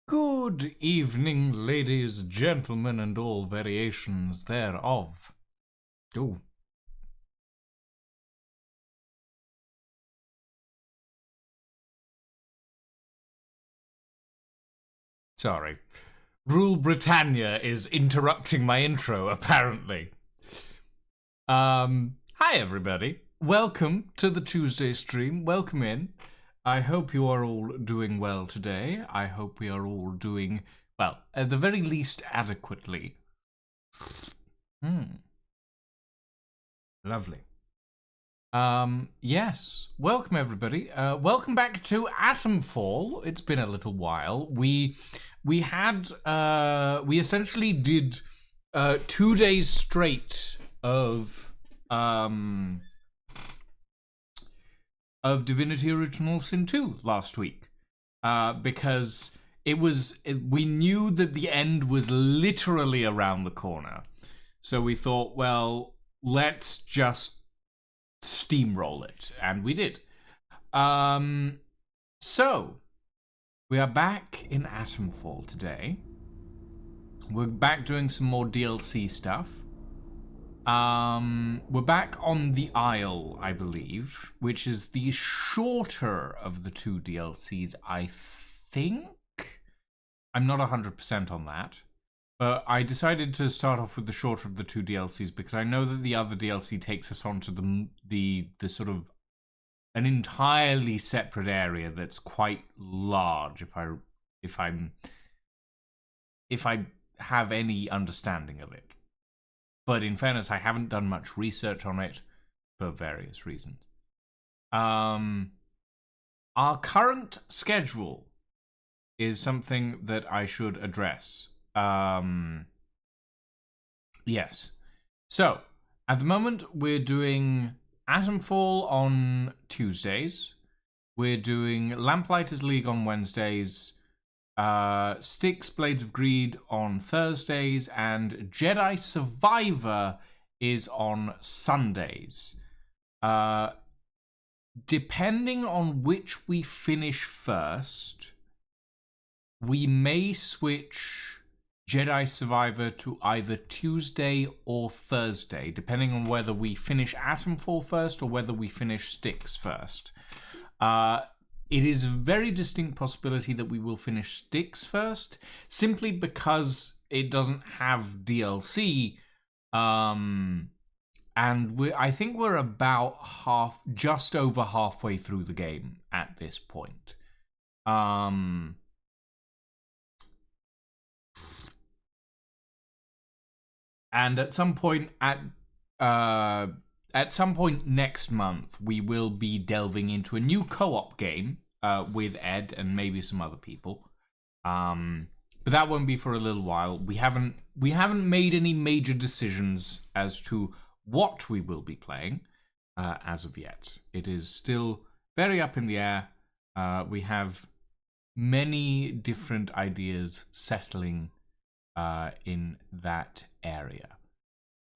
Good evening, ladies, gentlemen, and all variations thereof. Ooh. Sorry. Rule Britannia is interrupting my intro, apparently. Hi everybody. Welcome to the Tuesday stream. Welcome in. I hope you are all doing well today. I hope we are all doing, well, at the very least adequately. Lovely. Yes. Welcome everybody. Welcome back to Atomfall. It's been a little while. We essentially did 2 days straight of Divinity Original Sin 2 last week. Because we knew that the end was literally around the corner. So we thought, well, let's just steamroll it, and we did. So we are back in Atomfall today. We're back doing some more DLC stuff. We're back on the Isle, I believe, which is the shorter of the two DLCs, I think. I'm not 100% on that. But I decided to start off with the shorter of the two DLCs because I know that the other DLC takes us on to the sort of an entirely separate area that's quite large. If I have any understanding of it. But in fairness, I haven't done much research on it for various reasons. Our current schedule is something that I should address. Yes. So, at the moment, we're doing Atomfall on Tuesdays. We're doing Lamplighters League on Wednesdays. Styx Blades of Greed on Thursdays. And Jedi Survivor is on Sundays. Depending on which we finish first, we may switch Jedi Survivor to either Tuesday or Thursday, depending on whether we finish Atomfall first or whether we finish Styx first. It is a very distinct possibility that we will finish Styx first, simply because it doesn't have DLC, and I think we're about just over halfway through the game at this point. And at some point next month, we will be delving into a new co-op game with Ed and maybe some other people. But that won't be for a little while. We haven't made any major decisions as to what we will be playing as of yet. It is still very up in the air. We have many different ideas settling in that area.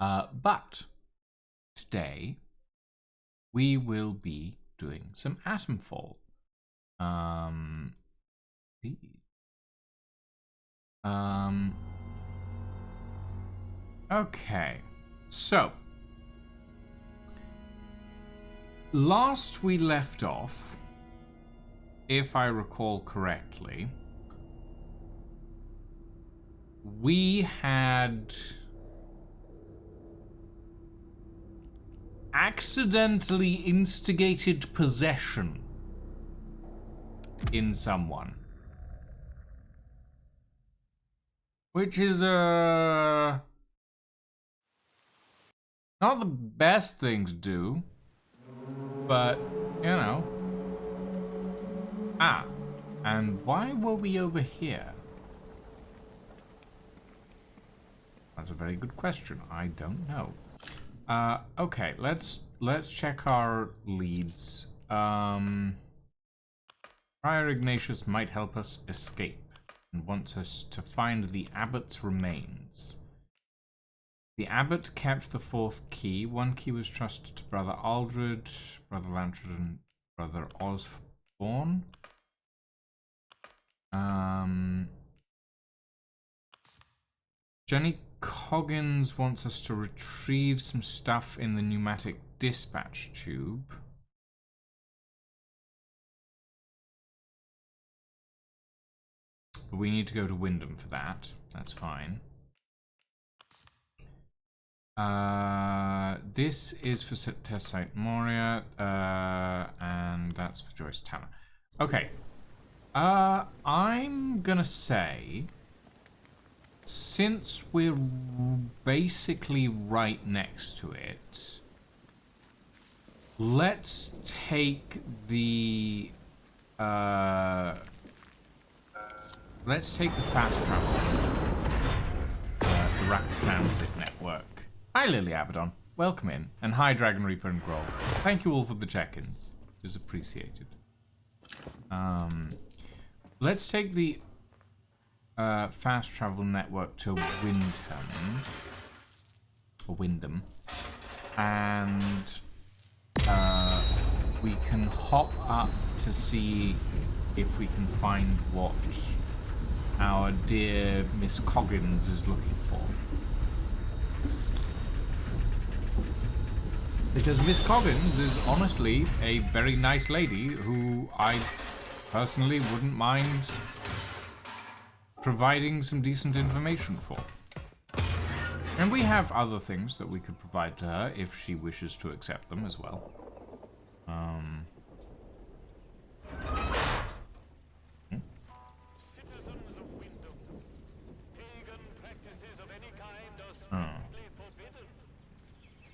But today we will be doing some Atomfall. Okay. So last we left off, if I recall correctly, we had accidentally instigated possession in someone. Which is not the best thing to do, but, you know. And why were we over here? That's a very good question. I don't know. Okay, let's check our leads. Friar Ignatius might help us escape and wants us to find the abbot's remains. The abbot kept the fourth key. One key was trusted to Brother Aldred, Brother Lantred, and Brother Osborne. Jenny Coggins wants us to retrieve some stuff in the pneumatic dispatch tube. But we need to go to Wyndham for that. That's fine. This is for Test Site Moria, and that's for Joyce Tanner. Okay. I'm gonna say, since we're basically right next to it, let's take the fast travel, the rapid transit network. Hi, Lily Abaddon. Welcome in. And hi, Dragon Reaper and Groll. Thank you all for the check-ins. It is appreciated. Let's take the fast travel network to Wyndham. And we can hop up to see if we can find what our dear Miss Coggins is looking for. Because Miss Coggins is honestly a very nice lady who I personally wouldn't mind providing some decent information for. And we have other things that we could provide to her if she wishes to accept them as well. Citizens of Wyndham, pagan practices of any kind are strictly forbidden.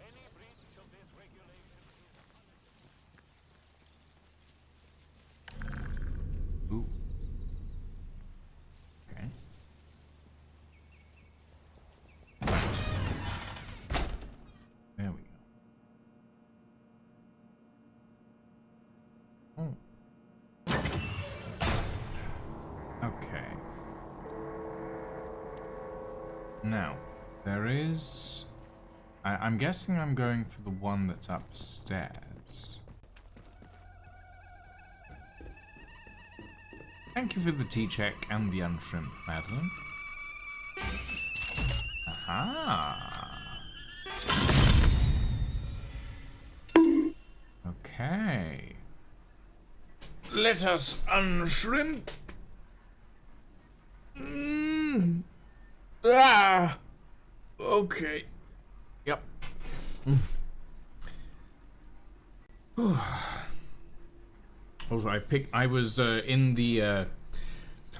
Any breach of this regulation is Ooh. Okay. Right. There we go. Oh. Okay. Now, there is... I'm guessing I'm going for the one that's upstairs. Thank you for the tea check and the unshrimp, Madeline. Aha! Okay. Let us unshrimp. Ah! Okay. Yep. Also, I was in the,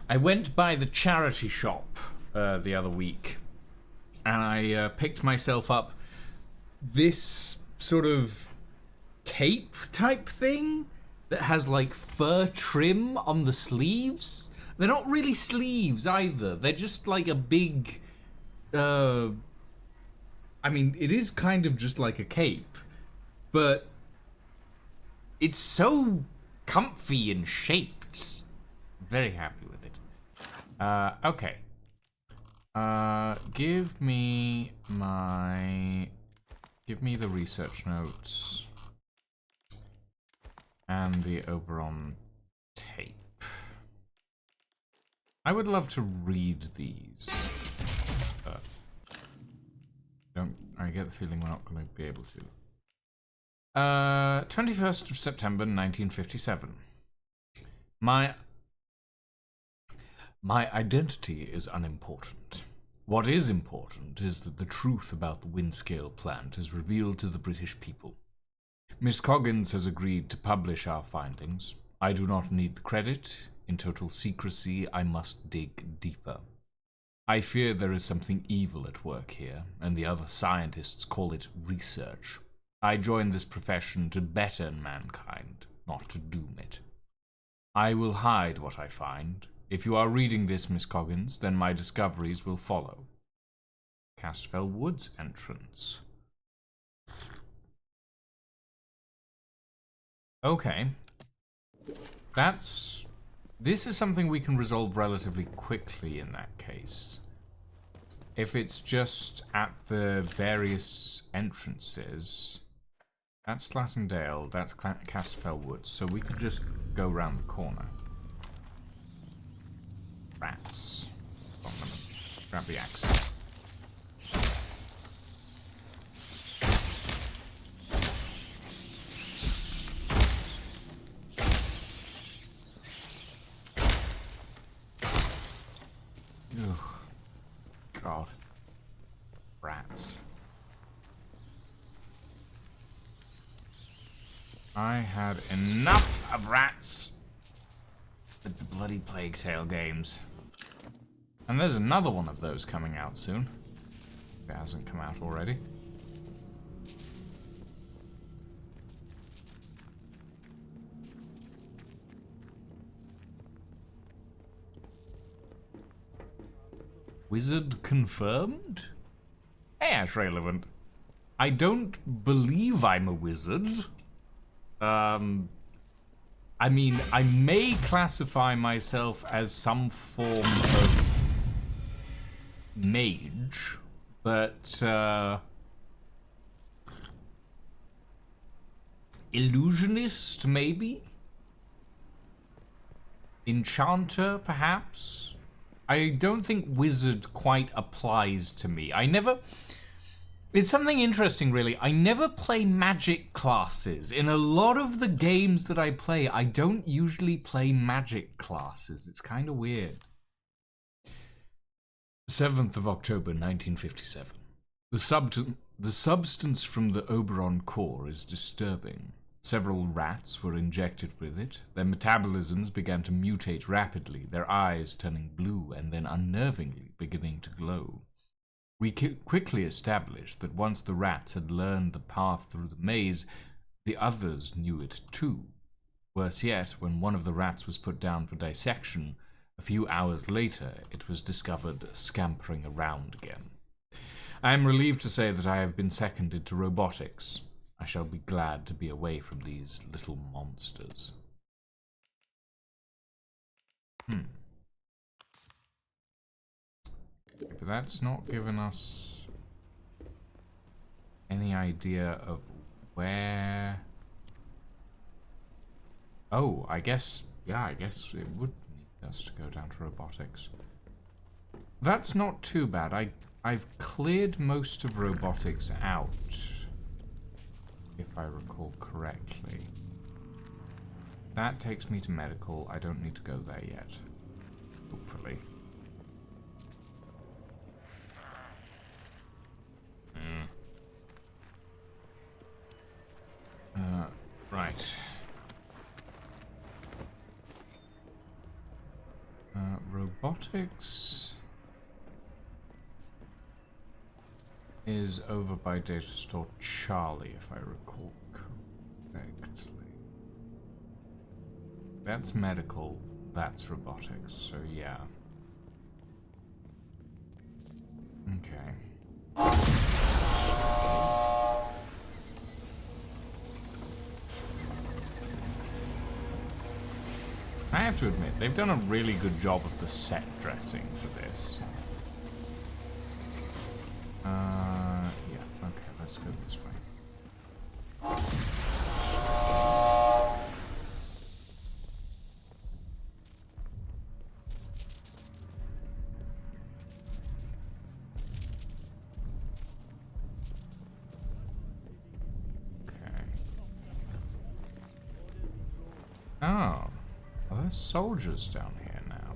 I went by the charity shop the other week, and I picked myself up this sort of cape type thing that has like fur trim on the sleeves. They're not really sleeves either. They're just like a big, I mean, it is kind of just like a cape, but it's so comfy and shaped. Very happy with it. Okay. Give me the research notes and the Oberon tape. I would love to read these, but I get the feeling we're not going to be able to. 21st of September, 1957. My identity is unimportant. What is important is that the truth about the Windscale plant is revealed to the British people. Miss Coggins has agreed to publish our findings. I do not need the credit. In total secrecy, I must dig deeper. I fear there is something evil at work here, and the other scientists call it research. I joined this profession to better mankind, not to doom it. I will hide what I find. If you are reading this, Miss Coggins, then my discoveries will follow. Castfell Woods entrance. Okay. This is something we can resolve relatively quickly in that case. If it's just at the various entrances... That's Slattendale, that's Castfell Woods, so we could just go round the corner. Rats. Oh, let me grab the axe. I had enough of rats with the bloody Plague Tale games. And there's another one of those coming out soon. If it hasn't come out already. Wizard confirmed? Hey, that's relevant. I don't believe I'm a wizard. I mean, I may classify myself as some form of mage, but illusionist, maybe? Enchanter, perhaps? I don't think wizard quite applies to me. It's something interesting, really. I never play magic classes. In a lot of the games that I play, I don't usually play magic classes. It's kind of weird. 7th of October, 1957. The substance from the Oberon core is disturbing. Several rats were injected with it. Their metabolisms began to mutate rapidly, their eyes turning blue and then unnervingly beginning to glow. We quickly established that once the rats had learned the path through the maze, the others knew it too. Worse yet, when one of the rats was put down for dissection, a few hours later it was discovered scampering around again. I am relieved to say that I have been seconded to robotics. I shall be glad to be away from these little monsters. But that's not given us any idea of where... Oh, I guess it would need us to go down to robotics. That's not too bad. I've cleared most of robotics out, if I recall correctly. That takes me to medical. I don't need to go there yet. Hopefully. Right. Robotics is over by data store Charlie, if I recall correctly. That's medical, that's robotics, so yeah. Okay. I have to admit, they've done a really good job of the set dressing for this. Yeah, okay, let's go this way. Okay. Oh. Well, there's soldiers down here now.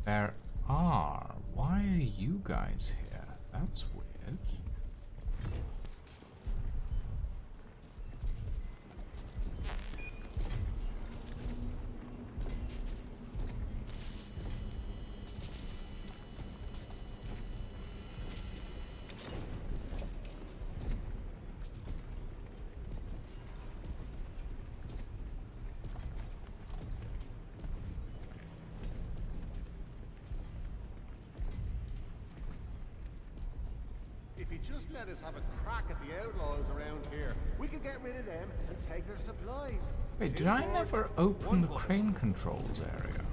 There are. Why are you guys here? That's weird. If you just let us have a crack at the outlaws around here, we could get rid of them and take their supplies. Wait, did I never open the crane controls area?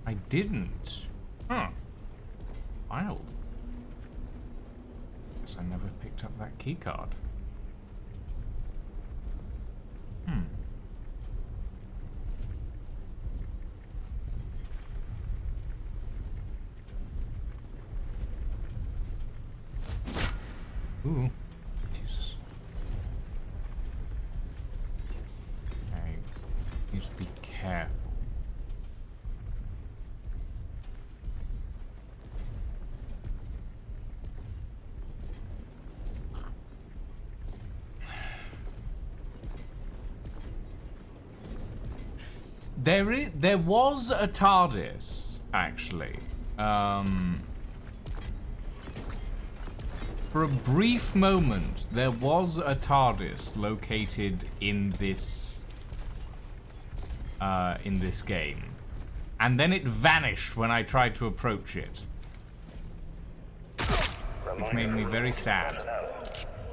I didn't. Huh. Wild. Guess I never picked up that key card. Ooh. Jesus. I need to be careful. There was a TARDIS, actually. For a brief moment, there was a TARDIS located in this game. And then it vanished when I tried to approach it. Which made me very sad.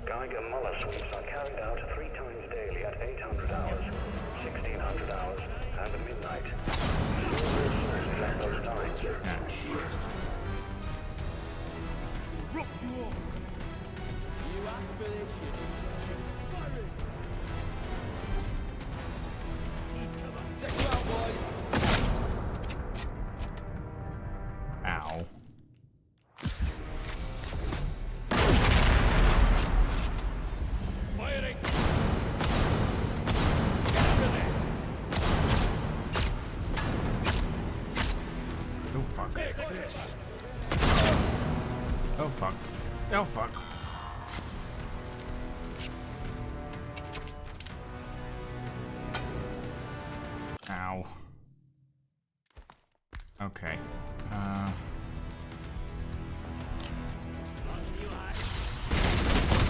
Geiger Muller sweeps are carried out 3 times daily at 800 hours, 1600 hours, and midnight. At those times. Ah, shit. Ow. Firing! Oh fuck. Oh fuck. Oh fuck. Ow. Okay.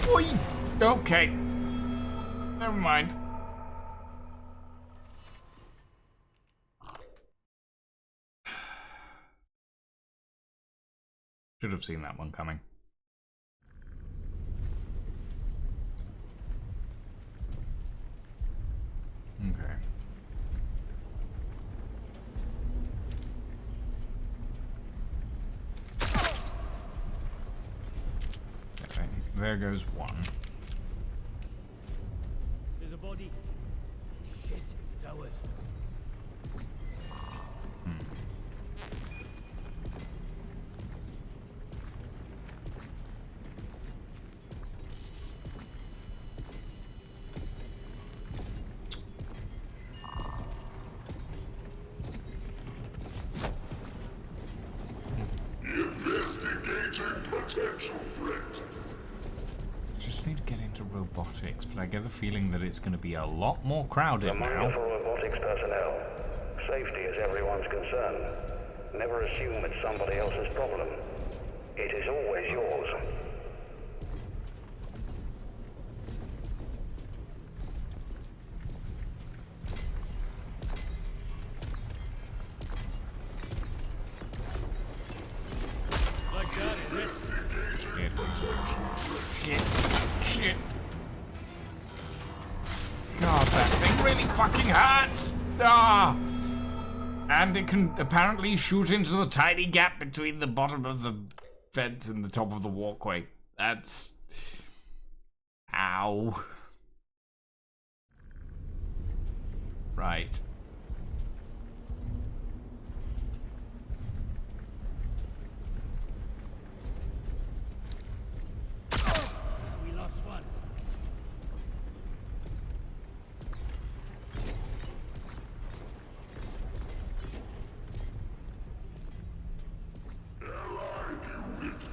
Oi! Okay. Never mind. Should have seen that one coming. Okay. Okay, there goes one. There's a body. Shit, it's ours. Just need to get into robotics, but I get the feeling that it's going to be a lot more crowded Reminder now. for robotics personnel. Safety is everyone's concern. Never assume it's somebody else's problem. It is always yours. Like that, is it? Shit. Shit. God, that thing really fucking hurts! Ah! And it can apparently shoot into the tiny gap between the bottom of the fence and the top of the walkway. That's... Ow. Right. We lost one.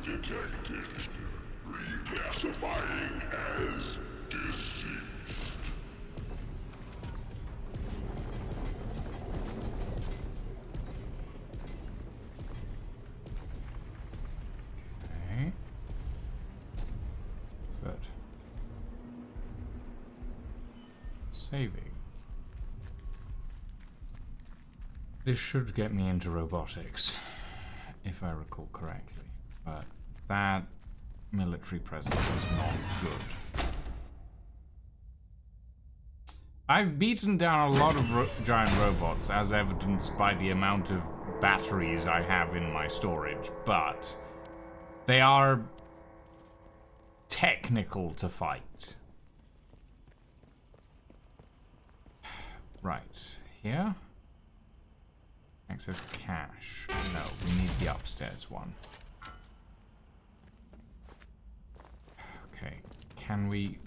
Detected. Reclassifying as deceased. Okay. Good. Saving. This should get me into robotics, if I recall correctly. But that military presence is not good. I've beaten down a lot of giant robots, as evidenced by the amount of batteries I have in my storage, but they are technical to fight. Right, here? Access cache. No, we need the upstairs one. Okay, can we...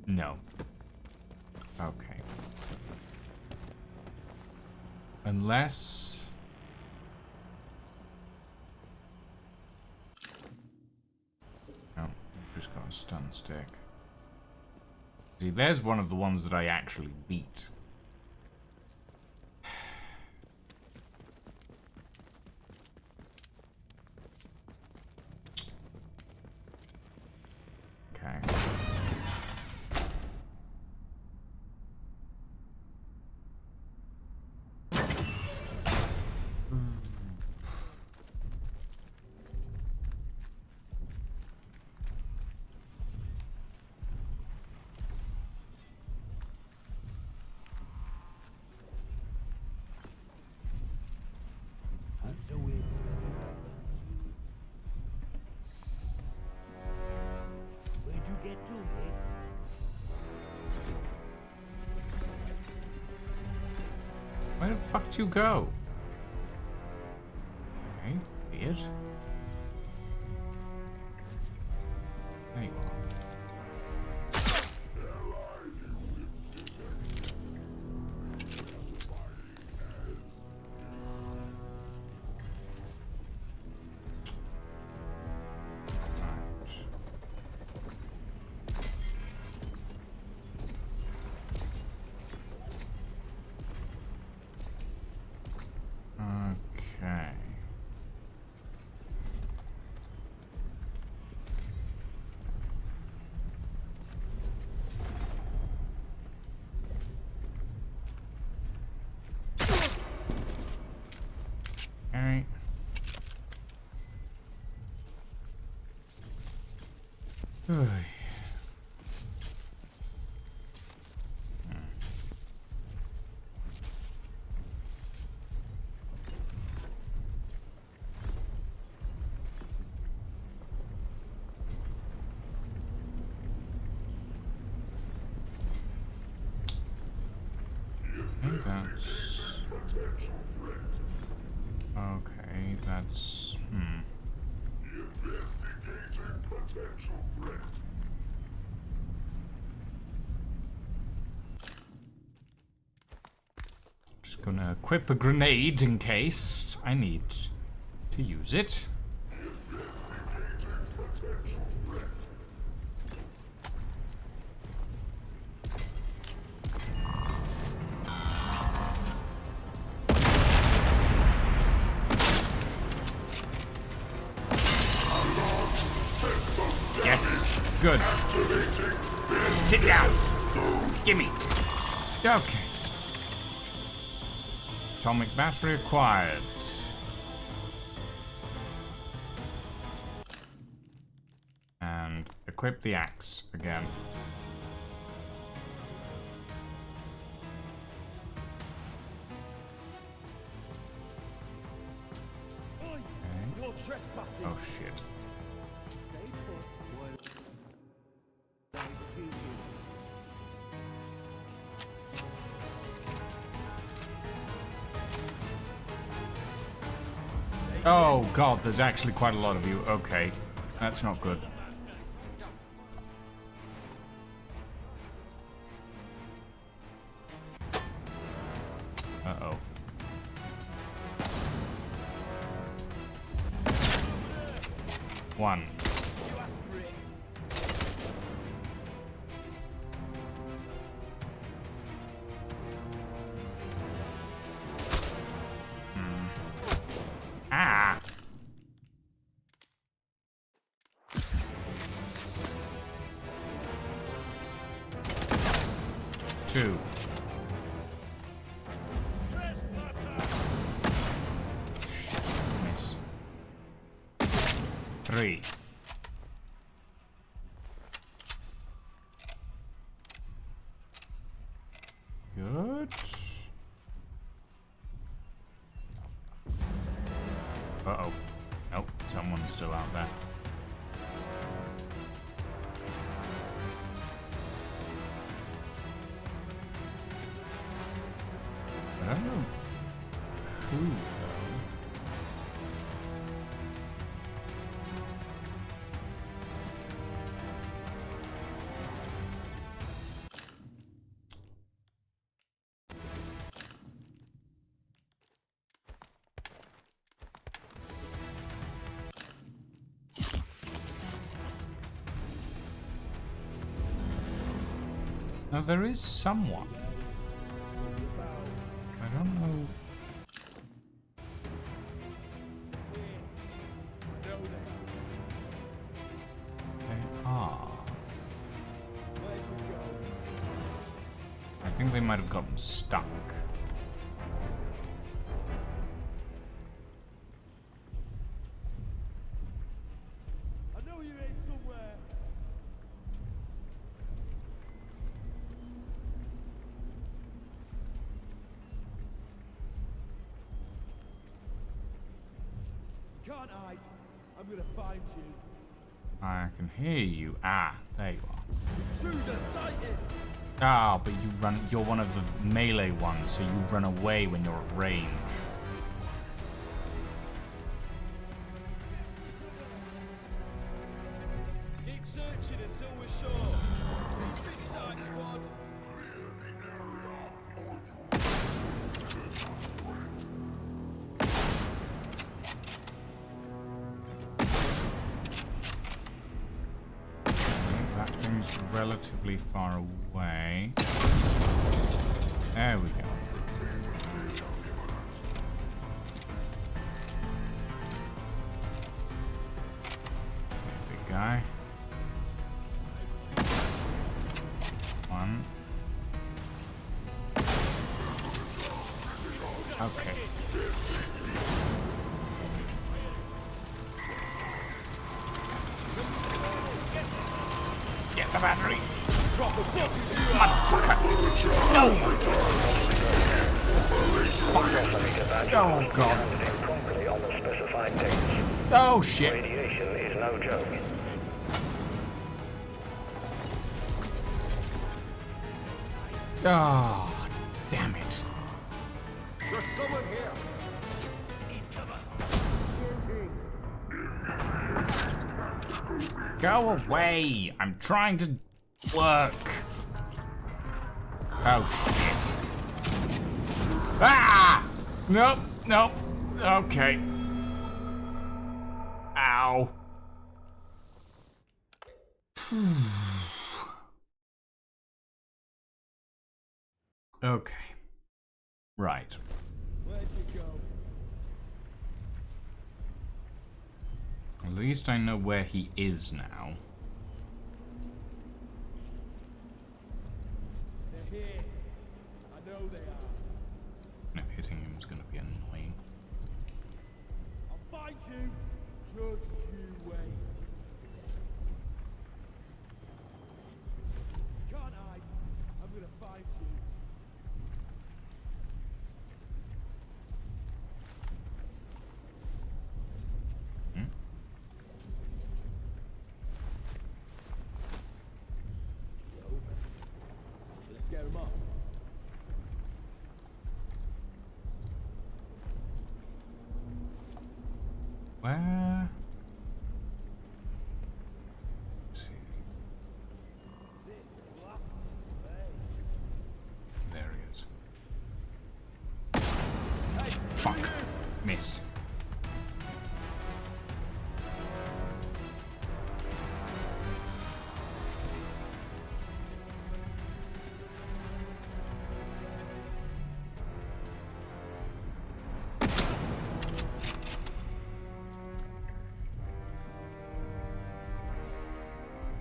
No. Okay. Unless... No, we've just got a stun stick. See, there's one of the ones that I actually beat. Where the fuck did you go? Okay, weird. There you are. Okay. Alright. That's okay. That's just gonna equip a grenade in case I need to use it. Yes, good. Sit down. Gimme. Okay. Atomic battery acquired. And equip the axe again. Okay. Oh shit. Oh god, there's actually quite a lot of you. Okay, that's not good. Uh-oh. One. Ah! Two. Miss. Three. Good. Uh-oh. Nope, someone's still out there. I don't know who, though. Now there is someone. I don't know. They are. I think they might have gotten stuck. I know you're here somewhere. You can't hide. I'm gonna find you. I can hear you. Ah, there you are. Intruder sighted! Ah, but you run. You're one of the melee ones, so you run away when you're at range. Keep searching until we're sure. Keep it tight, squad. That thing's relatively far away. There we go. Big guy. One. Okay. Get the battery. Motherfucker. No. Fuck. Oh god. Promptly on the specified dates. Oh shit. Radiation is no joke. Oh, damn it. There's someone here. Go away. I'm trying to work. Oh shit. Ah! Nope, nope. Okay. Ow. Okay. Right. Where'd you go? At least I know where he is now. They're here. I know they are. And if hitting him is going to be annoying. I'll find you. Just you wait. Can't hide. I'm gonna find you. It's over. Let's get him up. Where? Let's see. This blasted place. There he is. Fuck. Missed.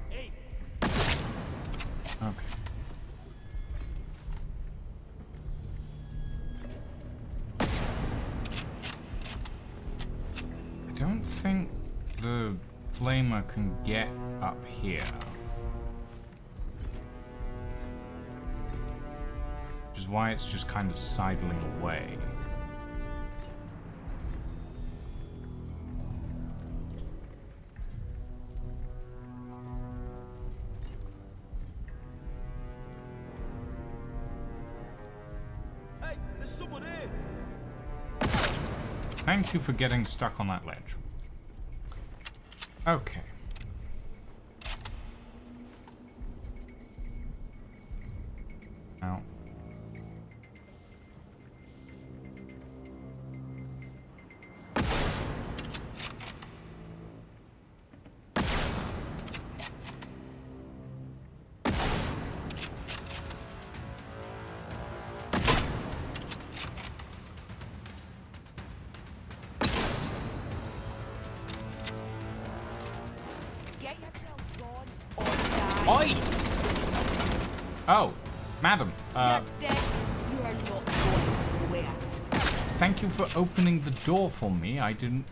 Hey, Okay. I don't think the flamer can get up here. Which is why it's just kind of sidling away. hey, there's someone here. Thank you for getting stuck on that ledge. Okay. Now. Get yourself gone or die. Oi! Oh, madam. You're dead. You are not going nowhere. Thank you for opening the door for me. I didn't...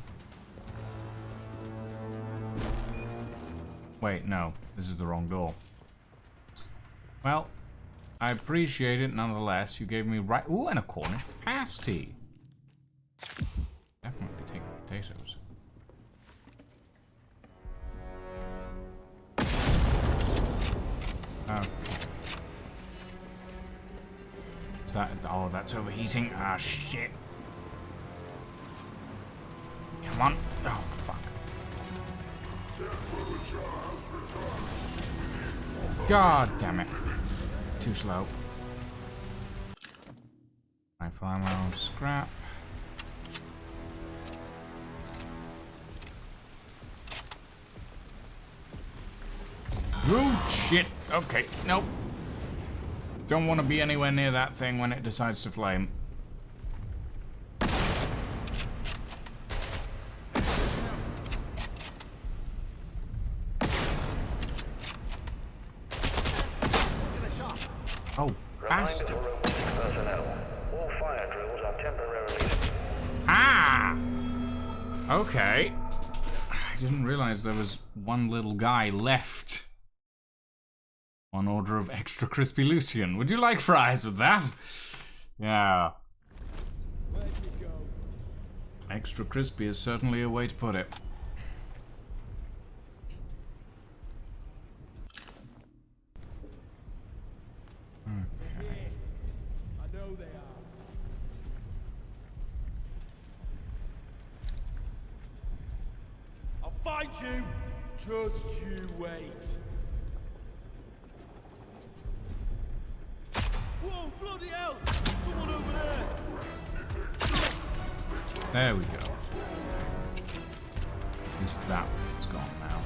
Wait, no. This is the wrong door. Well, I appreciate it nonetheless. You gave me right... Ooh, and a Cornish pasty. Definitely take the potatoes. Okay. Is that? Oh, that's overheating. Ah, shit. Come on. Oh, fuck. God damn it. Too slow. Rifle ammo, scrap. Oh, shit. Okay, nope. Don't want to be anywhere near that thing when it decides to flame. Oh, bastard. Reminder for robotic personnel. All fire drills are temporarily... Ah! Okay. I didn't realize there was one little guy left. One order of extra crispy Lucian. Would you like fries with that? Yeah. Where'd you go? Extra crispy is certainly a way to put it. Okay. I know they are. I'll find you! Just you wait. Whoa, bloody hell! Someone over there! There we go. At least that one's gone now.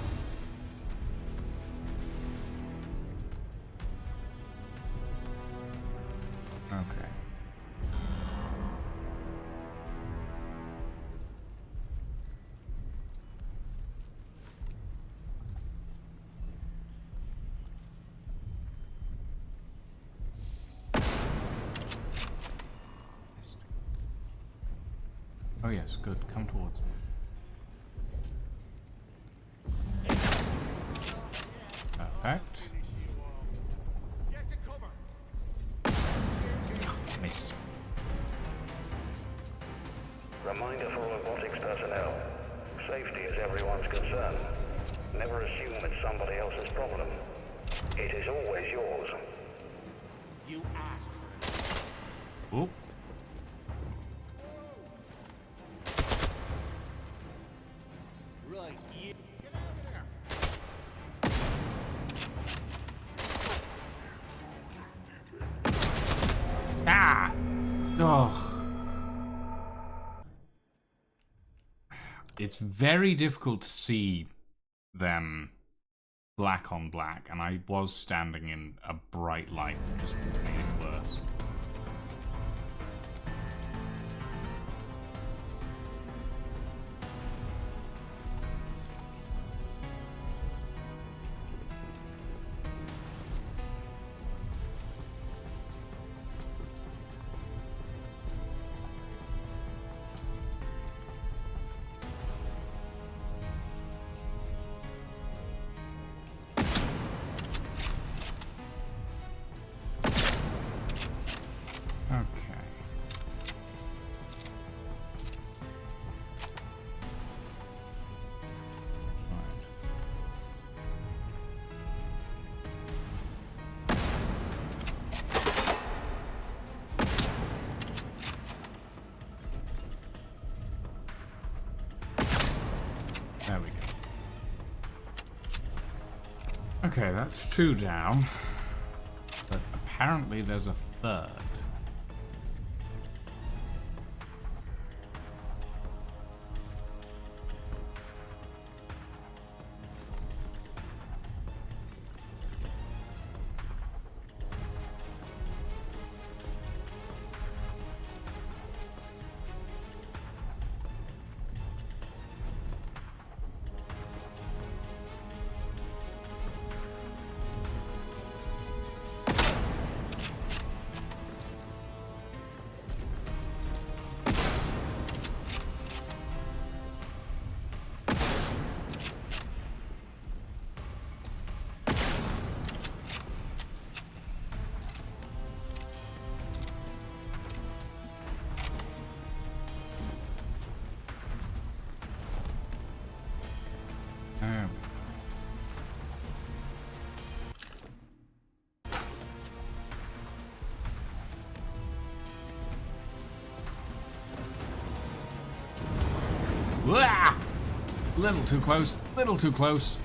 Okay. Oh yes, good. Come towards me. Perfect. Get to cover. Missed. Reminder for robotics personnel. Safety is everyone's concern. Never assume it's somebody else's problem. It is always yours. You asked for it. Oop. Right, you get out of there. Ah! Oh. It's very difficult to see them black on black, and I was standing in a bright light that just made it worse. Okay. There we go. Okay, that's 2 down. But apparently there's a third. There we go. Ah! Little too close. Little too close.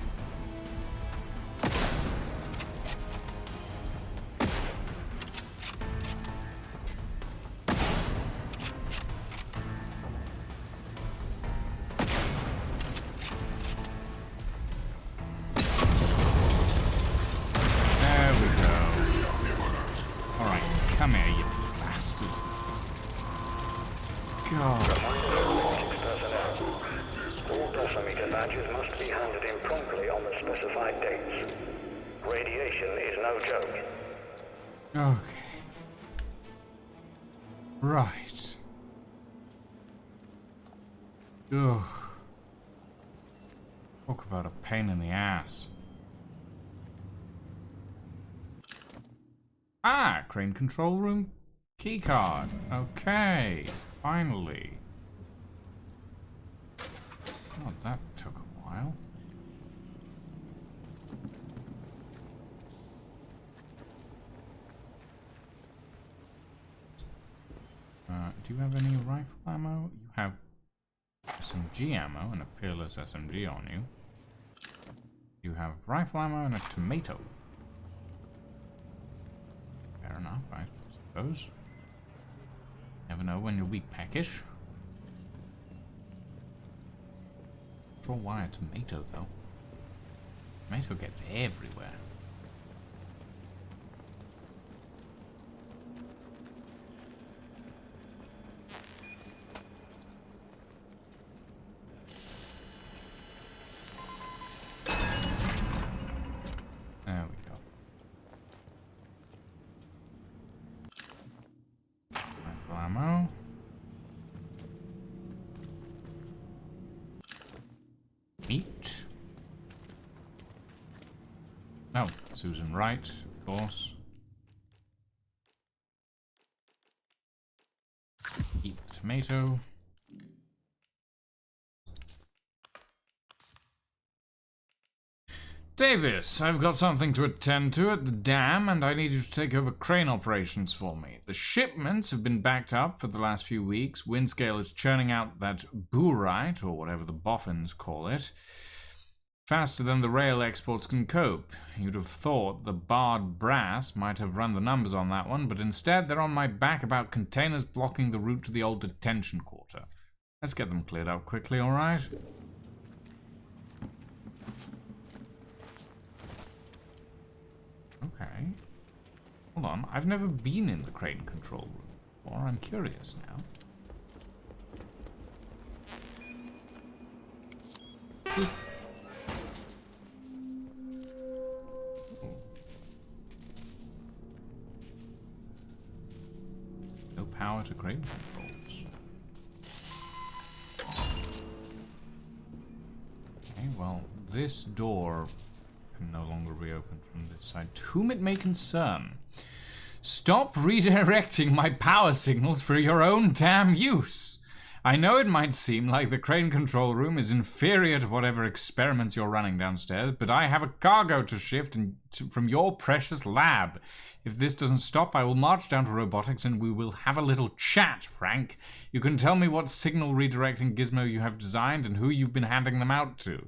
There we go. Alright, come here, you bastard. God. All dosimeter badges must be handed in promptly on the specified dates. Radiation is no joke. Okay. Right. Ugh. Talk about a pain in the ass. Ah, crane control room keycard. Okay, finally. Oh, that took a while. Do you have any rifle ammo? You have SMG ammo and a peerless SMG on you. You have rifle ammo and a tomato. Fair enough, I suppose. Never know when you'll be peckish. Not sure why a tomato, though. Tomato gets everywhere. There we go. Rifle ammo. Meat. Oh, Susan Wright, of course. Eat the tomato. Davis, I've got something to attend to at the dam, and I need you to take over crane operations for me. The shipments have been backed up for the last few weeks. Windscale is churning out that boorite, or whatever the boffins call it, faster than the rail exports can cope. You'd have thought the barred brass might have run the numbers on that one, but instead they're on my back about containers blocking the route to the old detention quarter. Let's get them cleared up quickly, alright? Okay. Hold on, I've never been in the crane control room before. I'm curious now. Boop. No power to crane controls. Okay, well, this door can no longer reopen from this side. To whom it may concern. Stop redirecting my power signals for your own damn use. I know it might seem like the crane control room is inferior to whatever experiments you're running downstairs, but I have a cargo to shift from your precious lab. If this doesn't stop, I will march down to robotics and we will have a little chat, Frank. You can tell me what signal redirecting gizmo you have designed and who you've been handing them out to.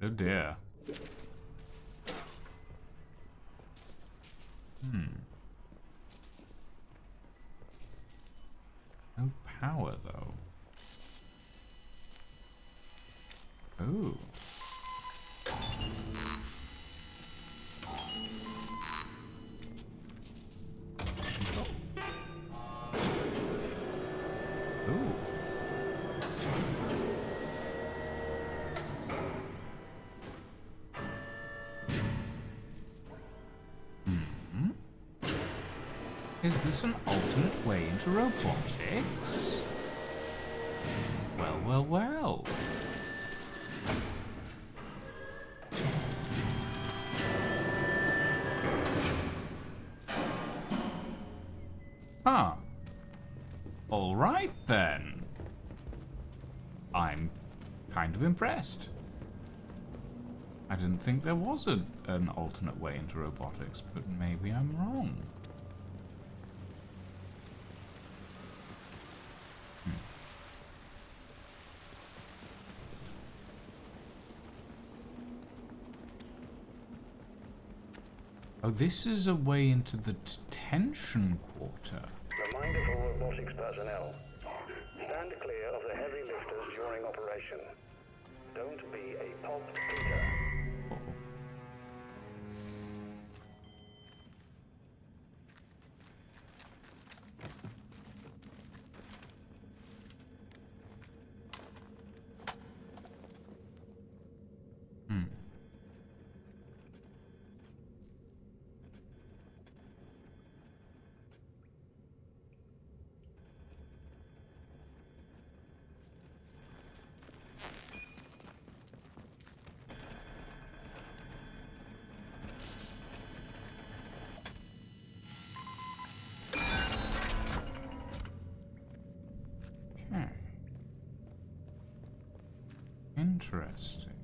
Oh dear. No power, though. Ooh. Ooh. Is this an alternate way into robotics? Well, well, well. Huh. All right, then. I'm kind of impressed. I didn't think there was an alternate way into robotics, but maybe I'm wrong. Oh, this is a way into the detention quarter. Reminder for robotics personnel. Stand clear of the heavy lifters during operation. Don't be a pulped Peter. Interesting.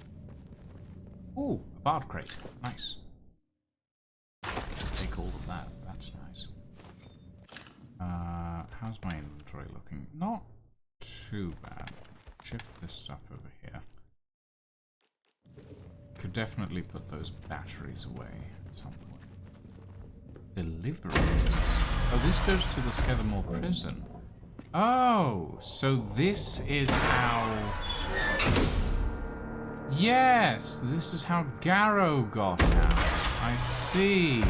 Ooh, a bard crate. Nice. Take all of that. That's nice. How's my inventory looking? Not too bad. Shift this stuff over here. Could definitely put those batteries away at some point. Deliveries. Oh, this goes to the Skethermore prison. Oh, so this is how... Yes, this is how Garrow got out. I see.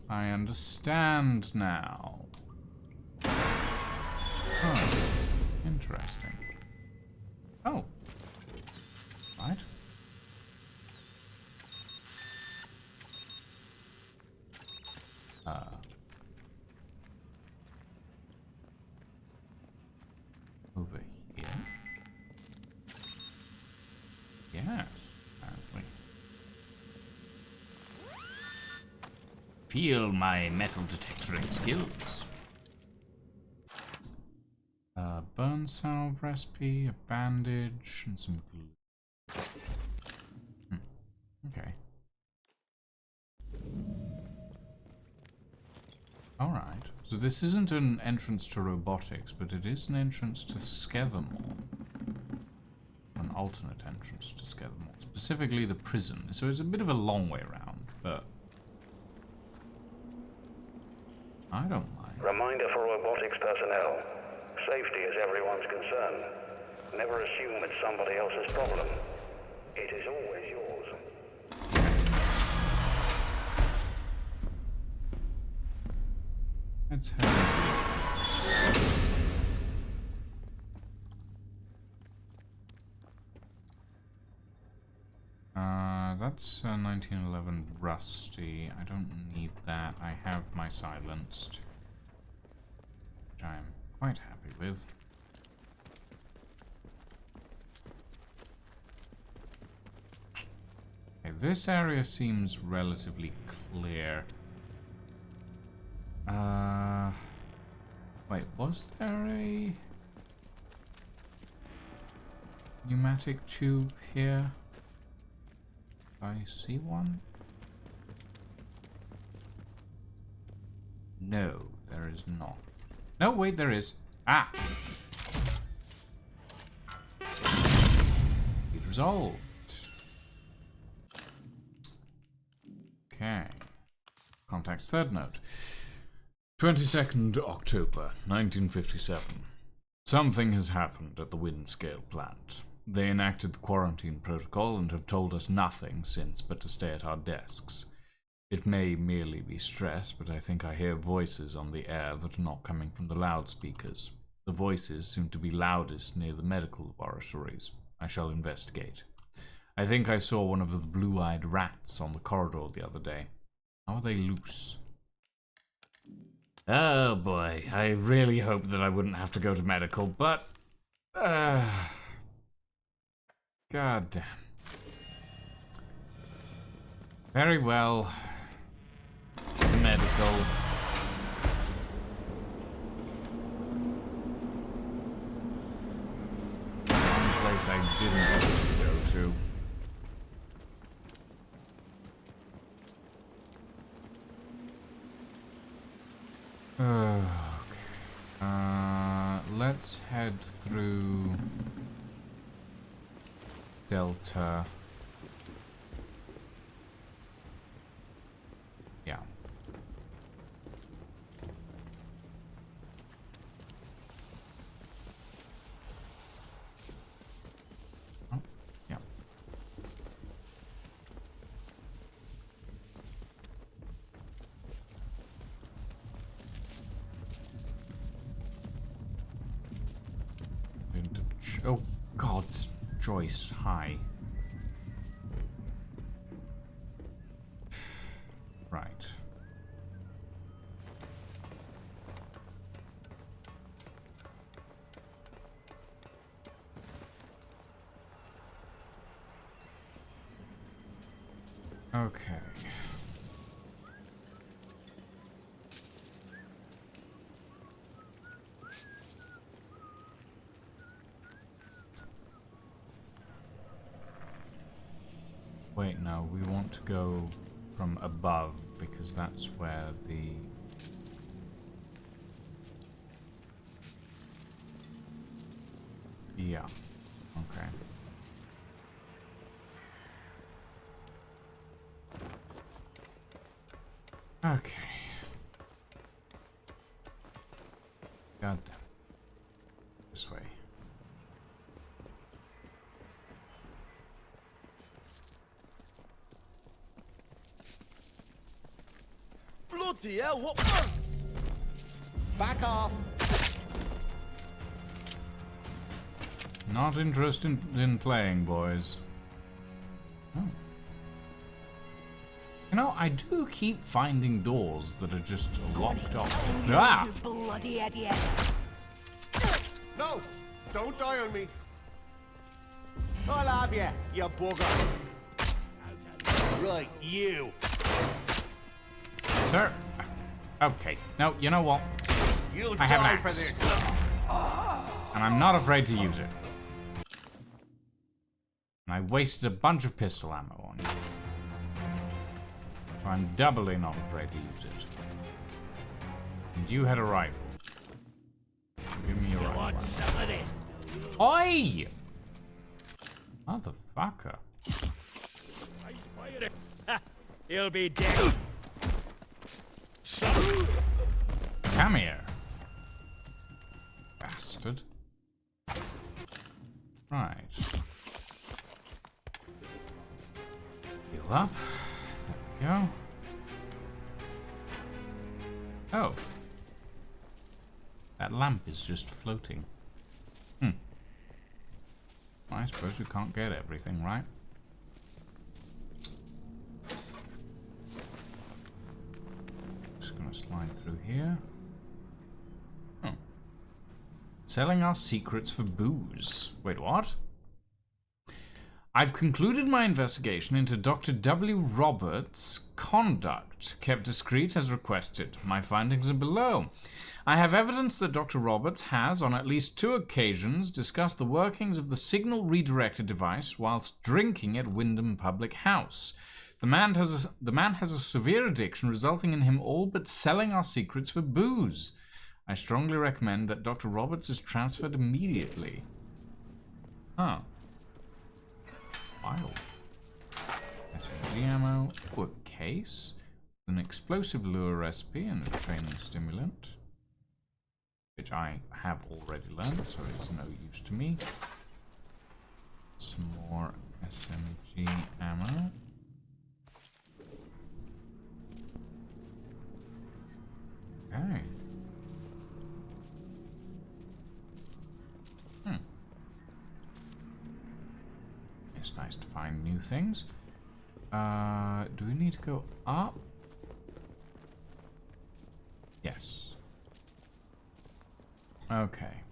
I understand now. Oh, interesting. Oh. Right. Over here. Yes, apparently. Feel my metal detectoring skills. Burn salve recipe, a bandage, and some glue. Okay. Alright. So this isn't an entrance to robotics, but it is an entrance to Skethermore. An alternate entrance to Skethermore. Specifically the prison. So it's a bit of a long way around, but... I don't mind. Reminder for robotics personnel. Safety is everyone's concern. Never assume it's somebody else's problem. It is always yours. Let's head into the that's 1911 Rusty. I don't need that. I have my silenced, which I'm quite happy with. Okay, this area seems relatively clear. Wait, was there a pneumatic tube here? I see one? No, there is not. No, wait, there is. Ah! It resolved. Okay. Contact's third note. 22nd October, 1957. Something has happened at the Windscale plant. They enacted the quarantine protocol and have told us nothing since but to stay at our desks. It may merely be stress, but I think I hear voices on the air that are not coming from the loudspeakers. The voices seem to be loudest near the medical laboratories. I shall investigate. I think I saw one of the blue-eyed rats on the corridor the other day. How are they loose? Oh boy, I really hoped that I wouldn't have to go to medical, but... God damn. Very well. To medical. One place I didn't want to go to. Okay. Let's head through Delta. Oh, God's Joyce, hi. Right. Okay. Wait, no, we want to go from above because that's where the... Yeah, okay. Okay. God damn. This way. Bloody hell, what? Back off. Not interested in playing, boys. Oh. You know, I do keep finding doors that are just locked off. Ah! You bloody idiot. No, don't die on me. I'll have you bugger. Right, you. Sir? Okay. No, you know what? You'll I have die an for axe. this. And I'm not afraid to use it. And I wasted a bunch of pistol ammo on you. So I'm doubly not afraid to use it. And you had a rifle. Give me your rifle. Want some of this? Oi! Motherfucker. I fired it. Ha! He'll be dead. Come here. Bastard. Right. Heal up. There we go. Oh. That lamp is just floating. Well, I suppose you can't get everything, right? Just gonna slide through here. Oh. Selling our secrets for booze. Wait, what? I've concluded my investigation into Dr. W. Roberts' conduct, kept discreet as requested. My findings are below. I have evidence that Dr. Roberts has, on at least 2 occasions, discussed the workings of the signal redirector device whilst drinking at Wyndham Public House. The man has a severe addiction, resulting in him all but selling our secrets for booze. I strongly recommend that Dr. Roberts is transferred immediately. Huh. Wild. SMG ammo. Ooh, a case. An explosive lure recipe and a training stimulant. Which I have already learned, so it's no use to me. Some more SMG ammo. Okay. It's nice to find new things. Do we need to go up? Yes. Okay.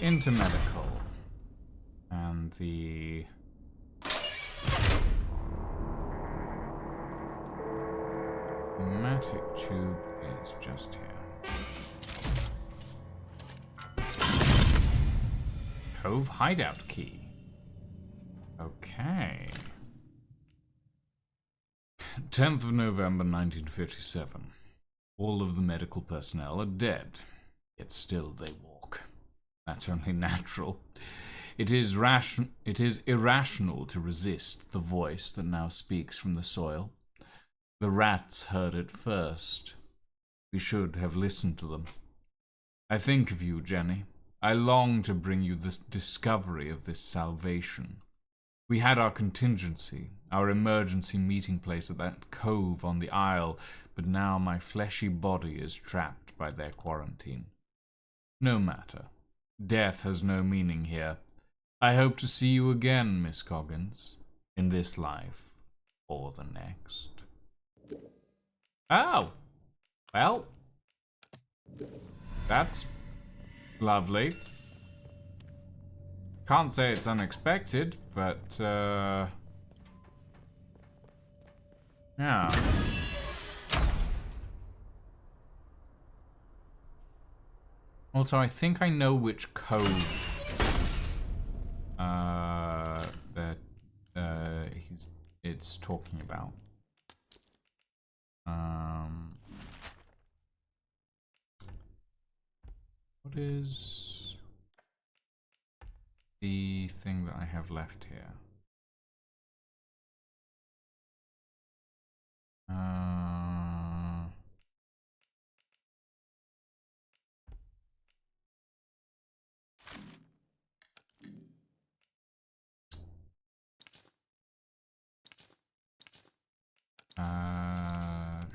Into medical. And the... pneumatic tube is just here. Cove hideout key. Okay. 10th of November 1957. All of the medical personnel are dead, yet still they walk. That's only natural. It is irrational to resist the voice that now speaks from the soil. The rats heard it first. We should have listened to them. I think of you, Jenny. I long to bring you this discovery of this salvation. We had our contingency, our emergency meeting place at that cove on the Isle, but now my fleshy body is trapped by their quarantine. No matter. Death has no meaning here. I hope to see you again, Miss Coggins, in this life or the next. Oh! Well, that's lovely. Can't say it's unexpected, but, yeah. Also, I think I know which cove, that, it's talking about. What is the thing that I have left here?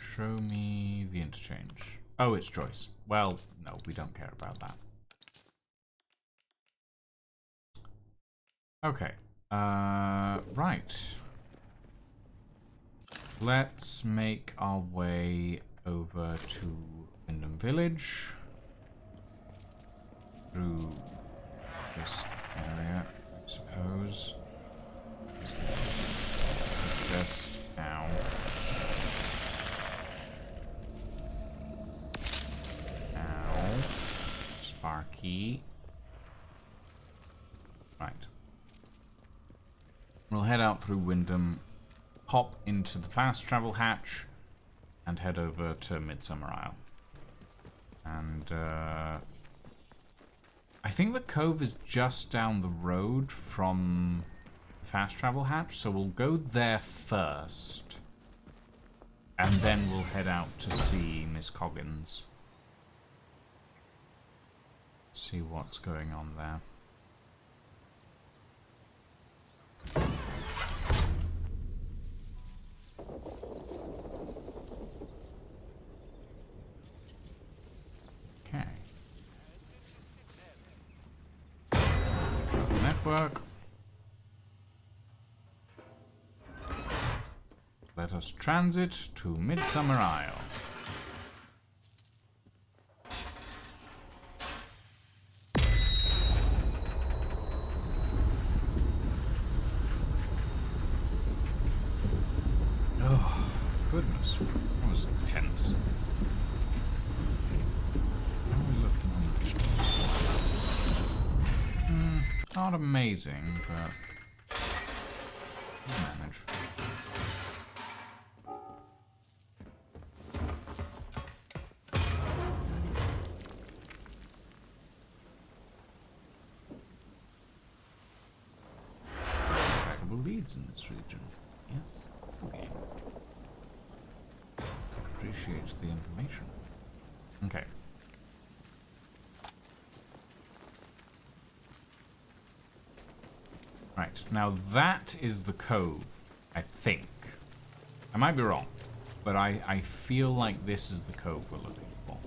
Show me the interchange. Oh, it's choice. Well, no, we don't care about that. Okay. Right. Let's make our way over to Wyndham Village. Through this area, I suppose. Just ow. Ow. Sparky. Right. We'll head out through Wyndham, hop into the fast travel hatch, and head over to Midsummer Isle. And, I think the cove is just down the road from the fast travel hatch, so we'll go there first. And then we'll head out to see Miss Coggins. See what's going on there. Okay. Network. Let us transit to Midsummer Isle. Oh, goodness. That was tense. How are we looking on the not amazing, but we'll manage. Trackable leads in this region. Yes. Okay. Appreciate the information. Okay. Right, now that is the cove, I think. I might be wrong, but I feel like this is the cove we're looking for.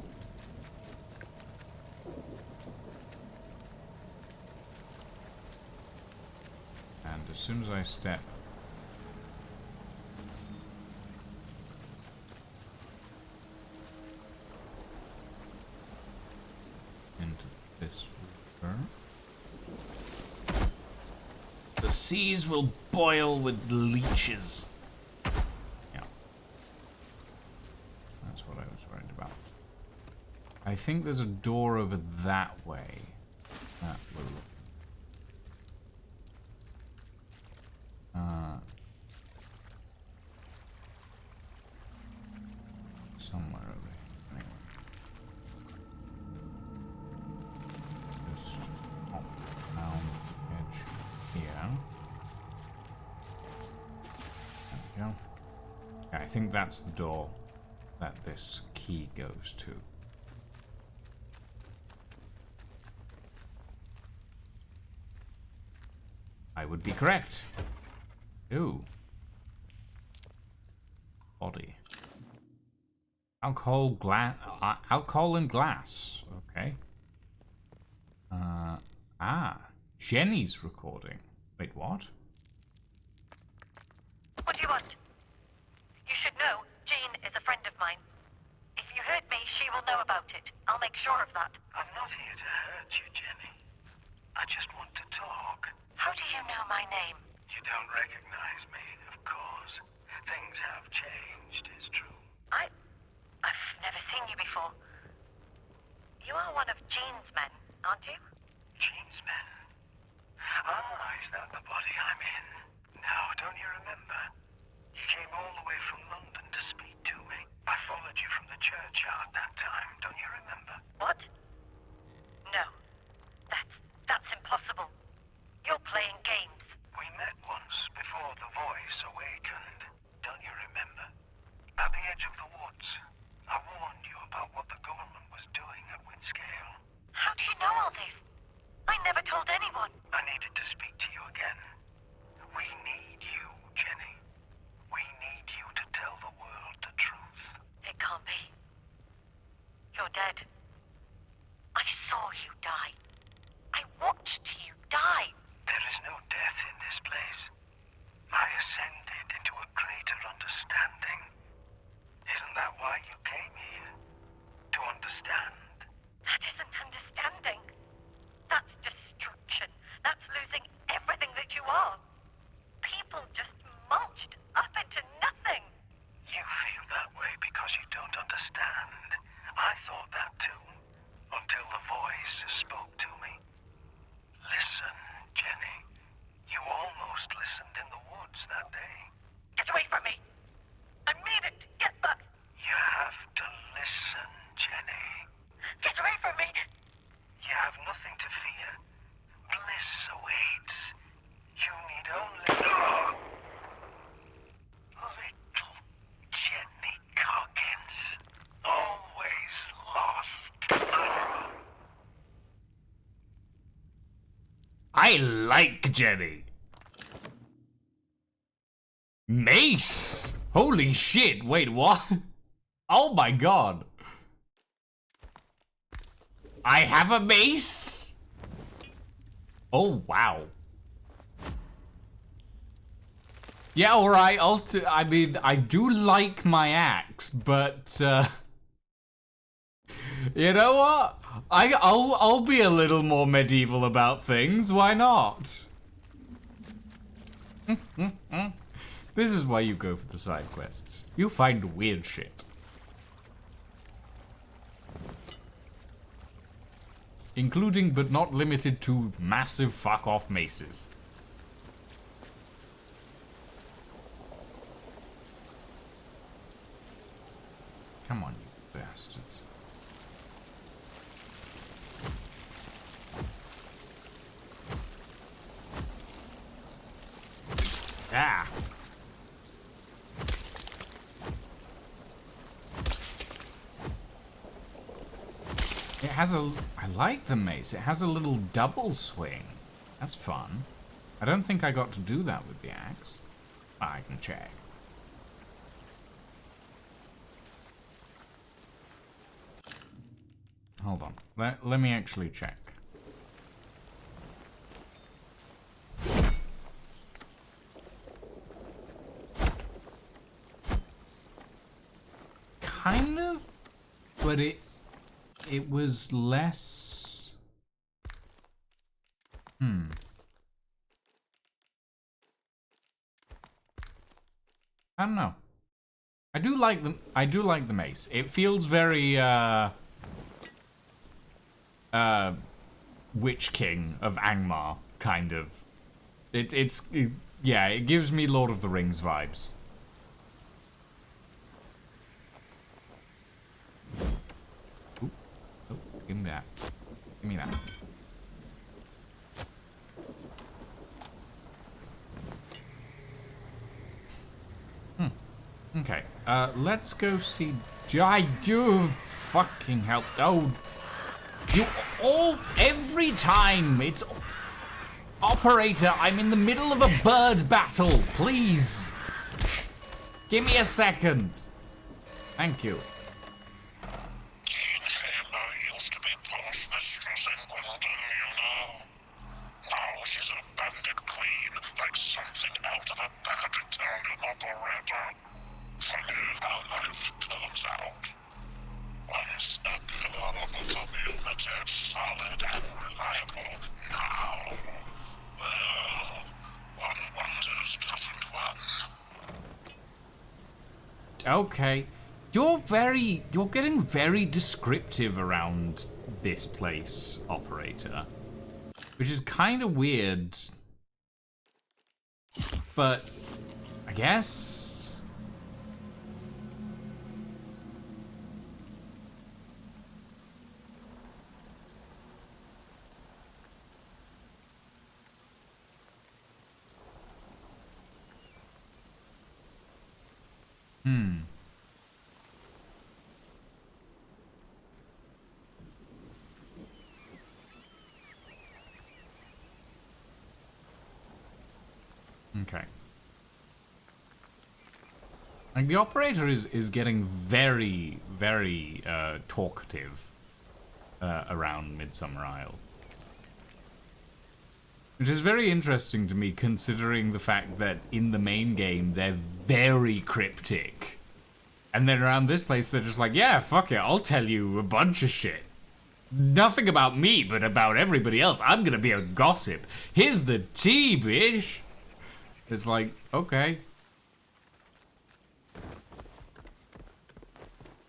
And as soon as I step into this river, the seas will boil with leeches. Yeah. That's what I was worried about. I think there's a door over that way. That will... somewhere over here. Anyway. Just hop down the edge here. There we go. Yeah, I think that's the door that this key goes to. I I would be correct. Ooh. Body. Alcohol, alcohol and glass. Okay. Jenny's recording. Wait, what? What do you want? You should know, Jane is a friend of mine. If you hurt me, she will know about it. I'll make sure of that. I'm not here to hurt you, Jenny. I just want to talk. How do you know my name? You don't recognize me, of course. Things have changed, it's true. I've never seen you before. You are one of Jane's men, aren't you? Jane's men? Ah, is that the body I'm in? Now, don't you remember? You came all the way from London to speak to me. I followed you from the churchyard that time, don't you remember? What? No. That's impossible. You're playing games. We met once before the voice awakened. Don't you remember? At the edge of the woods. I warned you about what the government was doing at Windscale. How do you know all this? I never told anyone. I needed to speak to you again. We need you, Jenny. We need you to tell the world the truth. It can't be. You're dead. I saw you die. I watched you die. There is no death in this place. I ascended into a greater understanding. Isn't that why you came here? To understand? That isn't understanding. That's destruction. That's losing everything that you are. People just mulched up into nothing. You feel that way because you don't understand. I thought that too. Until the voice spoke to me. Listen, Jenny. You almost listened in the woods that day. Get away from me. I mean it. Get back. You have to listen, Jenny. Get away from me. You have nothing to fear. Bliss awaits. You need only... Little Jenny Coggins. Always lost. I like Jenny. Mace! Holy shit, wait, what? Oh my god. I have a mace? Oh, wow. Yeah, alright, I mean, I do like my axe, but, you know what? I'll be a little more medieval about things, why not? This is why you go for the side quests. You find weird shit. Including but not limited to massive fuck-off maces. Come on, you bastards. Ah! It has a... I like the mace. It has a little double swing. That's fun. I don't think I got to do that with the axe. I can check. Hold on. Let me actually check. Kind of, but it was less... I don't know. I do like the mace. It feels very Witch King of Angmar kind of. Yeah, it gives me Lord of the Rings vibes. Ooh. Oh, give me that. Give me that. Okay, let's go see... I do fucking help. Oh, you all... Every time, it's... Operator, I'm in the middle of a bird battle. Please. Give me a second. Thank you. Jean Hammer used to be postmistress in Wimbledon, you know. Now she's a bandit queen, like something out of a bad Italian operetta. Funny how life turns out. Once a pillar of the community, solid and reliable. Now, well, one wonders, doesn't one? Okay. You're getting very descriptive around this place, operator. Which is kind of weird. But I guess. Okay. Like the operator is getting very, very talkative around Midsummer Isle. Which is very interesting to me considering the fact that in the main game they're very cryptic. And then around this place they're just like, yeah, fuck it, I'll tell you a bunch of shit. Nothing about me, but about everybody else. I'm gonna be a gossip. Here's the tea, bitch. It's like, okay.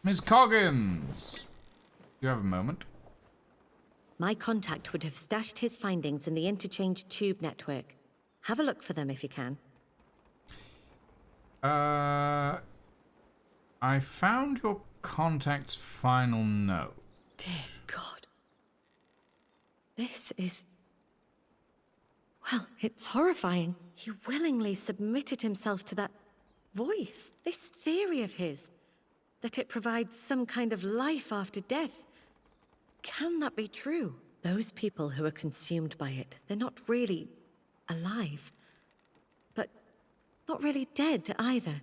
Miss Coggins! You have a moment? My contact would have stashed his findings in the interchange tube network. Have a look for them if you can. I found your contact's final note. Dear God. This is... Well, it's horrifying. He willingly submitted himself to that voice, this theory of his, that it provides some kind of life after death. Can that be true? Those people who are consumed by it, they're not really alive, but not really dead either.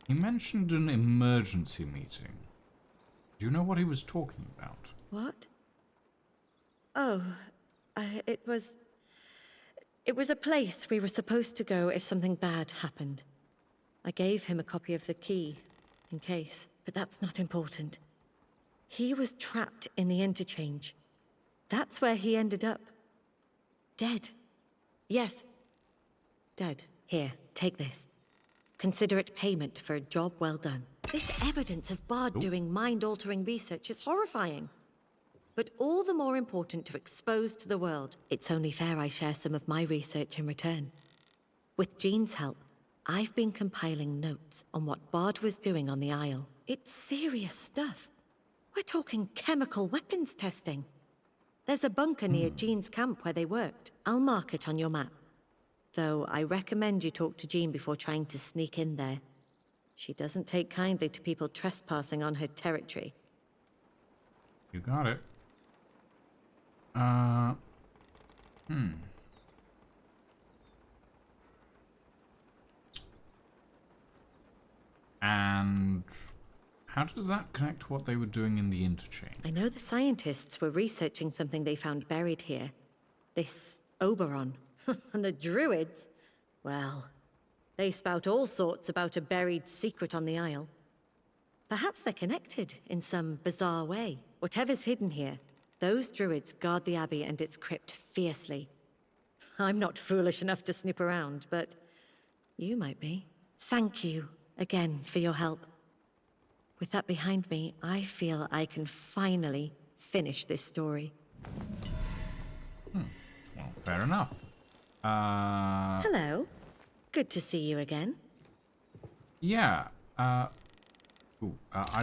He mentioned an emergency meeting. Do you know what he was talking about? What? Oh, it was a place we were supposed to go if something bad happened. I gave him a copy of the key, in case, but that's not important. He was trapped in the interchange. That's where he ended up. Dead. Yes. Dead. Here, take this. Consider it payment for a job well done. This evidence of Bard doing mind-altering research is horrifying. But all the more important to expose to the world. It's only fair I share some of my research in return. With Jean's help, I've been compiling notes on what Bard was doing on the Isle. It's serious stuff. We're talking chemical weapons testing. There's a bunker near Jean's camp where they worked. I'll mark it on your map. Though I recommend you talk to Jean before trying to sneak in there. She doesn't take kindly to people trespassing on her territory. You got it. And how does that connect to what they were doing in the interchange? I know the scientists were researching something they found buried here. This Oberon. And the druids, well, they spout all sorts about a buried secret on the Isle. Perhaps they're connected in some bizarre way. Whatever's hidden here, those druids guard the Abbey and its crypt fiercely. I'm not foolish enough to snoop around, but you might be. Thank you again for your help. With that behind me, I feel I can finally finish this story. Well, fair enough. Hello. Good to see you again. Yeah. I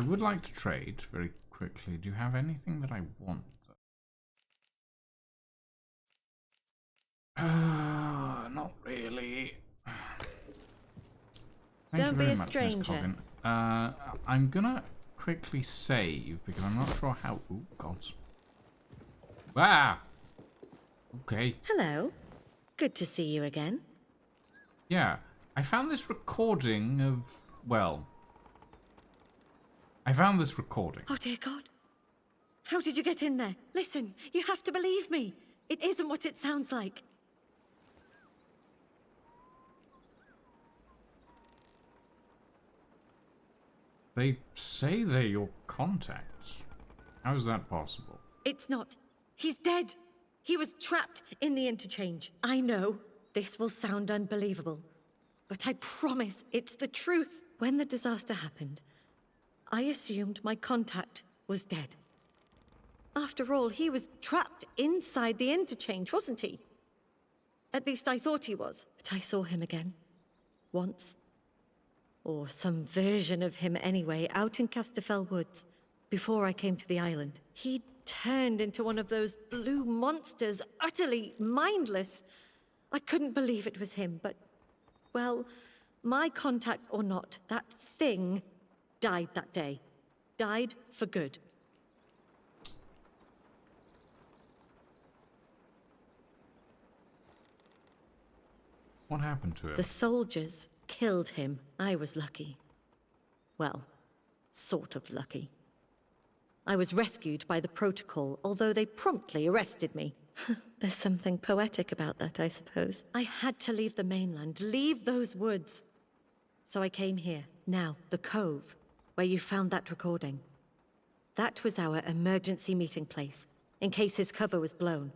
would like to trade very quickly. Do you have anything that I want? Not really. Thank Don't you very be a much, Miss stranger. Coggin. I'm gonna quickly save because I'm not sure how. Oh, gods. Ah! Okay. Hello. Good to see you again. Yeah. I found this recording of. Well. I found this recording. Oh, dear God. How did you get in there? Listen, you have to believe me. It isn't what it sounds like. They say they're your contacts. How is that possible? It's not. He's dead. He was trapped in the interchange. I know this will sound unbelievable, but I promise it's the truth. When the disaster happened, I assumed my contact was dead. After all, he was trapped inside the interchange, wasn't he? At least I thought he was. But I saw him again. Once. Or some version of him anyway, out in Casterfell Woods, before I came to the island. He turned into one of those blue monsters, utterly mindless. I couldn't believe it was him, but, well, my contact or not, that thing died that day. Died for good. What happened to him? The soldiers killed him. I was lucky. Well, sort of lucky. I was rescued by the protocol, although they promptly arrested me. There's something poetic about that, I suppose. I had to leave the mainland, leave those woods. So I came here. Now, the cove, where you found that recording. That was our emergency meeting place, in case his cover was blown.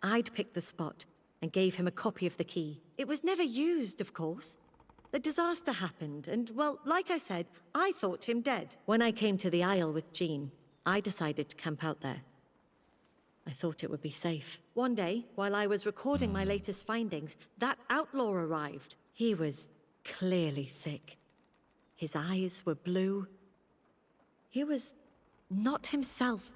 I'd picked the spot and gave him a copy of the key. It was never used, of course. The disaster happened, and, well, like I said, I thought him dead. When I came to the Isle with Jean, I decided to camp out there. I thought it would be safe. One day, while I was recording my latest findings, that outlaw arrived. He was clearly sick. His eyes were blue. He was not himself.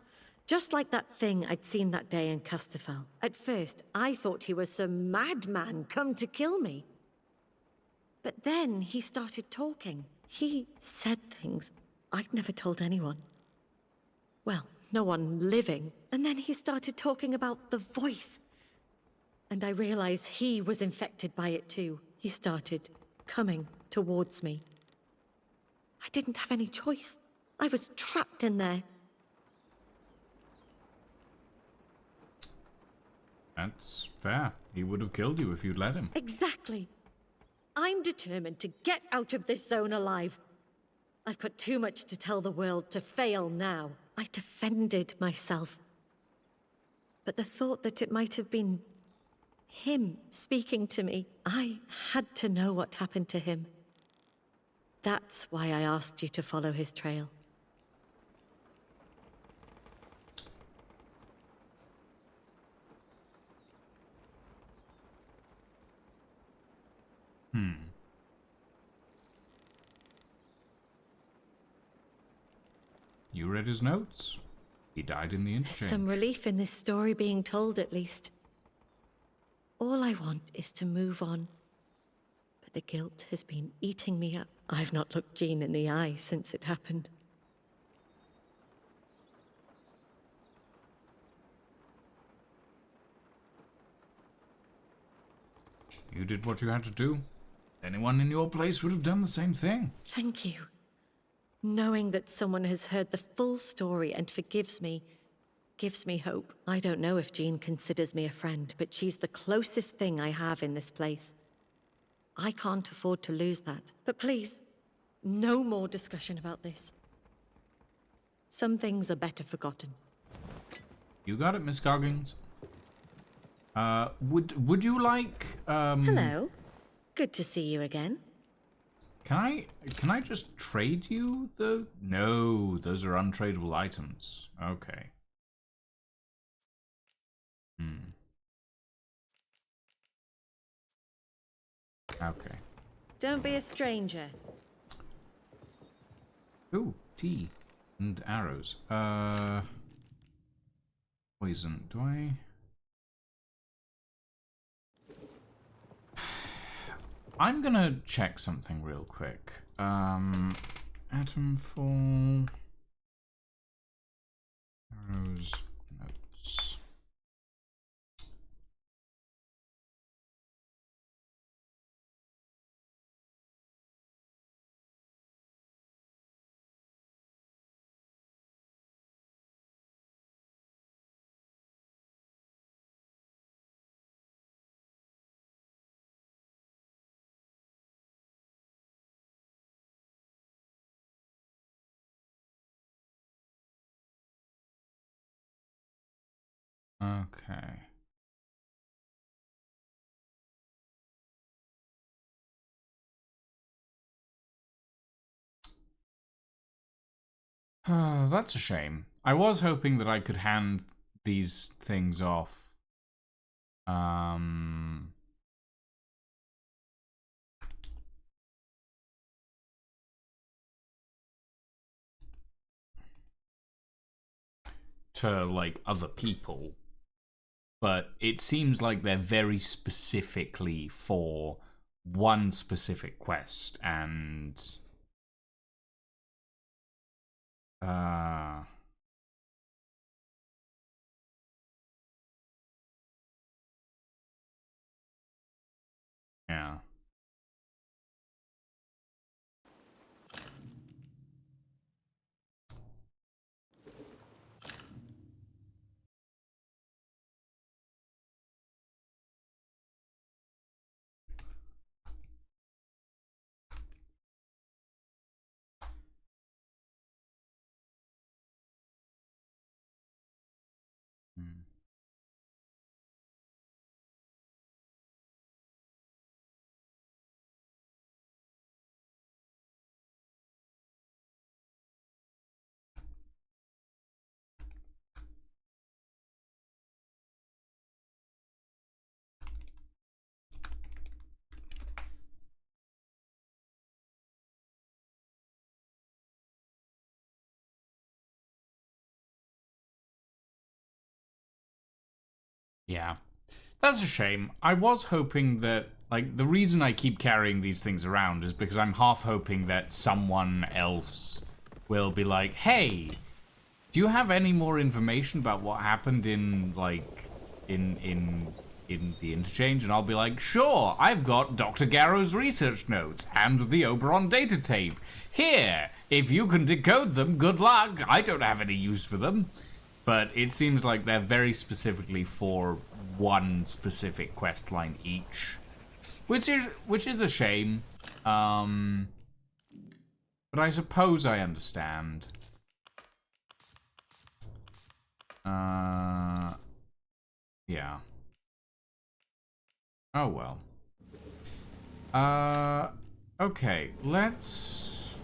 Just like that thing I'd seen that day in Casterfell. At first, I thought he was some madman come to kill me. But then he started talking. He said things I'd never told anyone. Well, no one living. And then he started talking about the voice. And I realized he was infected by it too. He started coming towards me. I didn't have any choice. I was trapped in there. That's fair. He would have killed you if you'd let him. Exactly. I'm determined to get out of this zone alive. I've got too much to tell the world to fail now. I defended myself. But the thought that it might have been him speaking to me, I had to know what happened to him. That's why I asked you to follow his trail. You read his notes. He died in the interchange. Some relief in this story being told, at least. All I want is to move on. But the guilt has been eating me up. I've not looked Jean in the eye since it happened. You did what you had to do. Anyone in your place would have done the same thing. Thank you. Knowing that someone has heard the full story and forgives me gives me hope. I don't know if Jean considers me a friend, but she's the closest thing I have in this place. I can't afford to lose that. But please, no more discussion about this. Some things are better forgotten. You got it, Miss Goggins. Would you like Hello. Good to see you again. Can I just trade you the... No, those are untradeable items. Okay. Okay. Don't be a stranger. Ooh, tea and arrows. Poison. Do I... I'm gonna check something real quick. Atomfall. Rose notes. Okay. That's a shame. I was hoping that I could hand these things off. To like other people, but it seems like they're very specifically for one specific quest, and yeah. Hmm. Yeah. That's a shame. I was hoping that, like, the reason I keep carrying these things around is because I'm half hoping that someone else will be like, hey, do you have any more information about what happened in, like, in the interchange? And I'll be like, sure, I've got Dr. Garrow's research notes and the Oberon data tape. Here, if you can decode them, good luck. I don't have any use for them. But it seems like they're very specifically for one specific quest line each, which is a shame. But I suppose I understand. Yeah. Oh well. Okay, let's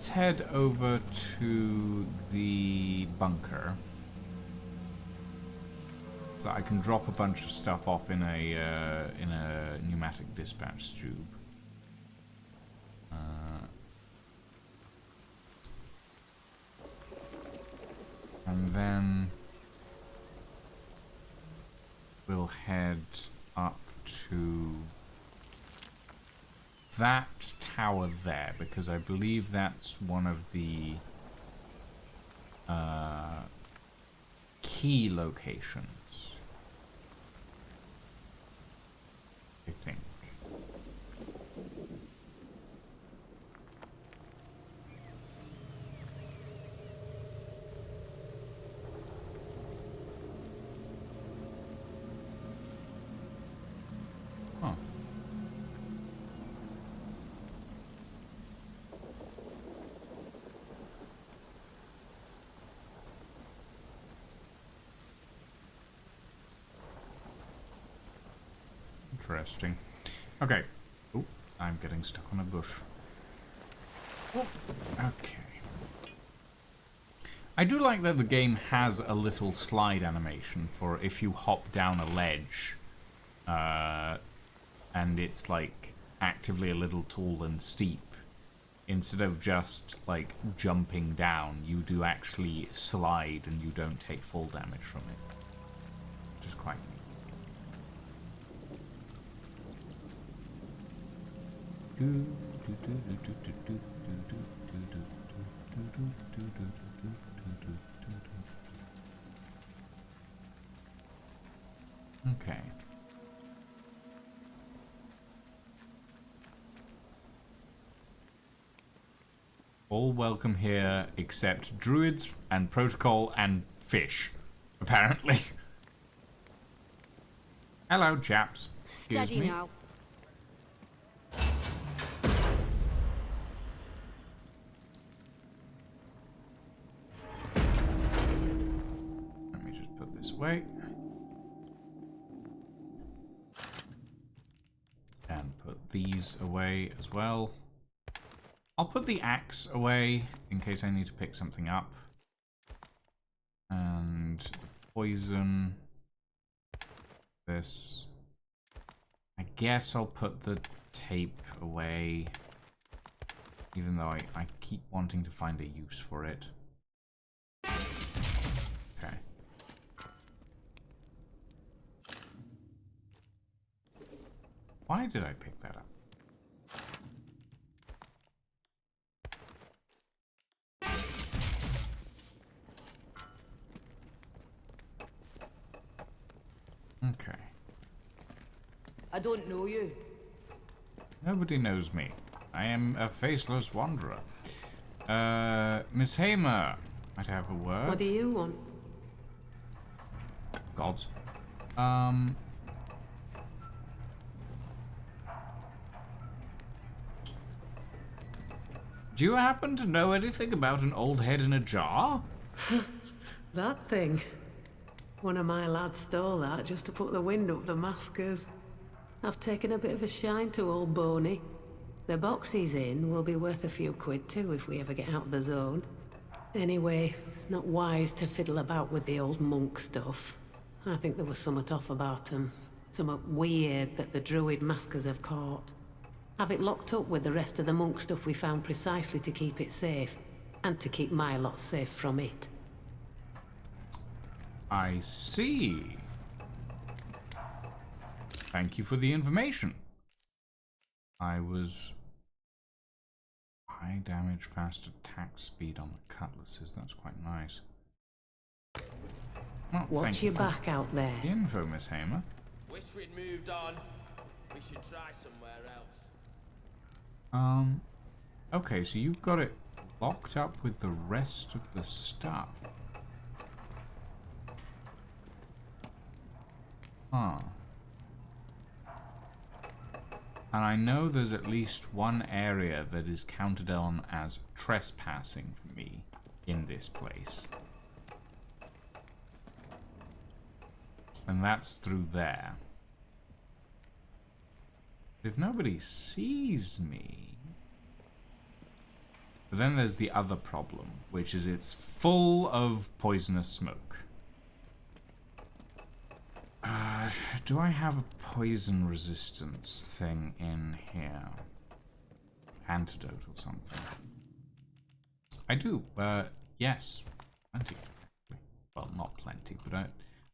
head over to the bunker. So I can drop a bunch of stuff off in a pneumatic dispatch tube. And then we'll head up to that tower there, because I believe that's one of the key locations, I think. Huh. Interesting. Okay. Oh, I'm getting stuck on a bush. Oh, okay. I do like that the game has a little slide animation for if you hop down a ledge, and it's like actively a little tall and steep. Instead of just like jumping down, you do actually slide and you don't take full damage from it, which is quite neat. Okay. All welcome here except druids and protocol and fish, apparently. Hello, chaps. Excuse Steady me. now. Let me just put this away. And put these away as well. I'll put the axe away in case I need to pick something up. And the poison. This. I guess I'll put the tape away. Even though I keep wanting to find a use for it. Okay. Why did I pick that up? Okay. I don't know you. Nobody knows me. I am a faceless wanderer. Miss Hamer, might I have a word? What do you want? Gods. Do you happen to know anything about an old head in a jar? That thing. One of my lads stole that just to put the wind up the maskers. I've taken a bit of a shine to old Boney. The box he's in will be worth a few quid too if we ever get out of the zone. Anyway, it's not wise to fiddle about with the old monk stuff. I think there was somewhat off about him. Somewhat weird that the druid maskers have caught. Have it locked up with the rest of the monk stuff we found precisely to keep it safe, and to keep my lot safe from it. I see. Thank you for the information. I was... High damage, fast attack speed on the cutlasses. That's quite nice. Well, Watch your back out there. The info, Miss Hamer. Wish we'd moved on. We should try somewhere else. Okay, so you've got it locked up with the rest of the stuff. Huh. And I know there's at least one area that is counted on as trespassing for me in this place. And that's through there. If nobody sees me... But then there's the other problem, which is it's full of poisonous smoke. Do I have a poison resistance thing in here? Antidote or something? I do, yes. Plenty. Well, not plenty, but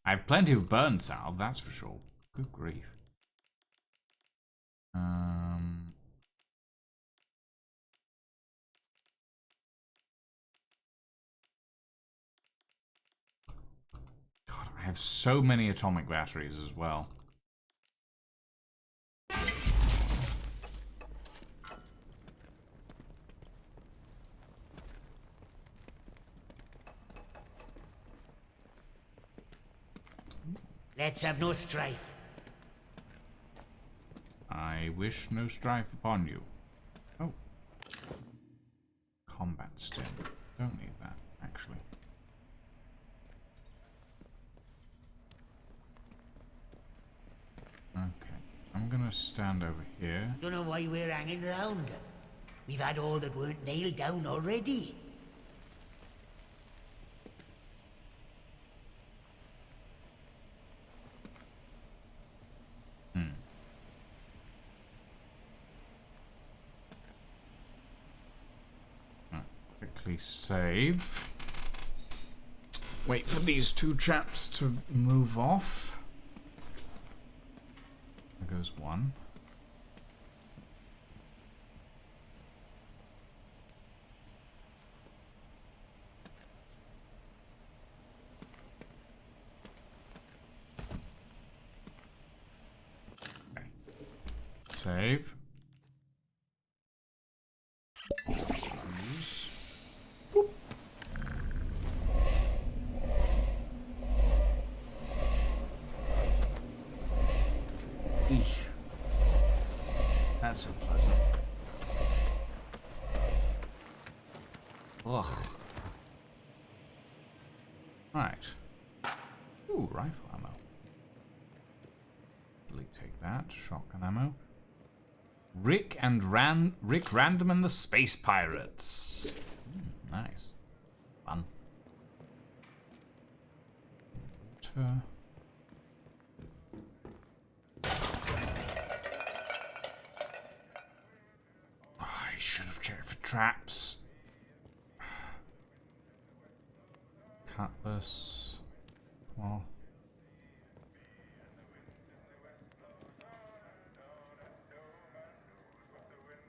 I have plenty of burn salve, that's for sure. Good grief. God, I have so many atomic batteries as well. Let's have no strife. I wish no strife upon you. Oh. Combat stim. Don't need that, actually. Okay. I'm gonna stand over here. Don't know why we're hanging around. We've had all that weren't nailed down already. Quickly save. Wait for these two chaps to move off. There goes one. save. Use. Eek. That's unpleasant. Ugh. Right. Ooh, rifle ammo. Take that. Shotgun ammo. Rick Random and the Space Pirates. Nice. Fun. Water. I should have checked for traps. Cutlass. Cloth.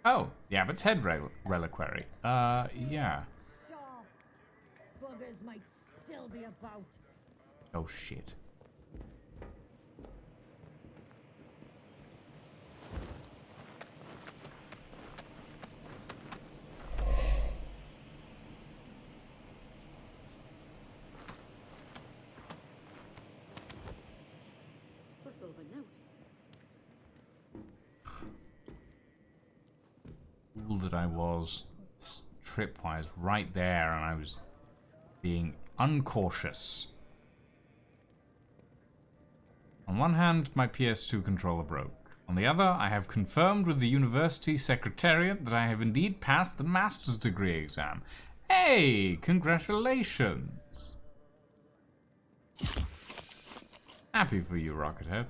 Oh, yeah, but it's head reliquary. Yeah. Sure. Buggers might still be about. Oh, shit. Whistle of a note. Fool that I was. This tripwire right there, and I was being uncautious. On one hand, my PS2 controller broke. On the other, I have confirmed with the university secretariat that I have indeed passed the master's degree exam. Hey, congratulations! Happy for you, Rockethead.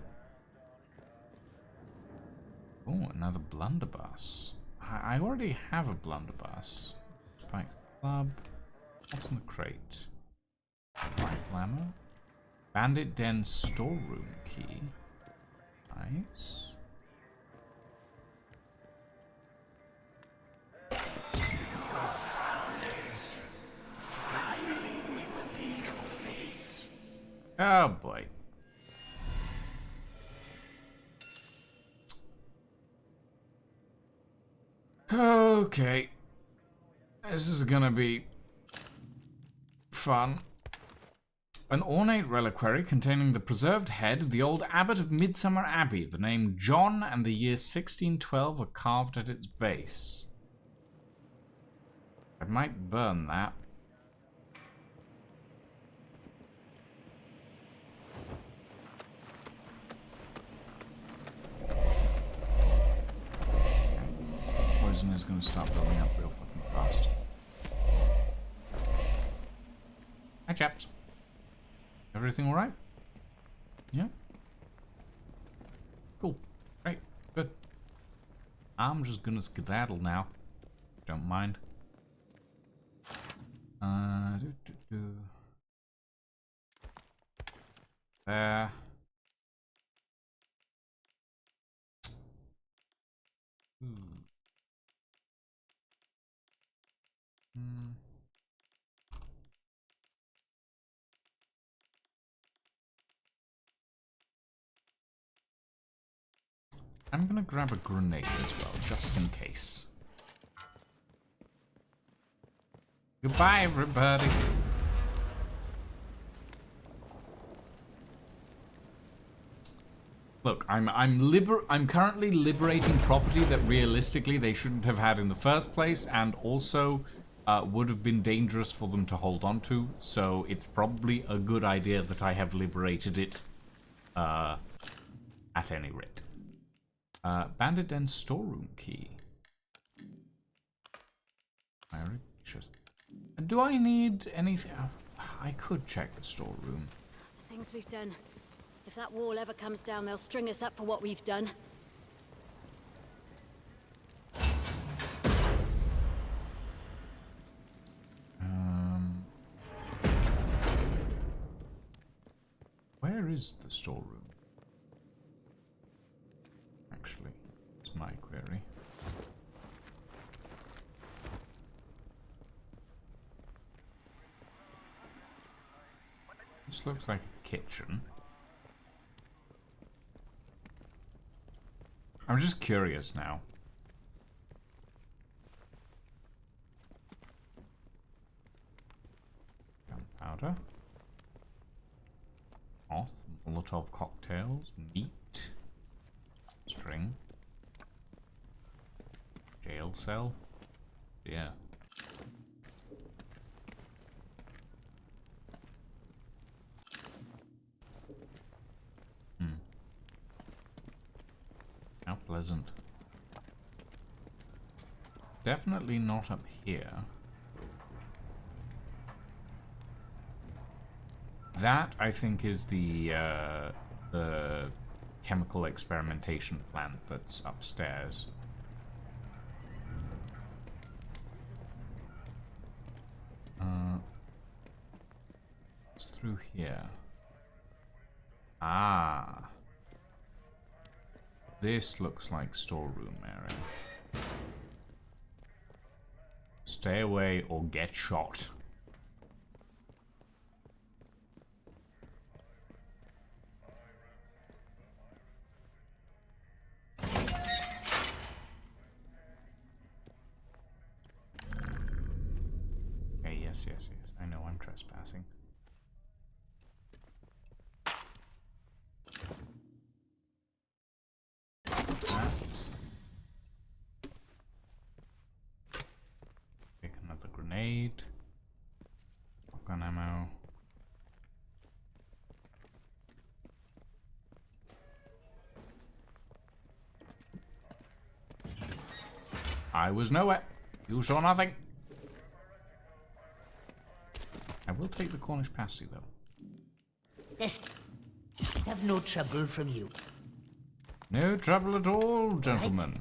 Oh, another blunderbuss. I already have a blunderbuss. Spike club. What's in the crate? Rifle ammo. Bandit Den storeroom key. Nice. Oh boy. Okay. This is gonna be fun. An ornate reliquary containing the preserved head of the old abbot of Midsummer Abbey. The name John and the year 1612 are carved at its base. I might burn that. Poison is going to start building up real fucking fast. Hi, chaps. Everything alright? Yeah? Cool. Great. Good. I'm just gonna skedaddle now. Don't mind. There. I'm gonna grab a grenade as well, just in case. Goodbye, everybody. Look, I'm currently liberating property that realistically they shouldn't have had in the first place, and also would have been dangerous for them to hold on to. So it's probably a good idea that I have liberated it, at any rate. Bandit Den storeroom key. Do I need anything? I could check the storeroom. The things we've done. If that wall ever comes down, they'll string us up for what we've done. Where is the storeroom? Actually, it's my query. This looks like a kitchen. I I'm just curious now. Gunpowder. Moth, Molotov cocktails, meat, string, jail cell. Yeah. How pleasant. Definitely not up here. That, I think, is the chemical experimentation plant that's upstairs. It's through here. Ah. This looks like storeroom area. Stay away or get shot. Okay, yes. I know I'm trespassing. Pick another grenade. Shotgun ammo. I was nowhere. You saw nothing. I will take the Cornish pasty though. Yes. Have no trouble from you. No trouble at all, gentlemen.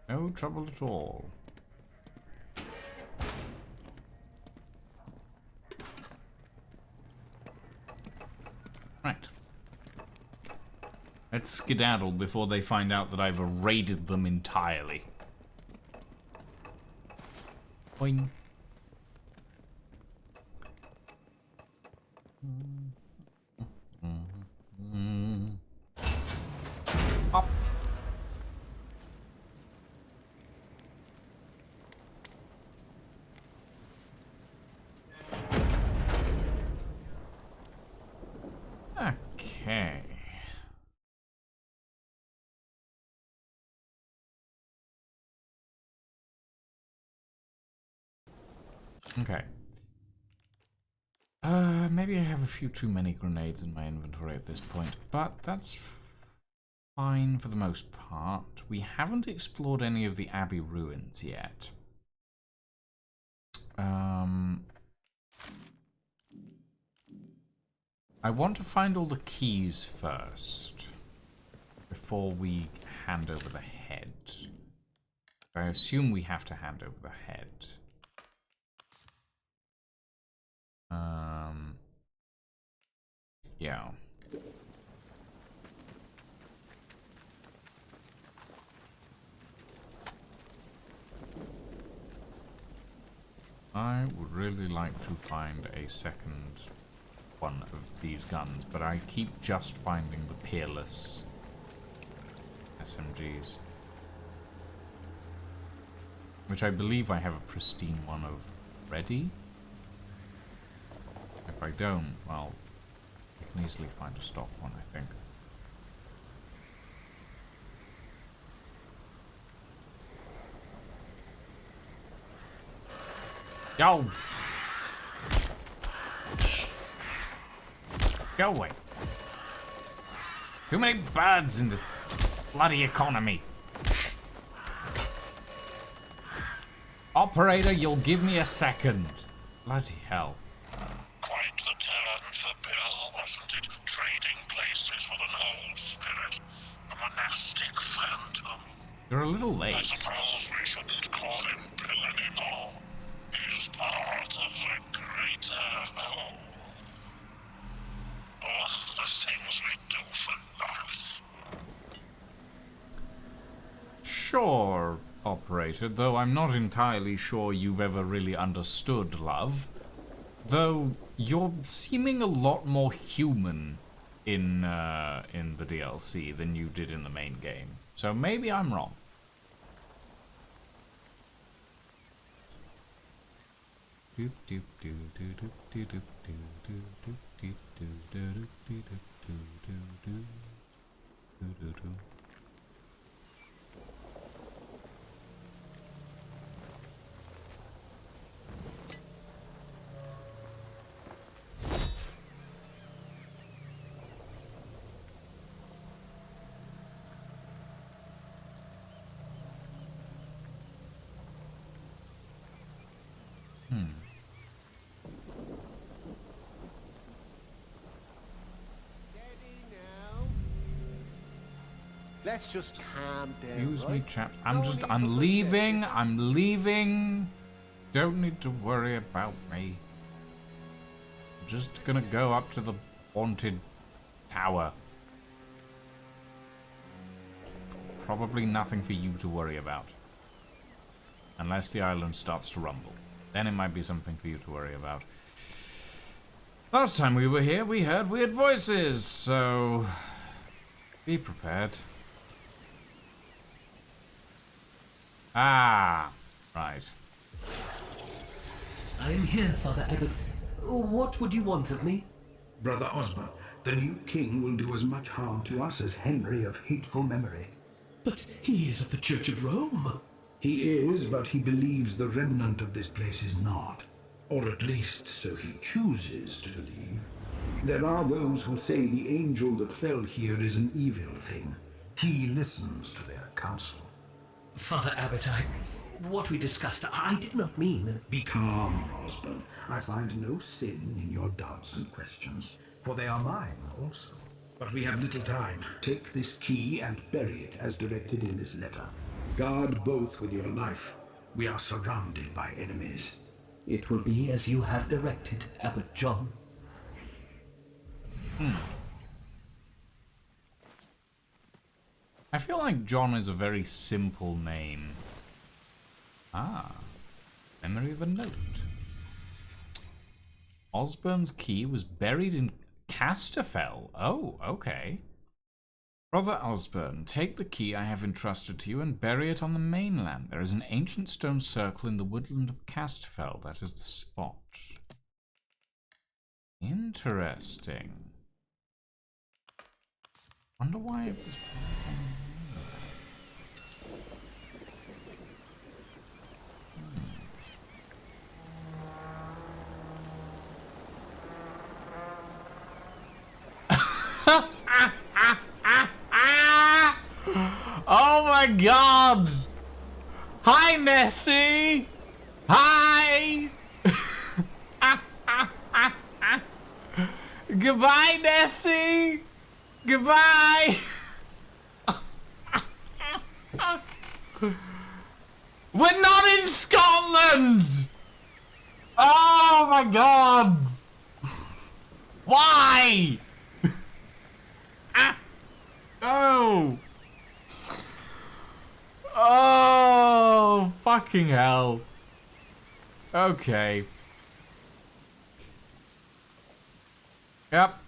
No trouble at all. Right. Let's skedaddle before they find out that I've raided them entirely. Boing. Up. Okay. Okay. Maybe I have a few too many grenades in my inventory at this point, but that's fine for the most part. We haven't explored any of the Abbey ruins yet. I want to find all the keys first before we hand over the head. I assume we have to hand over the head. Yeah. I would really like to find a second one of these guns, but I keep just finding the peerless SMGs. Which I believe I have a pristine one of ready. If I don't, well, I can easily find a stock one, I think. Yo! Go away. Too many birds in this bloody economy. Operator, you'll give me a second. Bloody hell. Quite the turn for Bill, wasn't it? Trading places with an old spirit. A monastic phantom. You're a little late. I suppose we shouldn't call him Bill anymore. He's part of the greater whole. Oh, the things we do for life. Sure, operator, though I'm not entirely sure you've ever really understood love. Though you're seeming a lot more human in the DLC than you did in the main game. So maybe I'm wrong. Steady now. Let's just calm down. Excuse me, right? chap. No need for I'm bloodshed. leaving. I'm leaving. Don't need to worry about me. I'm just gonna go up to the haunted tower. Probably nothing for you to worry about. Unless the island starts to rumble. Then it might be something for you to worry about. Last time we were here, we heard weird voices, so be prepared. Ah, right. I am here, Father Abbot. What would you want of me? Brother Osborne, the new king will do as much harm to us as Henry of hateful memory. But he is of the Church of Rome. He is, but he believes the remnant of this place is not. Or at least so he chooses to believe. There are those who say the angel that fell here is an evil thing. He listens to their counsel. Father Abbot, what we discussed, I did not mean... Be calm, Osborne. I find no sin in your doubts and questions, for they are mine also. But we have little time. Take this key and bury it as directed in this letter. Guard both with your life. We are surrounded by enemies. It will be as you have directed, Abbot John. I feel like John is a very simple name. Ah, memory of a note. Osborne's key was buried in Casterfell. Oh, okay. Brother Osborne, take the key I have entrusted to you and bury it on the mainland. There is an ancient stone circle in the woodland of Casterfell. That is the spot. Interesting. Wonder why it was... Oh my god! Hi, Nessie! Hi! Goodbye, Nessie! Goodbye! We're not in Scotland! Oh my god! Why? Oh! Oh, fucking hell. Okay. Yep.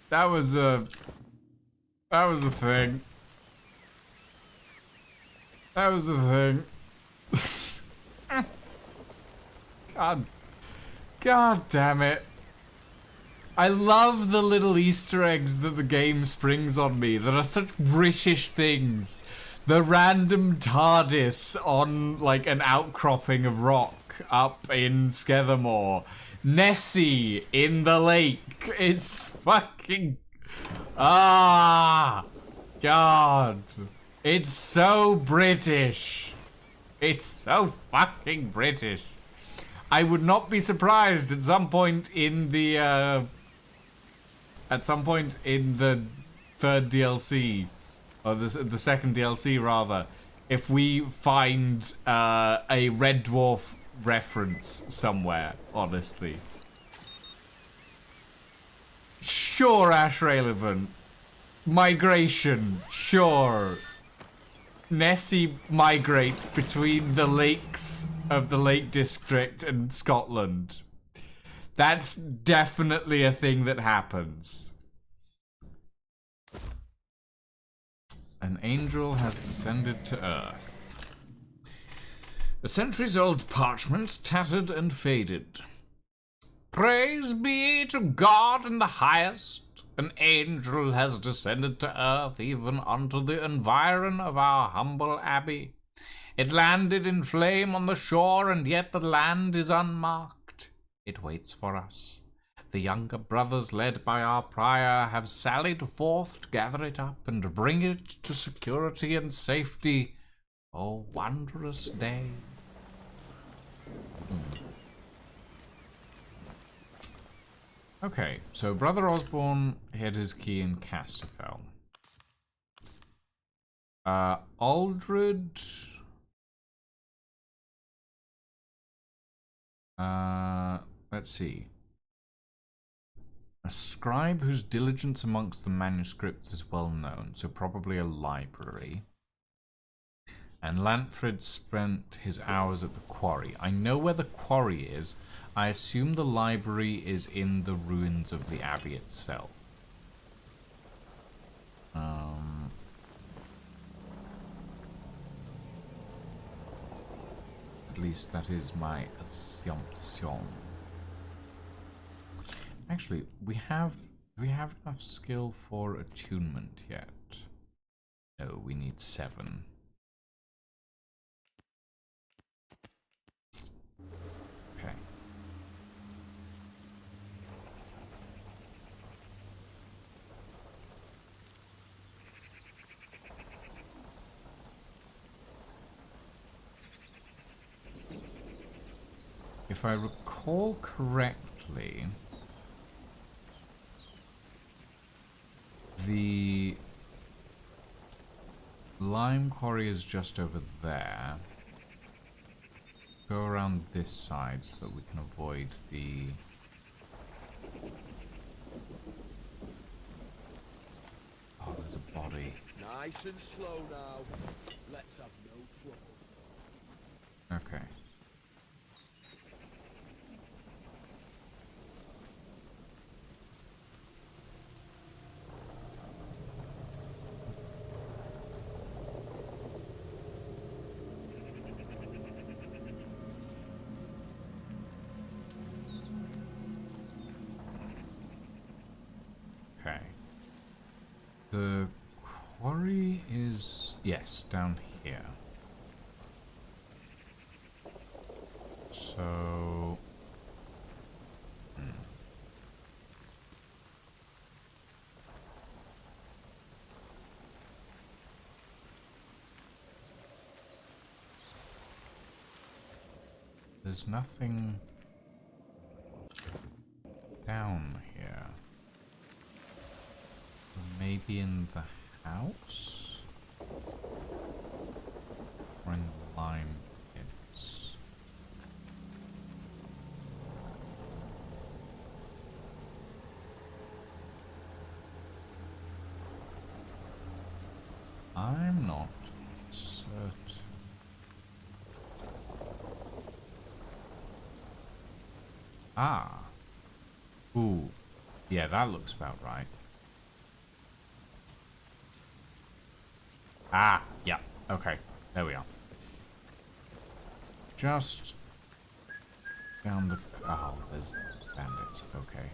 That was a thing. That was a thing. God damn it. I love the little Easter eggs that the game springs on me that are such British things. The random TARDIS on, like, an outcropping of rock up in Skethermore. Nessie in the lake is fucking... Ah! God. It's so British. It's so fucking British. I would not be surprised at some point in the, third DLC, or the second DLC rather, if we find a Red Dwarf reference somewhere, honestly. Sure, Ash Relevant. Migration, sure. Nessie migrates between the lakes of the Lake District and Scotland. That's definitely a thing that happens. An angel has descended to Earth. A centuries-old parchment, tattered and faded. Praise be to God in the highest. An angel has descended to Earth, even unto the environ of our humble abbey. It landed in flame on the shore, and yet the land is unmarked. It waits for us. The younger brothers, led by our prior, have sallied forth to gather it up and bring it to security and safety. Oh, wondrous day. Okay, so Brother Osborne hid his key in Casterfell. Aldred... let's see. A scribe whose diligence amongst the manuscripts is well known, so probably a library. And Lantfred spent his hours at the quarry. I know where the quarry is. I assume the library is in the ruins of the abbey itself. At least that is my assumption. Actually, do we have enough skill for attunement yet? No, we need 7. Okay. If I recall correctly, the lime quarry is just over there. Go around this side so that we can avoid the... Oh, there's a body. Nice and slow now. Let's have no trouble. Okay. The quarry is, yes, down here. So... There's nothing down here. Maybe in the house? Or in the lime pits? I'm not certain. Ah. Ooh. Yeah, that looks about right. Ah, yeah. Okay, there we are. Just down the... Oh, there's bandits. Okay.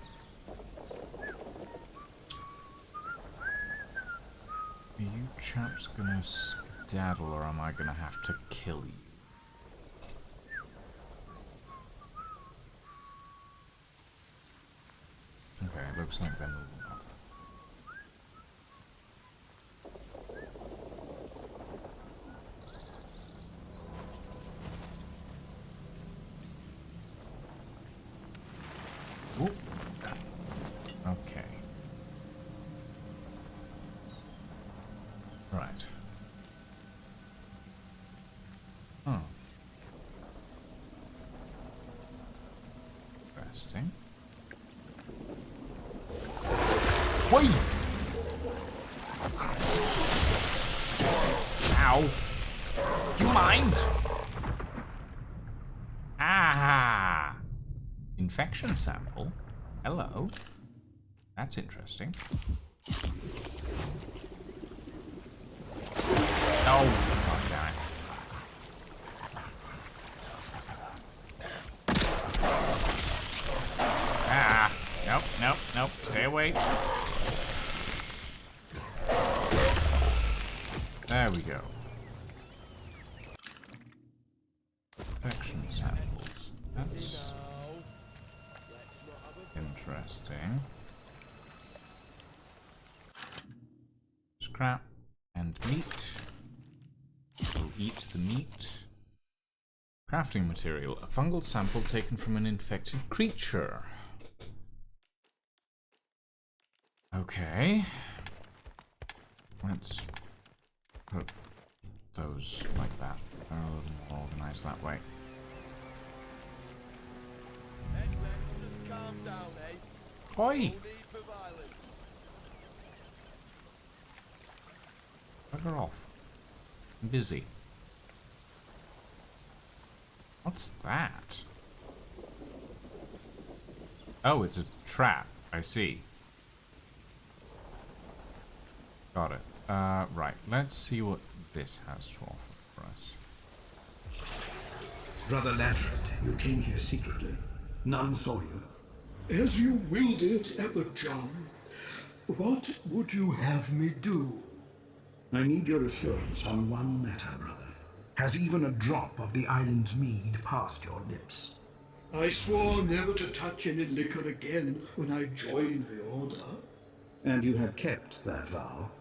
Are you chaps gonna skedaddle, or am I gonna have to kill you? Okay, it looks like they're moving off. Whoop. Okay. Right. Oh. Interesting. Wait! Ow! Do you mind? Ah! Infection sample? Hello. That's interesting. Oh, god damn it. Ah, nope, nope, nope. Stay away. There we go. Infection samples. That's interesting. Scrap and meat. We'll eat the meat. Crafting material. A fungal sample taken from an infected creature. Okay. Let's put those like that. They're a little more organized that way. Just calm down, eh? Oi! No need for violence. Bugger off. I'm busy. What's that? Oh, it's a trap. I see. Got it. Right. Let's see what this has to offer for us. Brother Latford, you came here secretly. None saw you. As you willed it, Abbot John. What would you have me do? I need your assurance on one matter, brother. Has even a drop of the island's mead passed your lips? I swore never to touch any liquor again when I joined the Order. And you have kept that vow?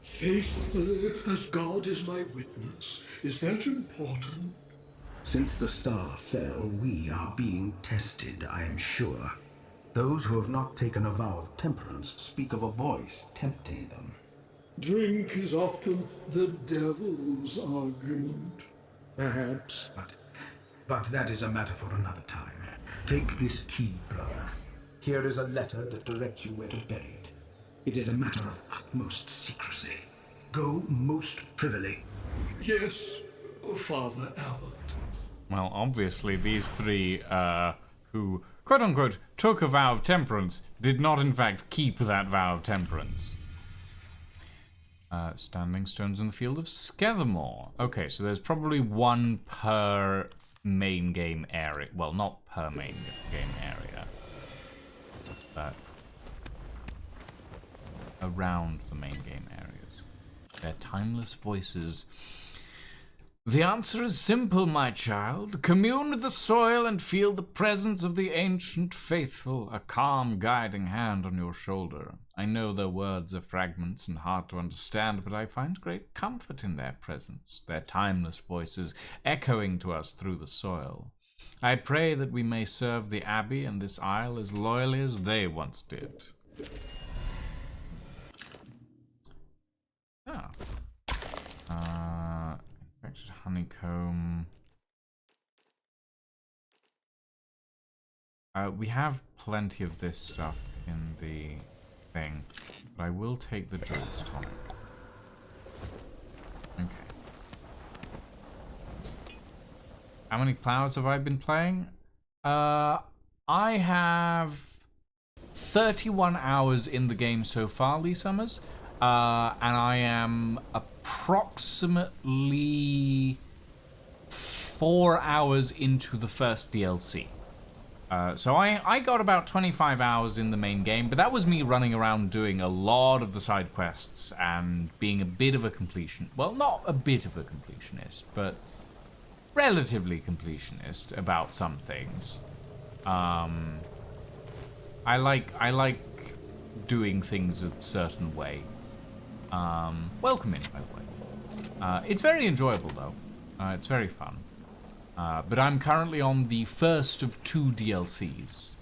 Faithfully, as God is my witness. Is that important? Since the star fell, we are being tested, I am sure. Those who have not taken a vow of temperance speak of a voice tempting them. Drink is often the devil's argument. Perhaps, but that is a matter for another time. Take this key, brother. Here is a letter that directs you where to bury it. It is a matter of utmost secrecy. Go most privily. Yes, Father Abbot. Well, obviously these three, who, quote-unquote, took a vow of temperance, did not in fact keep that vow of temperance. Standing stones in the field of Skethermore. Okay, so there's probably one per main game area. Well, not per main game area, but around the main game areas. They're timeless voices. The answer is simple, my child. Commune with the soil and feel the presence of the ancient faithful, a calm guiding hand on your shoulder. I know their words are fragments and hard to understand, but I find great comfort in their presence, their timeless voices echoing to us through the soil. I pray that we may serve the Abbey and this isle as loyally as they once did. Ah. Infected honeycomb. We have plenty of this stuff in the thing, but I will take the Druid's tonic. Okay. How many plows have I been playing? I have 31 hours in the game so far, Lee Summers. And I am approximately 4 hours into the first DLC. So I got about 25 hours in the main game, but that was me running around doing a lot of the side quests and being a bit of a completion. Well, not a bit of a completionist, but relatively completionist about some things. I like doing things a certain way. Welcome in, by the way. It's very enjoyable, though. It's very fun. But I'm currently on the first of 2 DLCs.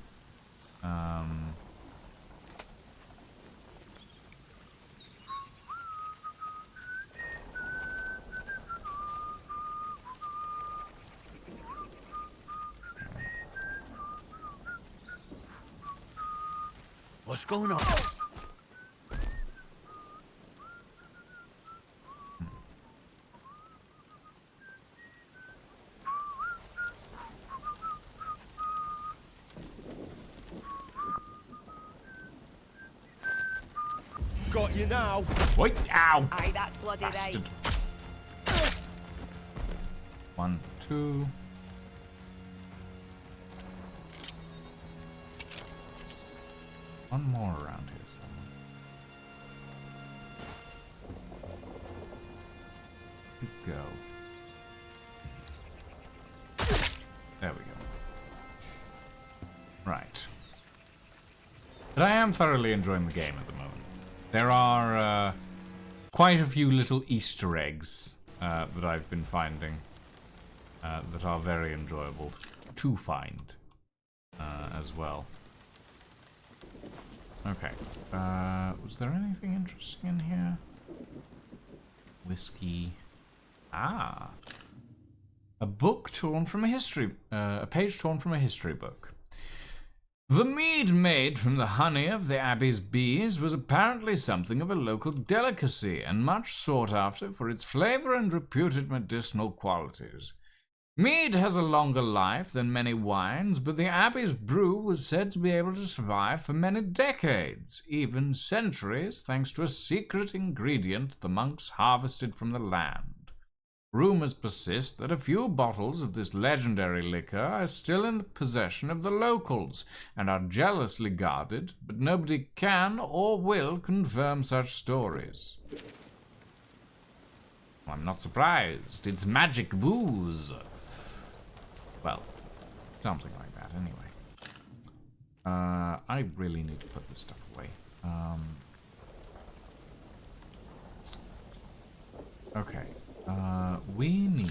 What's going on? Got you now. Wait, ow! Aye, that's bloody Bastard. right. 1, 2. One more around here somewhere. Go. There we go. Right. But I am thoroughly enjoying the game at the moment. There are quite a few little Easter eggs that I've been finding that are very enjoyable to find as well. Okay. Was there anything interesting in here? Whiskey. Ah. A book torn from a history... a page torn from a history book. The mead made from the honey of the abbey's bees was apparently something of a local delicacy and much sought after for its flavor and reputed medicinal qualities. Mead has a longer life than many wines, but the abbey's brew was said to be able to survive for many decades, even centuries, thanks to a secret ingredient the monks harvested from the land. Rumors persist that a few bottles of this legendary liquor are still in the possession of the locals and are jealously guarded, but nobody can or will confirm such stories. I'm not surprised. It's magic booze. Well, something like that, anyway. I really need to put this stuff away. Okay. We need...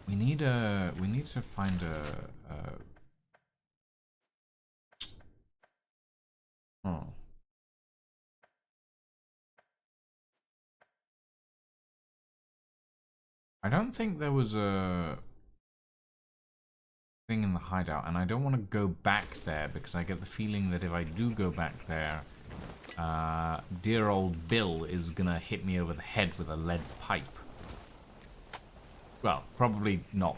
We need to find Oh. I don't think there was a thing in the hideout, and I don't want to go back there because I get the feeling that if I do go back there, dear old Bill is gonna hit me over the head with a lead pipe. Well, probably not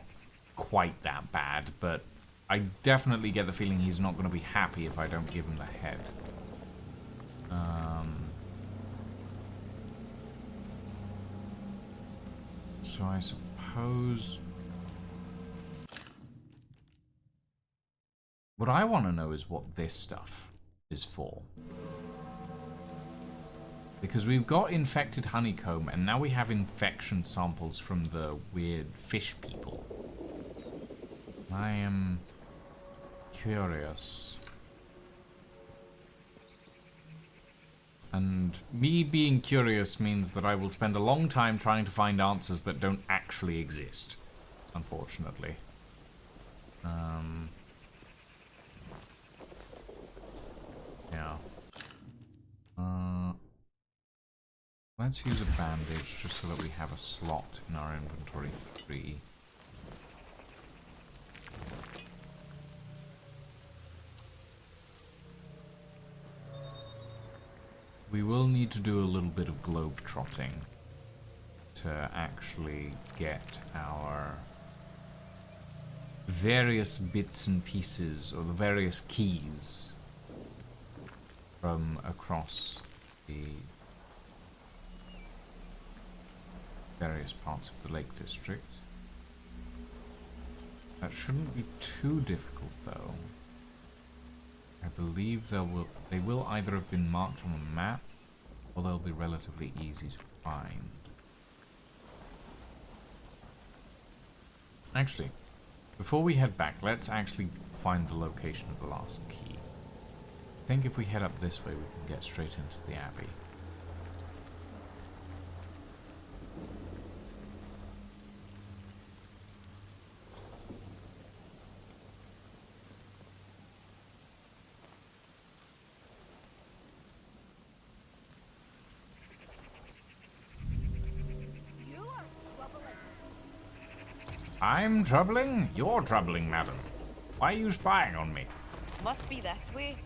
quite that bad, but I definitely get the feeling he's not gonna be happy if I don't give him the head. So I suppose... What I want to know is what this stuff is for. Because we've got infected honeycomb, and now we have infection samples from the weird fish people. I am curious. And me being curious means that I will spend a long time trying to find answers that don't actually exist, unfortunately. Yeah. Let's use a bandage just so that we have a slot in our inventory free. We will need to do a little bit of globe trotting to actually get our various bits and pieces, or the various keys from across the various parts of the Lake District. That shouldn't be too difficult, though. I believe they will either have been marked on the map, or they'll be relatively easy to find. Actually, before we head back, let's actually find the location of the last key. I think if we head up this way, we can get straight into the Abbey. I'm troubling? You're troubling, madam. Why are you spying on me? Must be this way.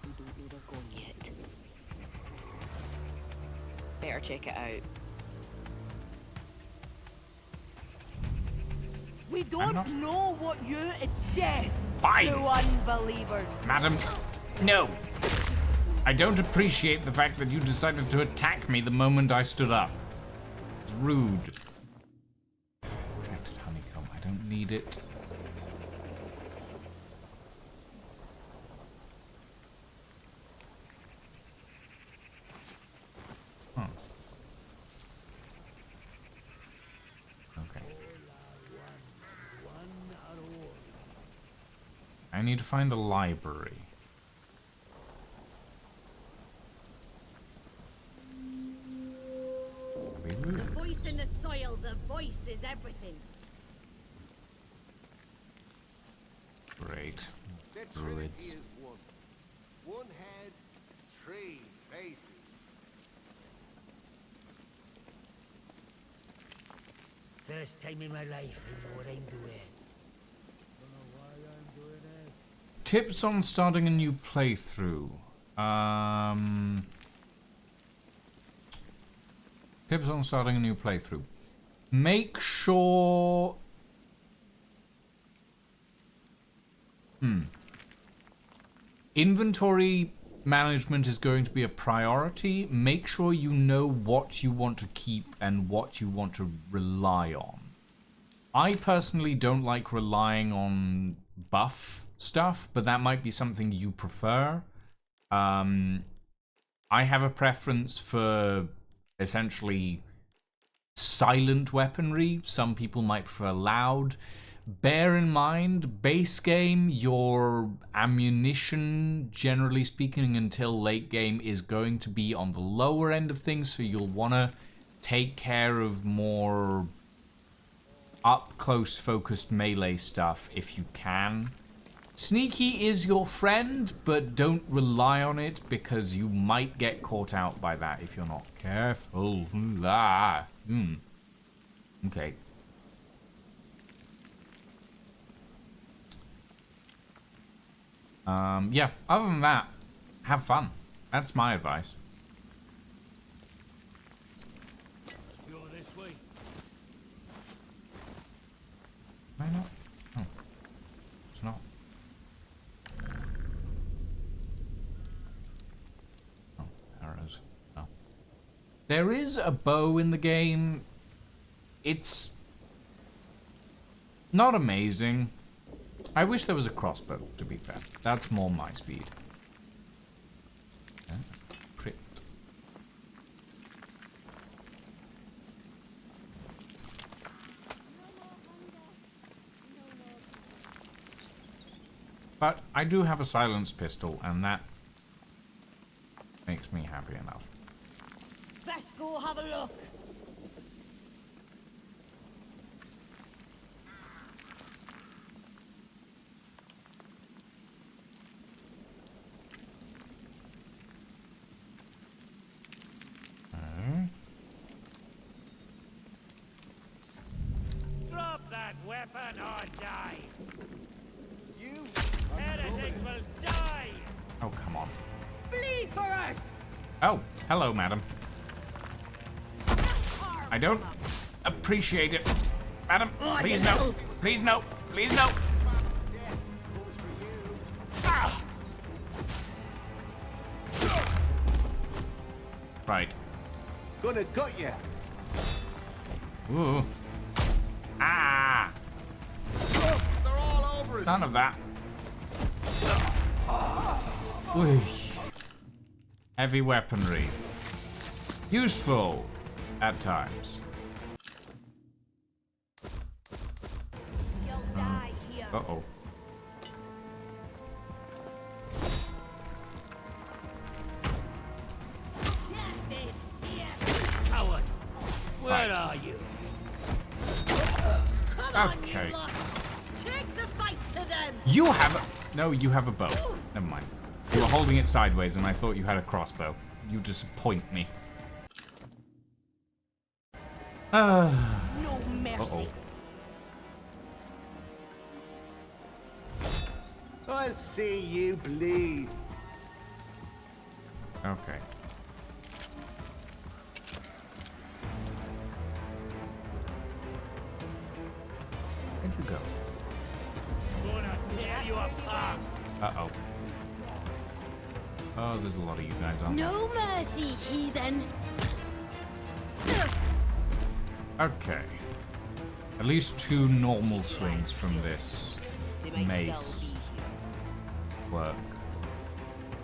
We don't know they're gone yet. Better check it out. We don't know what you death Fine. to unbelievers. Madam, no. I don't appreciate the fact that you decided to attack me the moment I stood up. It's rude. Protected honeycomb. I don't need it. Huh. Okay. I need to find the library. The voice in the soil, the voice is everything. Great. The Druids. Trinity is one. One head, three faces. First time in my life I know what I'm doing. Tips on starting a new playthrough. Tips on starting a new playthrough. Make sure... Inventory management is going to be a priority. Make sure you know what you want to keep and what you want to rely on. I personally don't like relying on buff stuff, but that might be something you prefer. I have a preference for essentially silent weaponry. Some people might prefer loud. Bear in mind, base game, your ammunition, generally speaking, until late game is going to be on the lower end of things, so you'll want to take care of more up-close focused melee stuff if you can. Sneaky is your friend, but don't rely on it because you might get caught out by that if you're not careful. Okay. Yeah, other than that, have fun. That's my advice. Let's go this way. Why not? Oh. It's not. Oh, arrows. Oh. There is a bow in the game. It's not amazing. I wish there was a crossbow, to be fair. That's more my speed. Crit. But I do have a silenced pistol, and that makes me happy enough. Best go have a look. Drop that weapon or die. You Heretics will die. Oh, come on. Bleed for us. Oh, hello, madam. I don't appreciate it. Madam, please no. Please no. Please no. Ah. Right. gonna gut you. Ooh. Ah. They're all over us. None of that. Ooh. Heavy weaponry. Useful at times. You'll die here. Uh-oh. Coward! Where are you? Okay. Take the fight to them. You have a... No, you have a bow. Never mind. You were holding it sideways and I thought you had a crossbow. You disappoint me. No mercy. Uh-oh. I'll see you bleed. Okay. you go? Gonna tear you apart. Uh-oh. Oh, there's a lot of you guys on. No mercy, heathen. Okay. At least 2 normal swings from this mace work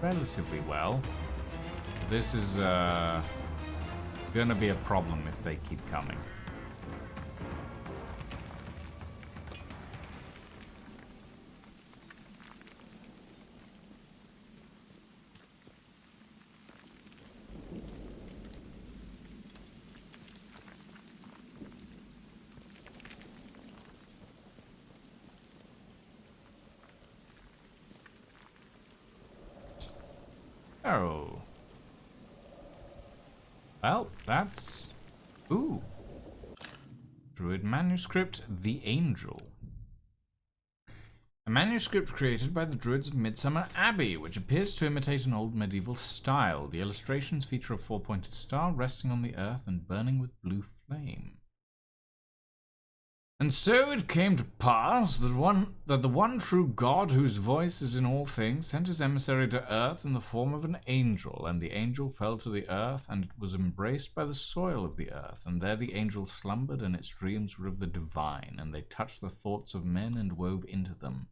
relatively well. This is gonna be a problem if they keep coming. Oh. Well, that's... Ooh. Druid manuscript, The Angel. A manuscript created by the Druids of Midsummer Abbey, which appears to imitate an old medieval style. The illustrations feature a 4-pointed star resting on the earth and burning with blue flame. And so it came to pass that the one true God, whose voice is in all things, sent his emissary to earth in the form of an angel. And the angel fell to the earth, and it was embraced by the soil of the earth. And there the angel slumbered, and its dreams were of the divine. And they touched the thoughts of men and wove into them.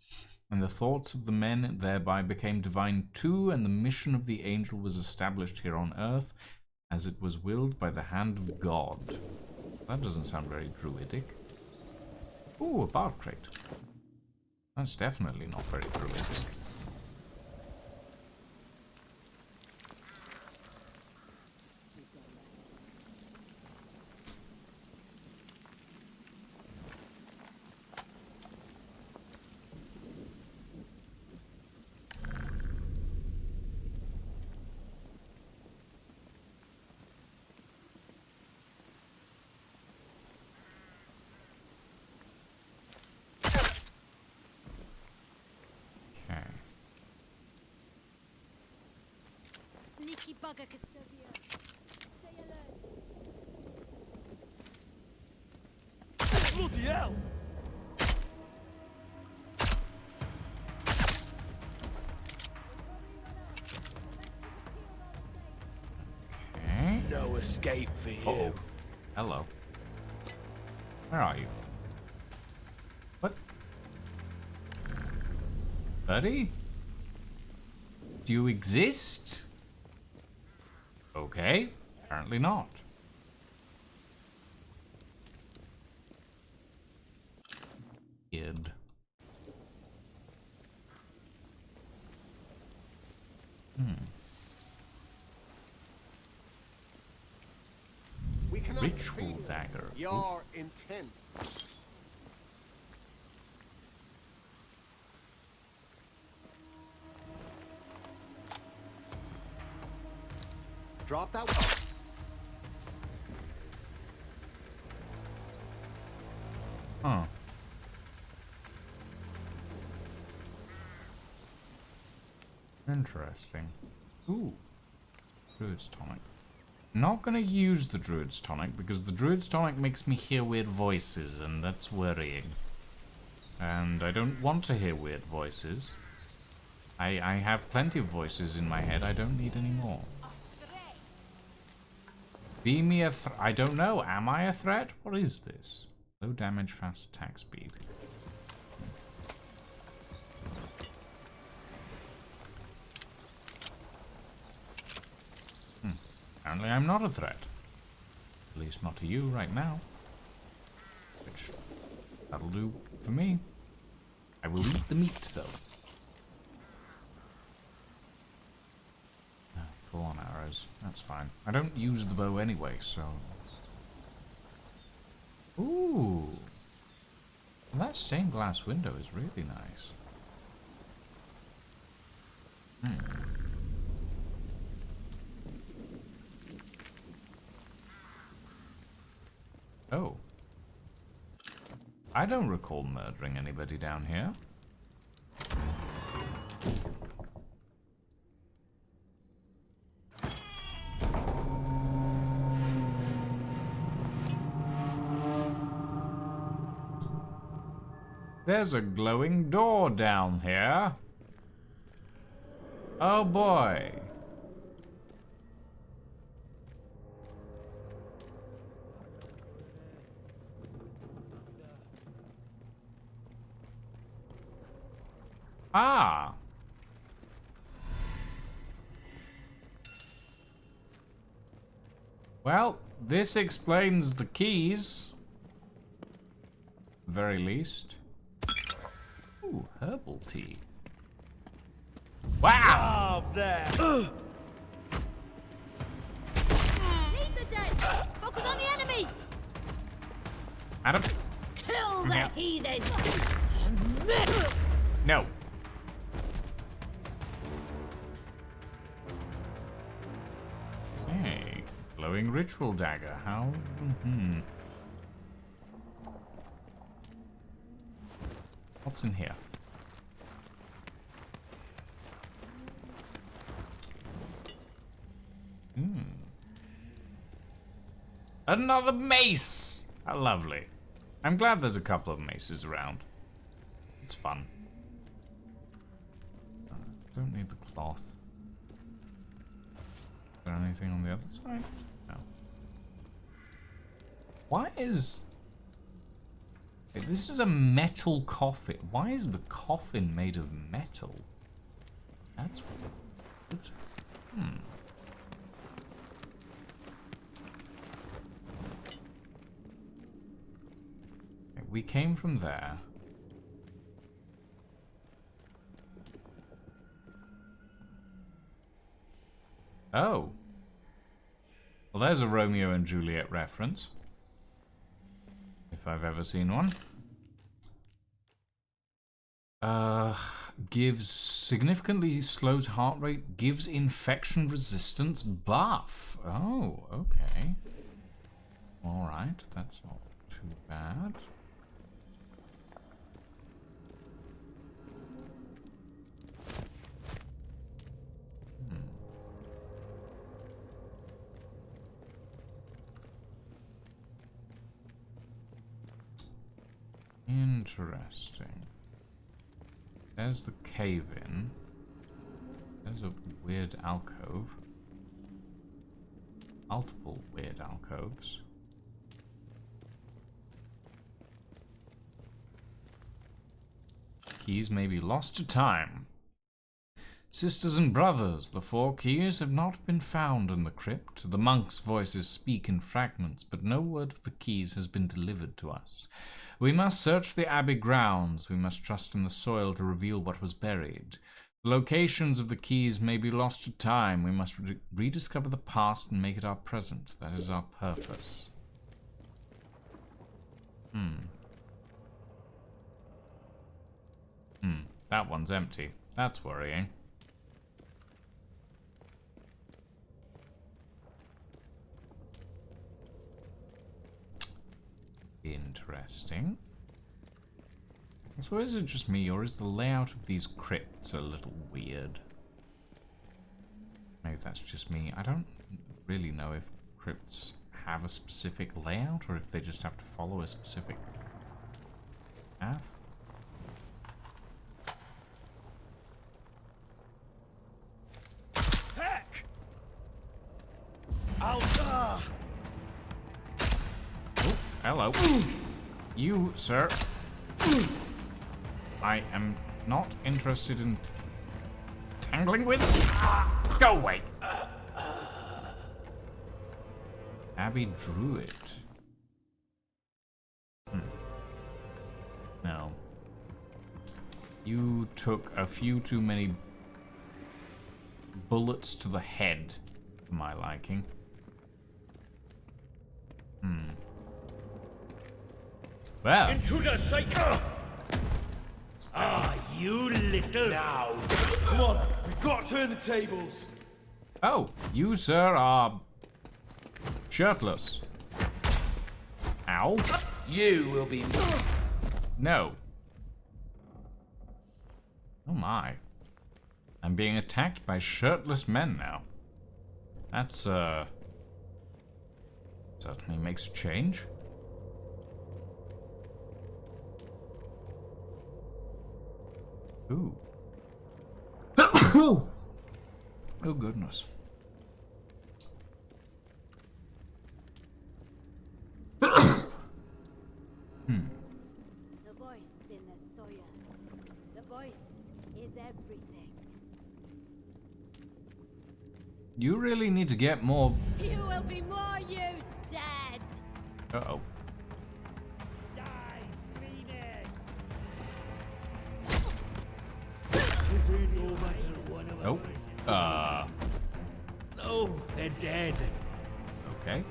And the thoughts of the men thereby became divine too, and the mission of the angel was established here on earth, as it was willed by the hand of God. That doesn't sound very druidic. Ooh, a bard crate. That's definitely not very druidic. Sneaky bugger custodian. Stay alert. Bloody hell! Okay. No escape for you. Uh-oh. Hello. Where are you? What? Buddy? Do you exist? Okay, apparently not. Id. We cannot Ritual defeat dagger. your intent. Drop that one. Huh. Interesting. Ooh. Druid's tonic. Not gonna use the Druid's tonic because the Druid's tonic makes me hear weird voices, and that's worrying. And I don't want to hear weird voices. I have plenty of voices in my head. I don't need any more. Be me a I don't know. Am I a threat? What is this? Low damage, fast attack speed. Apparently I'm not a threat. At least not to you right now. Which, that'll do for me. I will eat the meat, though. Full on arrows. That's fine. I don't use the bow anyway, so... Ooh! Well, that stained glass window is really nice. Oh. I don't recall murdering anybody down here. There's a glowing door down here. Oh boy. Ah. Well, this explains the keys. Very least. Ooh, herbal tea. Wow! There. Leave the dead! Focus on the enemy! Adam? Kill the Yeah. heathen! No. Hey, glowing ritual dagger. How? What's in here? Another mace! How lovely. I'm glad there's a couple of maces around. It's fun. Don't need the cloth. Is there anything on the other side? No. Why is... Wait, this is a metal coffin. Why is the coffin made of metal? That's weird. Okay, we came from there. Oh. Well, there's a Romeo and Juliet reference. If I've ever seen one. Gives significantly slows heart rate, gives infection resistance buff. Oh, okay. Alright, that's not too bad. Interesting. There's the cave-in. There's a weird alcove. Multiple weird alcoves. Keys may be lost to time. Sisters and brothers, the 4 keys have not been found in the crypt. The monks' voices speak in fragments, but no word of the keys has been delivered to us. We must search the abbey grounds. We must trust in the soil to reveal what was buried. The locations of the keys may be lost to time. We must rediscover the past and make it our present. That is our purpose. That one's empty. That's worrying. Interesting. So is it just me, or is the layout of these crypts a little weird? Maybe that's just me. I don't really know if crypts have a specific layout, or if they just have to follow a specific path. Heck! Oh, hello. You, sir. I am not interested in tangling with. Go away. Abbey Druid. No. You took a few too many bullets to the head for my liking. Well. Intruder sight! You little... Now! Come on, we've got to turn the tables! Oh, you, sir, are shirtless. Ow. You will be... No. Oh my. I'm being attacked by shirtless men now. That's, certainly makes a change. Ooh. Oh, goodness. The voice in the soil. The voice is everything. You really need to get more... You will be more use dead. Uh-oh. Die, screaming! This ain't no matter one of Nope. us. No, they're dead. Okay.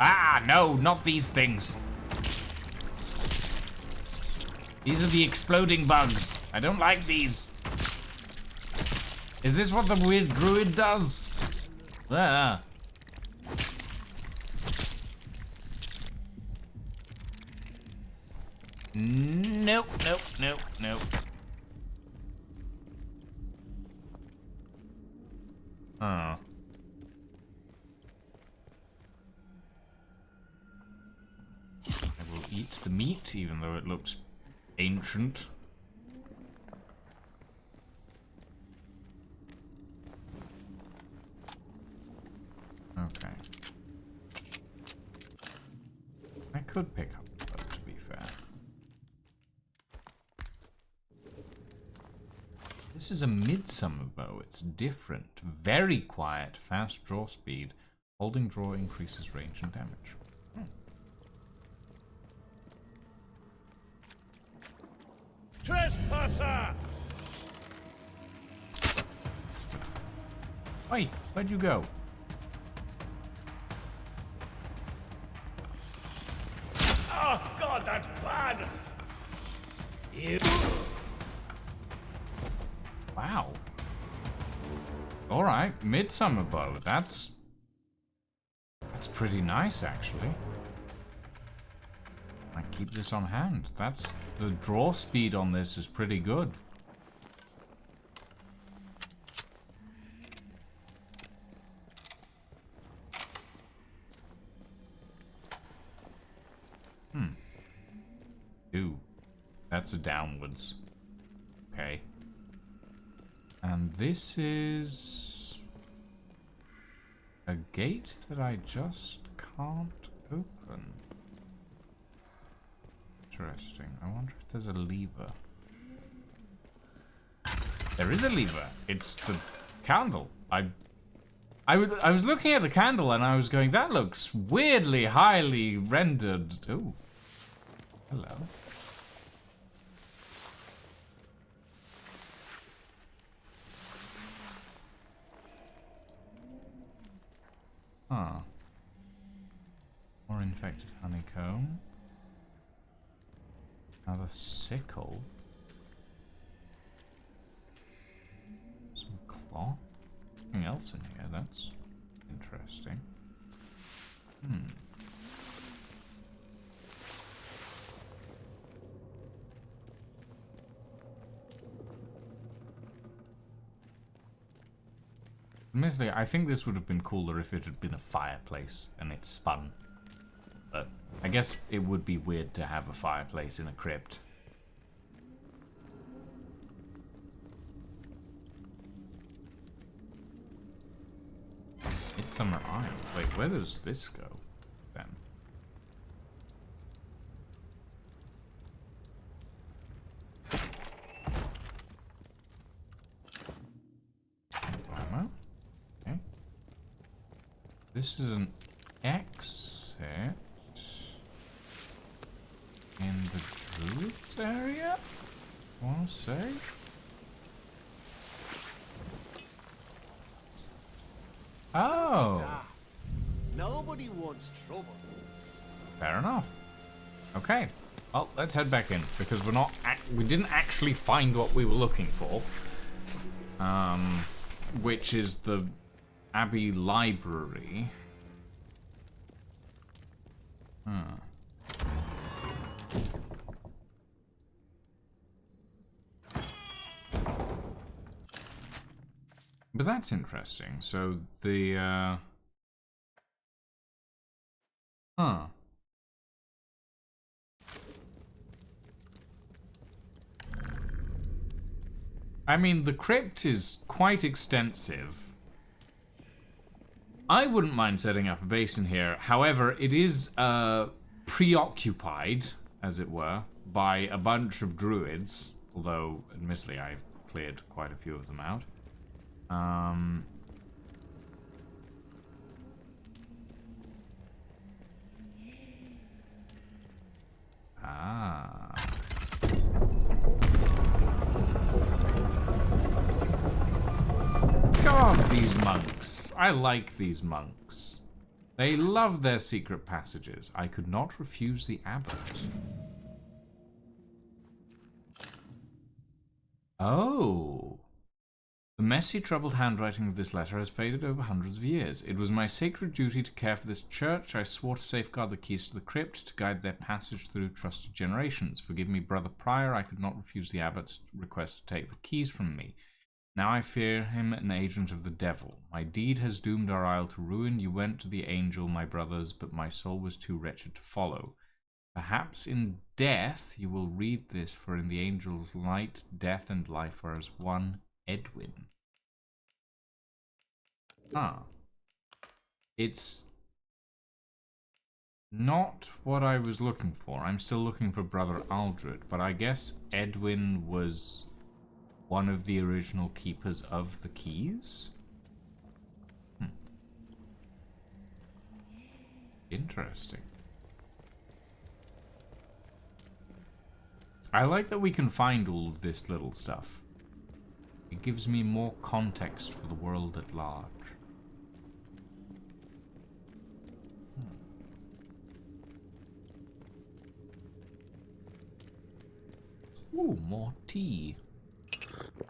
Ah, no, not these things. These are the exploding bugs. I don't like these. Is this what the weird druid does? Ah. Nope, nope, nope, nope. Oh. I will eat the meat, even though it looks ancient. Okay. I could pick up the boat, to be fair. This is a midsummer bow. It's different. Very quiet. Fast draw speed. Holding draw increases range and damage. Trespasser! Oi, where'd you go? Oh God, that's bad! You. Wow. Alright, midsummer bow. That's pretty nice, actually. I keep this on hand. That's the draw speed on this is pretty good. Ooh, that's a downwards. Okay. And this is a gate that I just can't open. Interesting. I wonder if there's a lever. There is a lever. It's the candle. I was looking at the candle and I was going, that looks weirdly highly rendered. Ooh. Hello. Huh. More infected honeycomb. Another sickle. Some cloth. Something else in here, that's interesting. Admittedly, I think this would have been cooler if it had been a fireplace and it spun. But I guess it would be weird to have a fireplace in a crypt. Midsummer Isle. Wait, where does this go then? Okay. This is an exit in the druids area, I want to say. Oh. Nobody wants trouble. Fair enough. Okay. Well, let's head back in because we didn't actually find what we were looking for. Which is the Abbey Library. But that's interesting. So the huh. I mean, the crypt is quite extensive. I wouldn't mind setting up a base in here. However, it is preoccupied, as it were, by a bunch of druids. Although, admittedly, I've cleared quite a few of them out. God, these monks. I like these monks. They love their secret passages. I could not refuse the abbot. Oh. The messy, troubled handwriting of this letter has faded over hundreds of years. It was my sacred duty to care for this church. I swore to safeguard the keys to the crypt, to guide their passage through trusted generations. Forgive me, Brother Prior, I could not refuse the abbot's request to take the keys from me. Now I fear him an agent of the devil. My deed has doomed our isle to ruin. You went to the angel, my brothers, but my soul was too wretched to follow. Perhaps in death you will read this, for in the angel's light, death and life are as one. Edwin. It's not what I was looking for. I'm still looking for Brother Aldred, but I guess Edwin was one of the original keepers of the keys? Interesting. I like that we can find all of this little stuff. It gives me more context for the world at large. Ooh, more tea.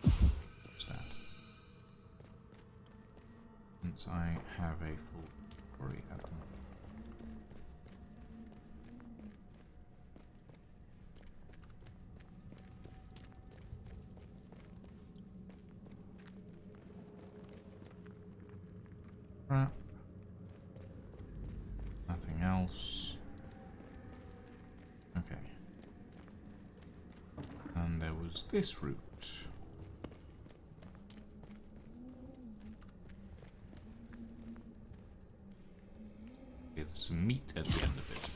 What's that? Since I have a full story at the moment. Crap. Nothing else. Okay. And there was this route. With some meat at the end of it.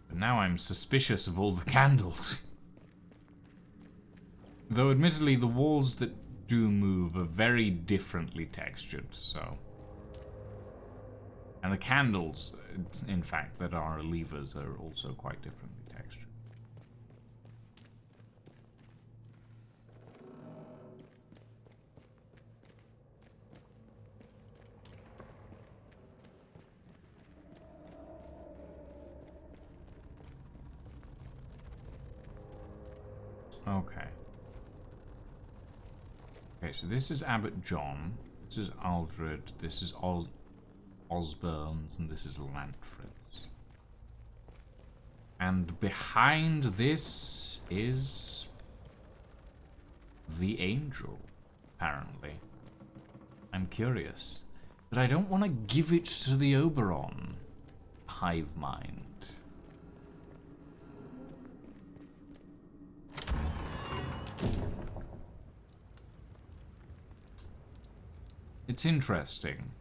But now I'm suspicious of all the candles. Though admittedly the walls that do move are very differently textured, so. And the candles, in fact, that are levers are also quite differently textured. Okay. Okay, so this is Abbot John, this is Aldred, this is Osborne's, and this is Lantfred's. And behind this is the angel, apparently. I'm curious, but I don't want to give it to the Oberon hive mind. It's interesting.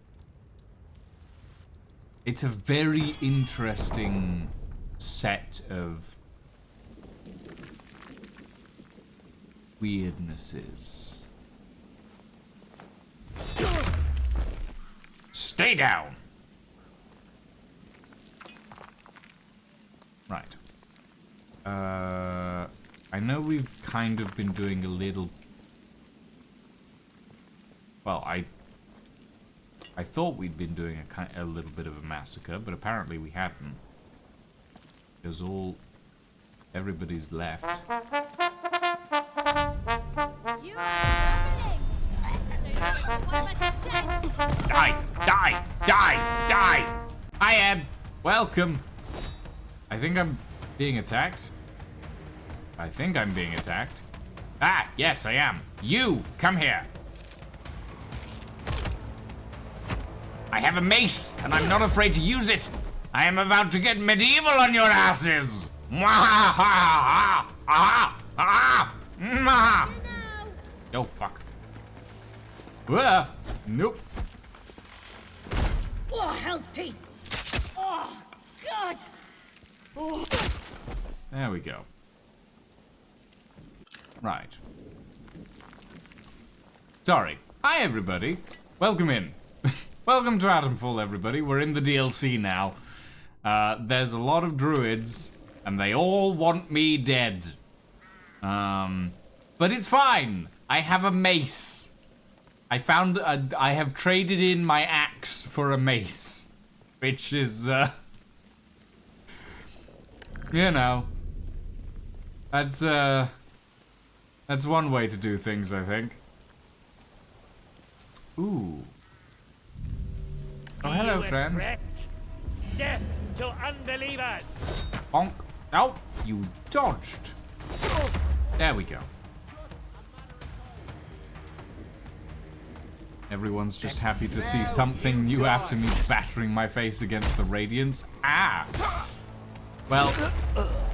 It's a very interesting set of weirdnesses. Stay down! Right. I know we've kind of been doing a little... Well, I thought we'd been doing a little bit of a massacre, but apparently we hadn't. Because everybody's left. You are Die! Die! Die! Die! Hi, Ed! Welcome! I think I'm being attacked. I think I'm being attacked. Ah, yes, I am. You, come here. I have a mace, and I'm not afraid to use it. I am about to get medieval on your asses. Oh, fuck. Nope. Oh, hell's teeth! Oh, God! Oh. There we go. Right. Sorry. Hi, everybody. Welcome in. Welcome to Atomfall, everybody. We're in the DLC now. There's a lot of druids, and they all want me dead. But it's fine. I have a mace. I have traded in my axe for a mace. Which is, you know. That's one way to do things, I think. Ooh. Oh, hello, friend. Death to unbelievers. Bonk. Oh, you dodged. There we go. Everyone's just happy to see something new after me battering my face against the Radiance. Ah! Well,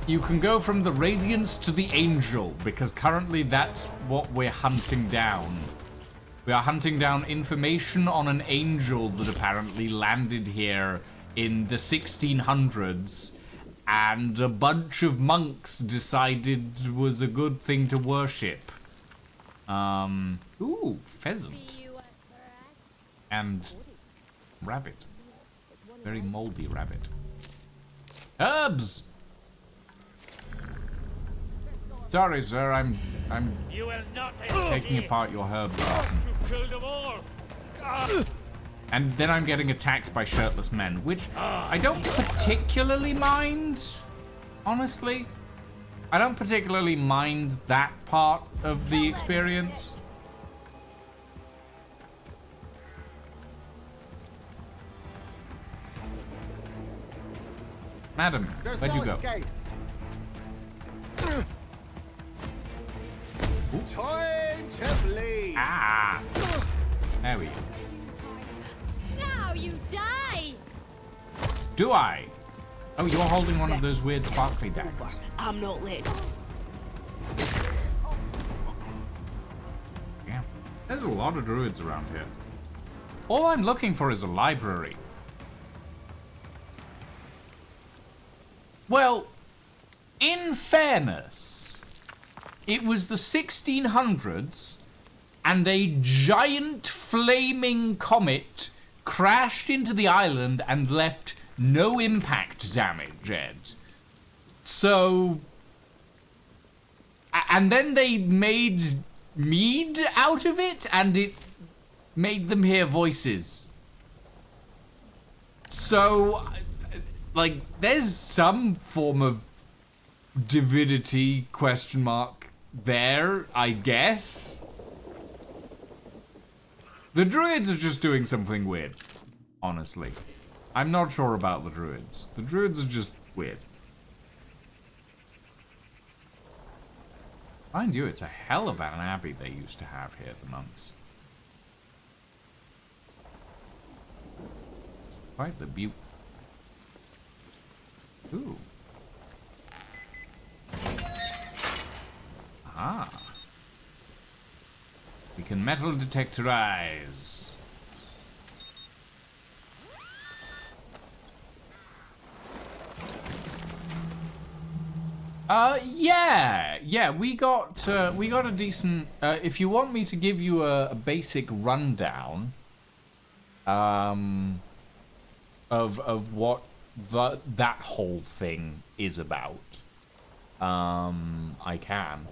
you can go from the Radiance to the Angel, because currently that's what we're hunting down. We are hunting down information on an angel that apparently landed here in the 1600s, and a bunch of monks decided was a good thing to worship. Ooh, pheasant. And rabbit. Very moldy rabbit. Herbs! Sorry, sir, I'm You will not taking apart your herb garden. You killed them all. And then I'm getting attacked by shirtless men, which I don't particularly mind, honestly. I don't particularly mind that part of the experience. Madam, where'd you go? Time to flee. Ah! There we go. Now you die! Do I? Oh, you're holding one of those weird sparkly daggers. I'm not late. Yeah. There's a lot of druids around here. All I'm looking for is a library. Well, in fairness, it was the 1600s, and a giant flaming comet crashed into the island and left no impact damage, Ed. So... And then they made mead out of it, and it made them hear voices. So... Like, there's some form of divinity question mark there, I guess. The druids are just doing something weird, honestly. I'm not sure about the druids. The druids are just weird. Mind you, it's a hell of an abbey they used to have here, the monks. Quite the beaut. Ooh. Ah. We can metal detectorize. Yeah, we got a decent, if you want me to give you a basic rundown, of what that whole thing is about, I can.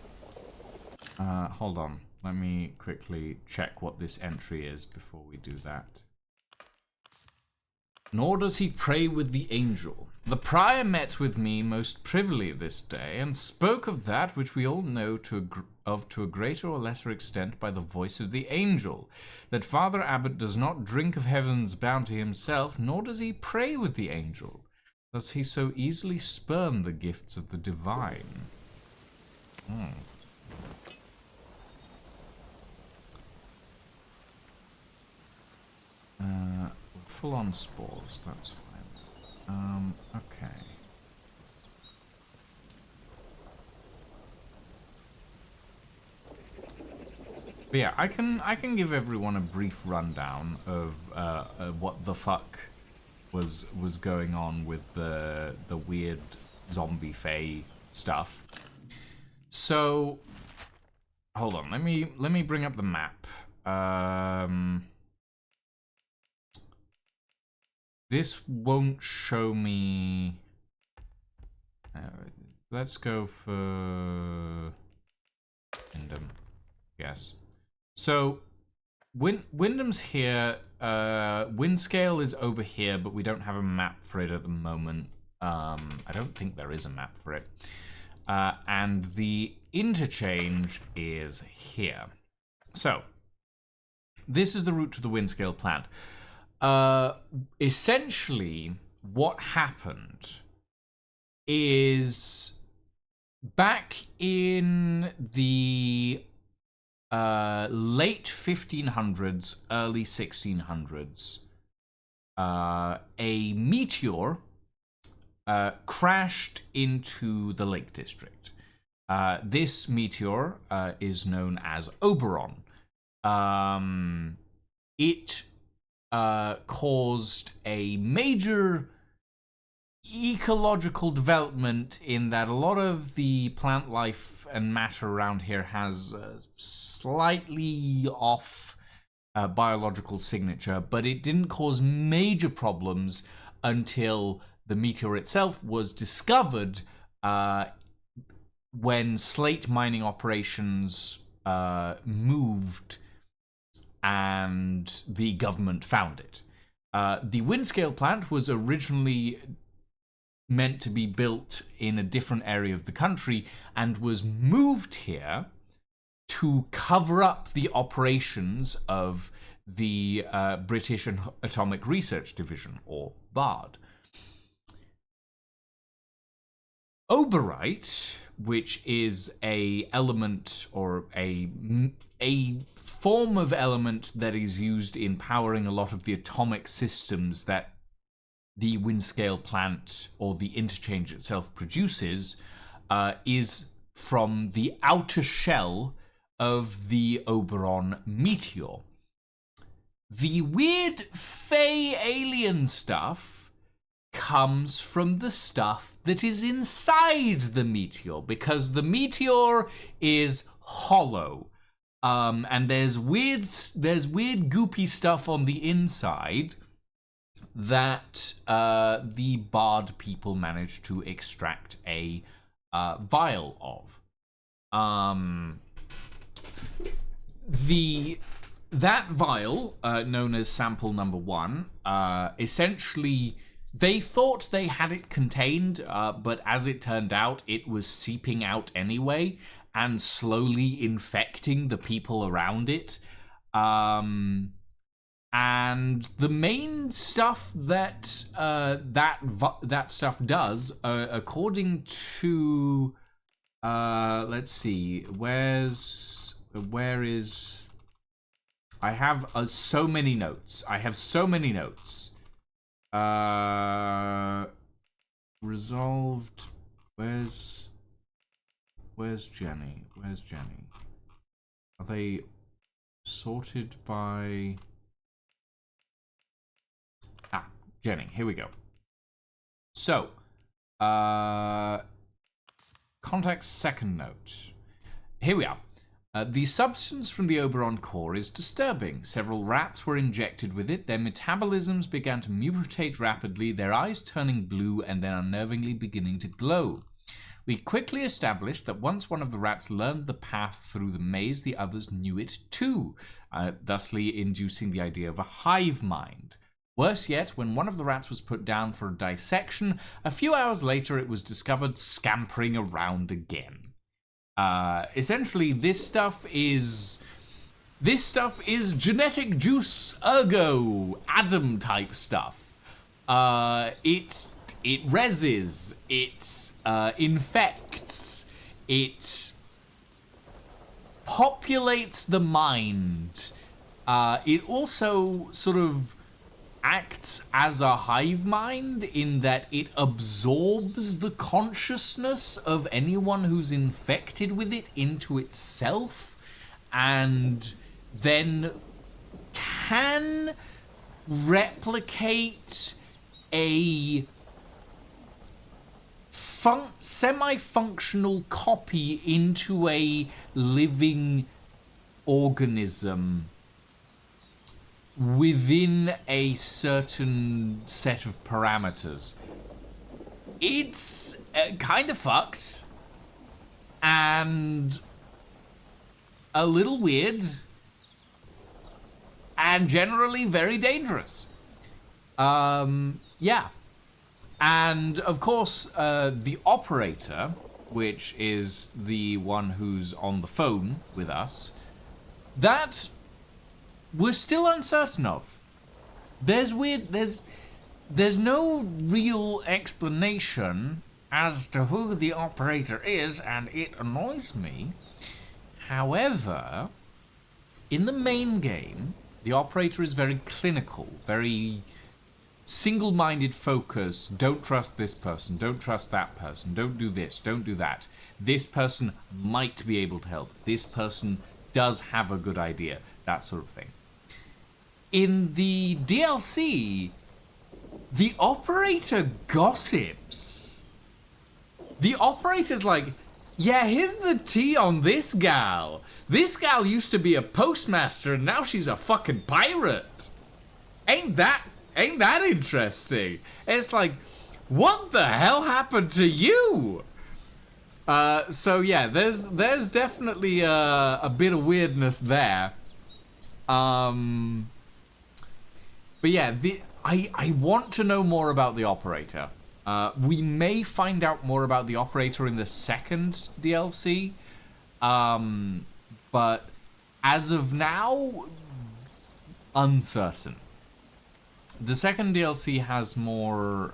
Hold on, let me quickly check what this entry is before we do that. Nor does he pray with the angel. The prior met with me most privily this day, and spoke of that which we all know to a greater or lesser extent by the voice of the angel, that Father Abbot does not drink of heaven's bounty himself, nor does he pray with the angel. Does he so easily spurn the gifts of the divine? Full on spores, that's fine. Okay. But yeah, I can give everyone a brief rundown of what the fuck was going on with the weird zombie fae stuff. So hold on, let me bring up the map. This won't show me. Let's go for Wyndham. Yes. So Wyndham's here. Windscale is over here, but we don't have a map for it at the moment. I don't think there is a map for it. And the interchange is here. So this is the route to the Windscale plant. Essentially, what happened is back in the late 1500s, early 1600s, a meteor crashed into the Lake District. This meteor is known as Oberon. It caused a major ecological development in that a lot of the plant life and matter around here has slightly off biological signature, but it didn't cause major problems until the meteor itself was discovered when slate mining operations moved and the government found it. The Windscale plant was originally meant to be built in a different area of the country and was moved here to cover up the operations of the British Atomic Research Division, or BARD. Oberite, which is a element or a form of element that is used in powering a lot of the atomic systems that the Windscale plant or the interchange itself produces, is from the outer shell of the Oberon meteor. The weird fey alien stuff comes from the stuff that is inside the meteor, because the meteor is hollow. And there's weird goopy stuff on the inside that the Bard people managed to extract a vial of. That vial, known as sample number 1, essentially they thought they had it contained, but as it turned out, it was seeping out anyway and slowly infecting the people around it. And the main stuff that that stuff does, according to, let's see, where is? I have so many notes. Resolved. Where's Jenny? Are they sorted by? Jenny, here we go. So, context second note. Here we are. The substance from the Oberon core is disturbing. Several rats were injected with it. Their metabolisms began to mutate rapidly, their eyes turning blue and then unnervingly beginning to glow. We quickly established that once one of the rats learned the path through the maze, the others knew it too, thusly inducing the idea of a hive mind. Worse yet, when one of the rats was put down for a dissection, a few hours later it was discovered scampering around again. Essentially, this stuff is genetic juice, ergo Adam type stuff. It reses, it infects, it populates the mind. It also sort of acts as a hive mind in that it absorbs the consciousness of anyone who's infected with it into itself, and then can replicate a semi-functional copy into a living organism within a certain set of parameters. It's kind of fucked and a little weird and generally very dangerous. Yeah. And of course, the operator, which is the one who's on the phone with us, that we're still uncertain of. There's no real explanation as to who the operator is, and it annoys me. However, in the main game, the operator is very clinical, very single-minded focus. Don't trust this person, don't trust that person, don't do this, don't do that. This person might be able to help. This person does have a good idea, that sort of thing. In the DLC, the operator gossips. The operator's like, yeah, here's the tea on this gal. This gal used to be a postmaster and now she's a fucking pirate. Ain't that interesting? It's like, what the hell happened to you? So yeah, there's definitely a bit of weirdness there. But yeah, I want to know more about the operator. We may find out more about the operator in the second DLC. But as of now, uncertain. The second DLC has more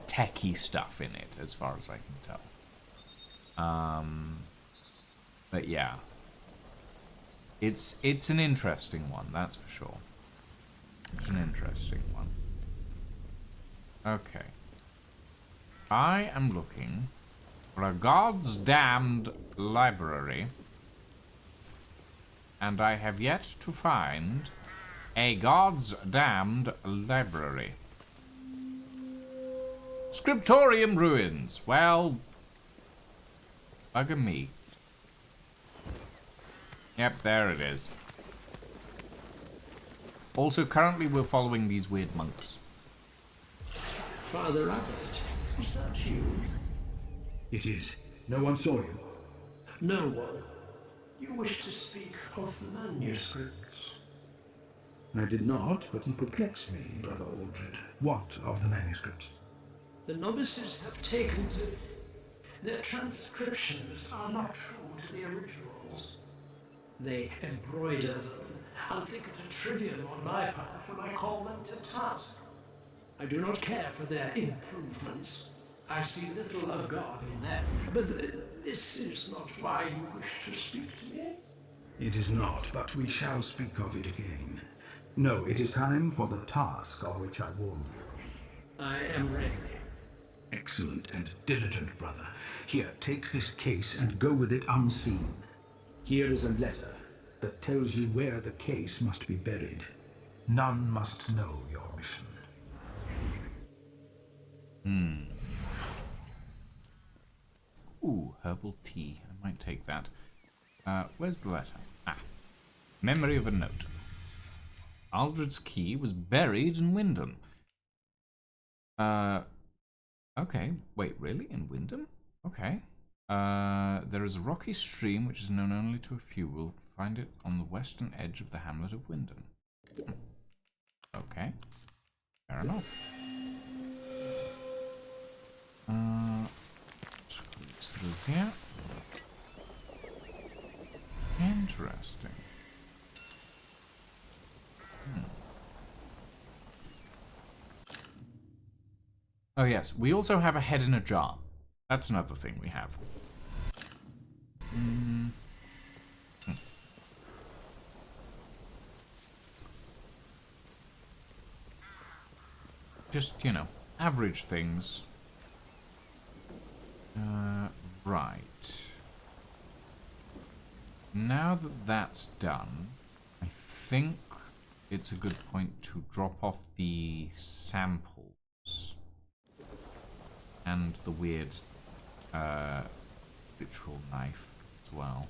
techie stuff in it, as far as I can tell. But yeah, it's an interesting one, that's for sure. It's an interesting one. Okay. I am looking for a God's damned library, and I have yet to find a God's damned library. Scriptorium ruins. Well, bugger me. Yep, there it is. Also, currently we're following these weird monks. Father Abbot, is that you? It is. No one saw you? No one. You wish to speak of the manuscripts? I did not, but you perplex me, Brother Aldred. What of the manuscripts? The novices have taken to... Their transcriptions are not true to the originals. They embroider them and think it a trivium on my part when I call them to task. I do not care for their improvements. I see little of God in them. But this is not why you wish to speak to me. It is not, but we shall speak of it again. No, it is time for the task of which I warned you. I am ready. Excellent and diligent, brother. Here, take this case and go with it unseen. Here is a letter that tells you where the case must be buried. None must know your mission. Ooh, herbal tea. I might take that. Where's the letter? Ah. Memory of a note. Aldred's key was buried in Wyndham. Okay. Wait, really? In Wyndham? Okay. There is a rocky stream which is known only to a few. We'll find it on the western edge of the hamlet of Wyndham. Okay. Fair enough. Let's through here. Interesting. Oh yes, we also have a head in a jar. That's another thing we have. Just, you know, average things. Right. Now that that's done, I think it's a good point to drop off the samples and the weird ritual knife as well.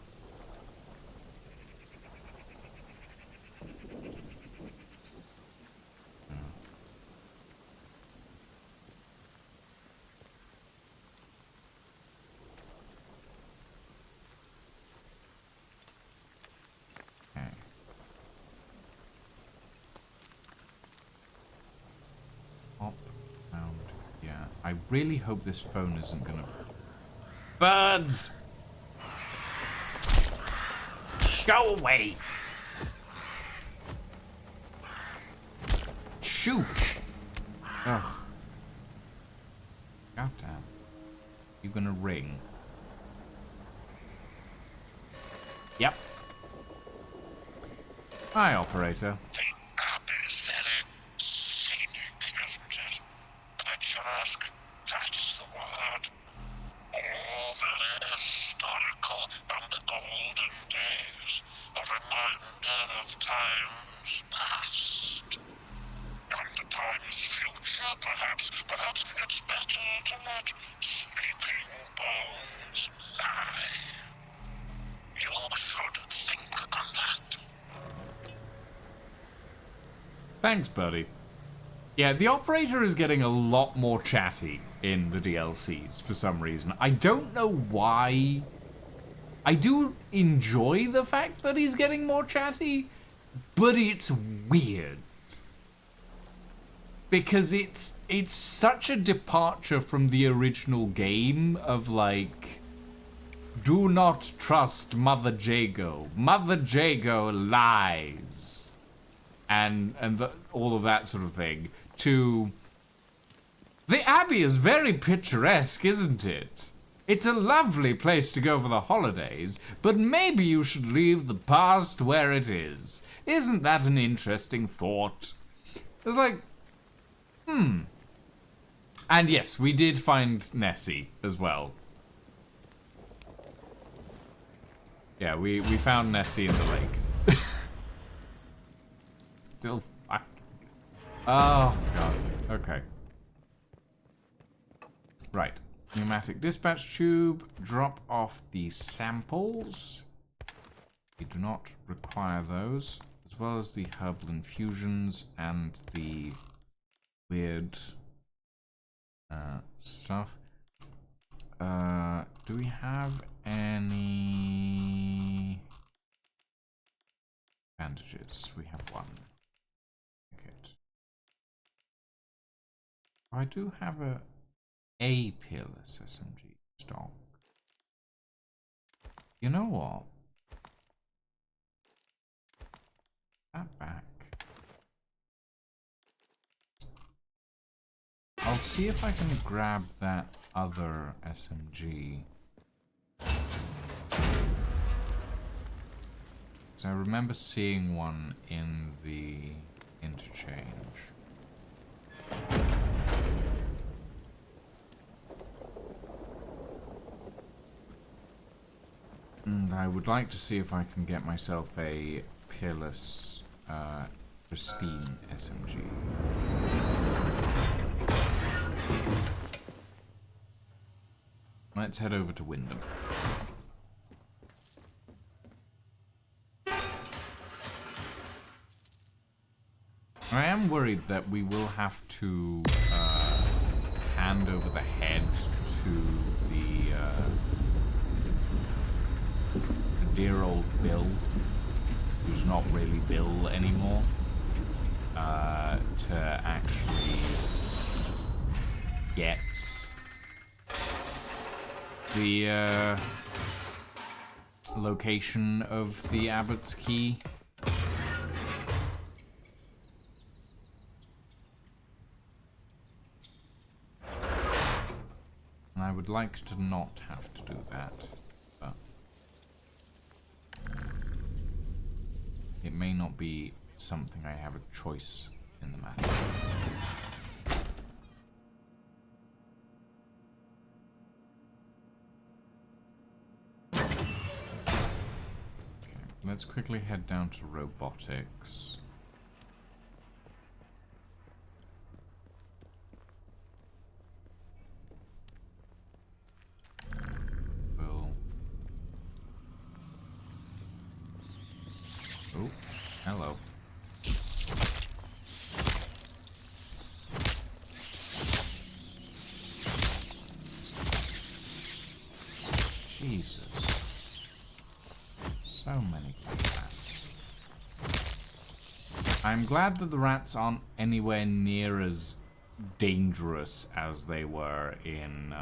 I really hope this phone isn't gonna... Birds! Go away! Shoot! Ugh. Goddamn. You gonna ring? Yep. Hi, operator. The app is very scenic, isn't it? Picturesque, that's the word. All very historical and olden days. A reminder of times past. And a time's future, perhaps. Perhaps it's better to let sleeping bones lie. You should think on that. Thanks, buddy. Yeah, the operator is getting a lot more chatty in the DLCs for some reason. I don't know why. I do enjoy the fact that he's getting more chatty, but it's weird. Because it's such a departure from the original game of like, do not trust Mother Jago. Mother Jago lies. And all of that sort of thing, to... The Abbey is very picturesque, isn't it? It's a lovely place to go for the holidays, but maybe you should leave the past where it is. Isn't that an interesting thought? It's like, And yes, we did find Nessie as well. Yeah, we found Nessie in the lake. Still fuck. Oh, God. Okay. Right. Pneumatic dispatch tube. Drop off the samples. We do not require those. As well as the herbal infusions and the weird stuff. Do we have any bandages? We have one. I do have a peerless SMG stock. You know what? That back. I'll see if I can grab that other SMG. So I remember seeing one in the interchange. And I would like to see if I can get myself a peerless, pristine SMG. Let's head over to Wyndham. I am worried that we will have to hand over the head to the dear old Bill, who's not really Bill anymore, to actually get the location of the Abbot's key. And I would like to not have to do that, but it may not be something I have a choice in the matter. let's quickly head down to robotics. We'll... Oh, hello. Jesus. So many rats. I'm glad that the rats aren't anywhere near as dangerous as they were in,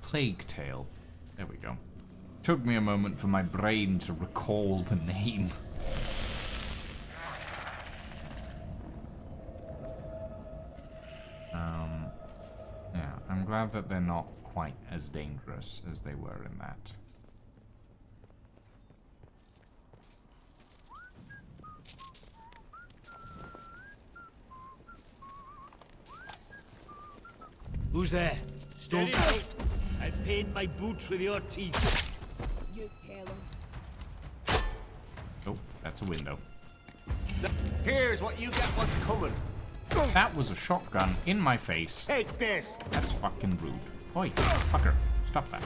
Plague Tale. There we go. Took me a moment for my brain to recall the name. Yeah, I'm glad that they're not quite as dangerous as they were in that. Who's there? Steady now. I paint my boots with your teeth. You tell him. Oh, that's a window. Here's what you get what's coming. That was a shotgun in my face. Take this. That's fucking rude. Oi, fucker. Stop that.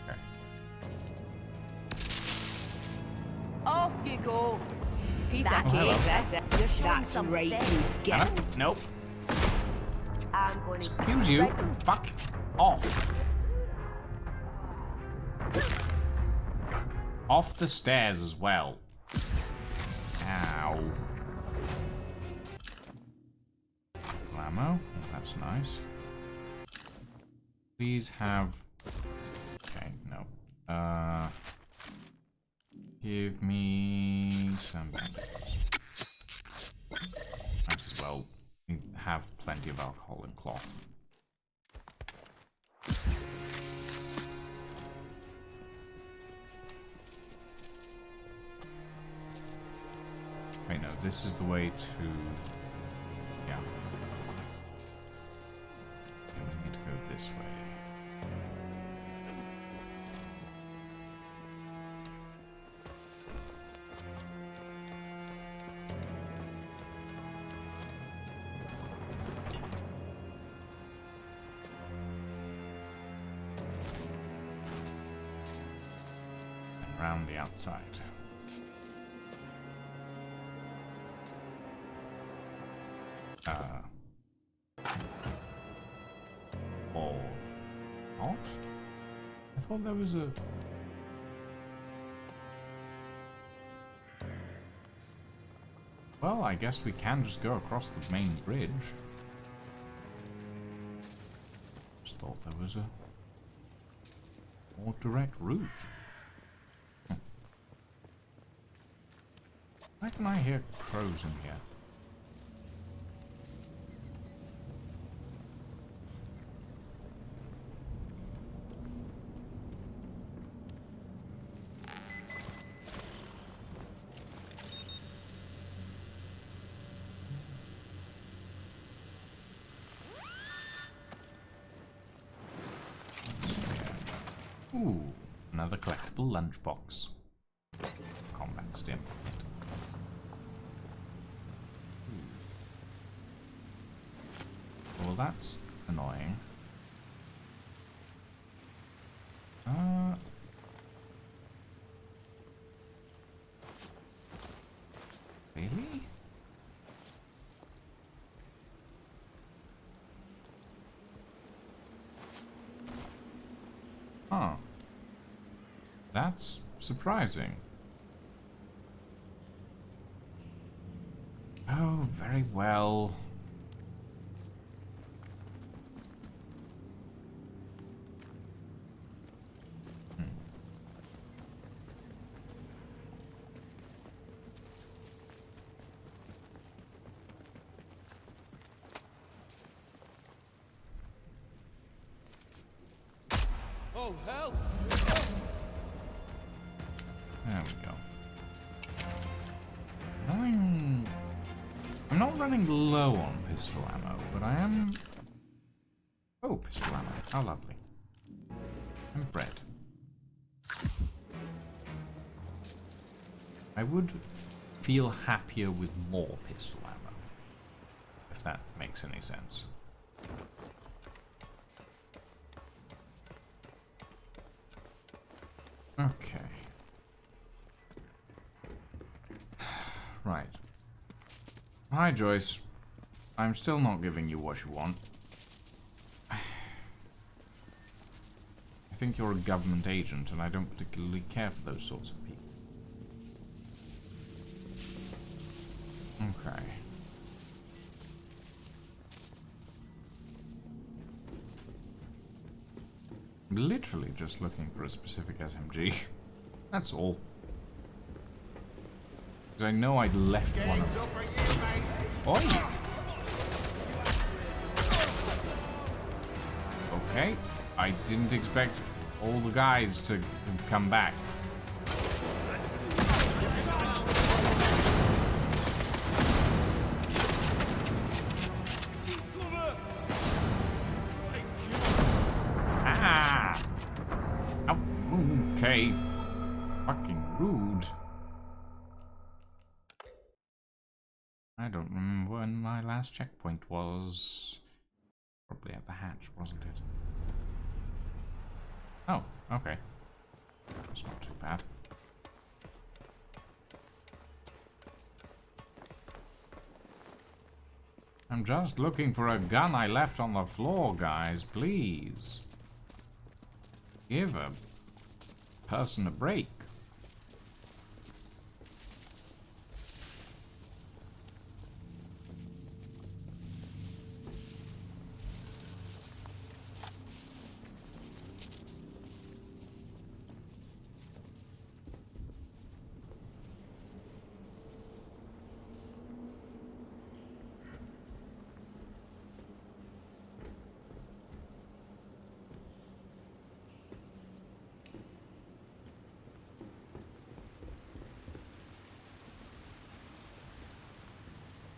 Okay. Off you go. Piece Oh, of cake, hello. that's it. You're showing That's some right, sense. you Hello? Nope. I'm going to... Excuse you. Fuck off. Off the stairs as well. Ow. Ammo. That's nice. Please have... Okay, no. Give me some bandages. Might as well have plenty of alcohol and cloth. Wait, no, this is the way to... Yeah. Okay, we need to go this way. And round the outside. Or not? I thought there was a... Well, I guess we can just go across the main bridge. Just thought there was a more direct route. Why can I hear crows in here? Ooh, another collectible lunchbox. Combat stim. Well, that's annoying. Really? Huh. That's surprising. Oh, very well. Oh, help! There we go. I'm not running low on pistol ammo, but I am... Oh, pistol ammo. How lovely. And bread. I would feel happier with more pistol ammo, if that makes any sense. Okay. Right. Hi, Joyce. I'm still not giving you what you want. I think you're a government agent, and I don't particularly care for those sorts of people. Okay. I'm literally just looking for a specific SMG. That's all. Because I know I'd left one of them. Oi! Okay. I didn't expect all the guys to come back. Ah! Oh, okay. Fucking rude. I don't remember when my last checkpoint was. Probably at the hatch, wasn't it? Oh, okay. That's not too bad. I'm just looking for a gun I left on the floor, guys. Please. Give a person a break.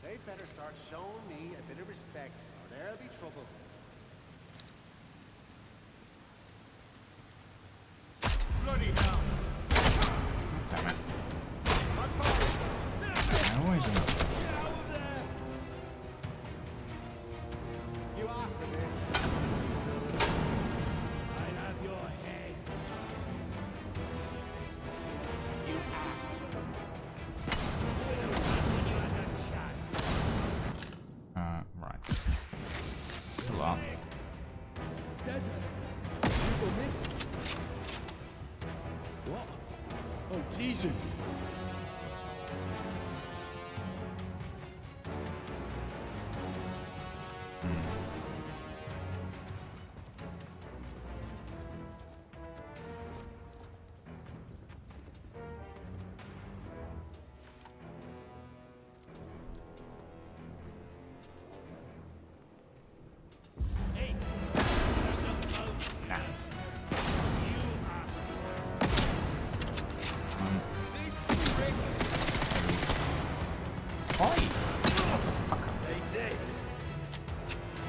They'd better start showing me a bit of respect, or there'll be trouble. Bloody hell! Damn it. I always know. You asked for this. I'll have your head. You asked for it. You would have done when you had a chance. Right. Still on. Dead. People missed. What? Oh, Jesus.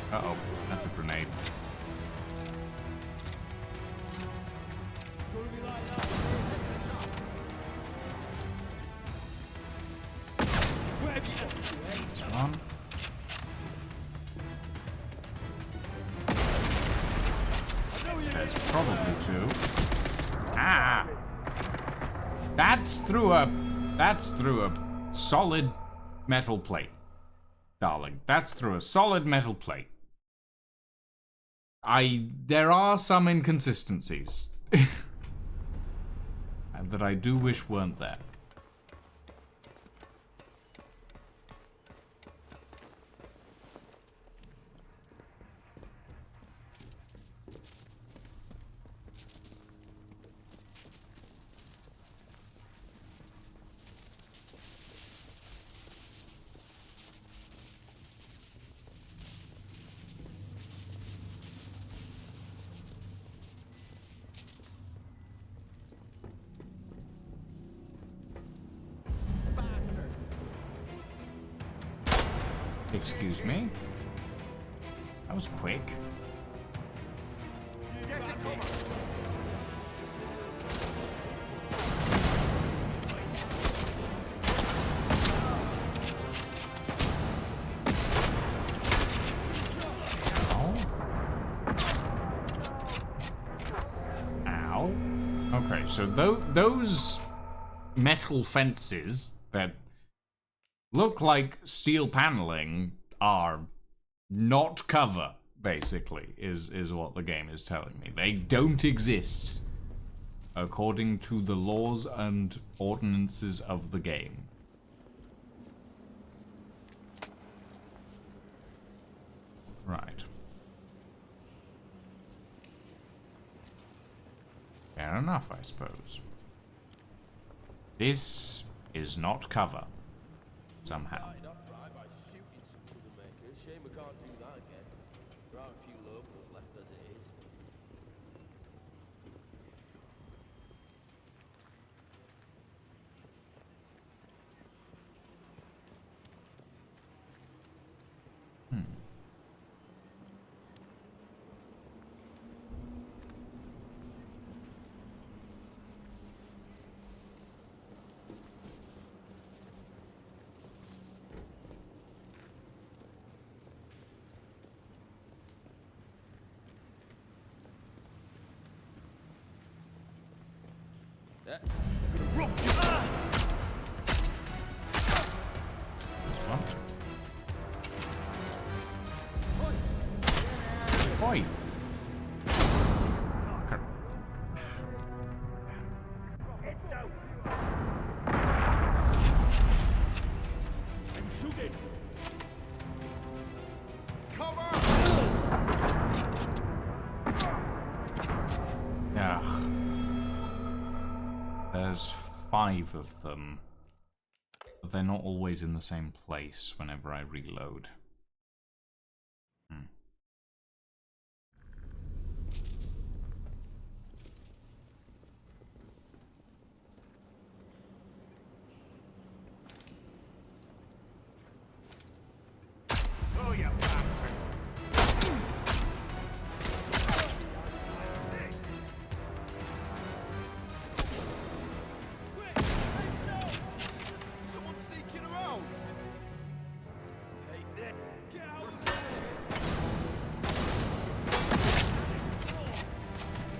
Uh-oh, that's a grenade. This one. There's probably two. Ah! That's through a solid metal plate. Darling, that's through a solid metal plate. There are some inconsistencies that I do wish weren't there. Excuse me. That was quick. Ow. Okay, so those metal fences that look like steel paneling are not cover, basically, is what the game is telling me. They don't exist according to the laws and ordinances of the game. Right. Fair enough, I suppose. This is not cover, somehow. Shame we can't do that again. There are a few locals left as it is. Oi! Ugh. There's 5 of them. But they're not always in the same place whenever I reload. Oh, you bastard! Someone's sneaking around! Take this! Get out of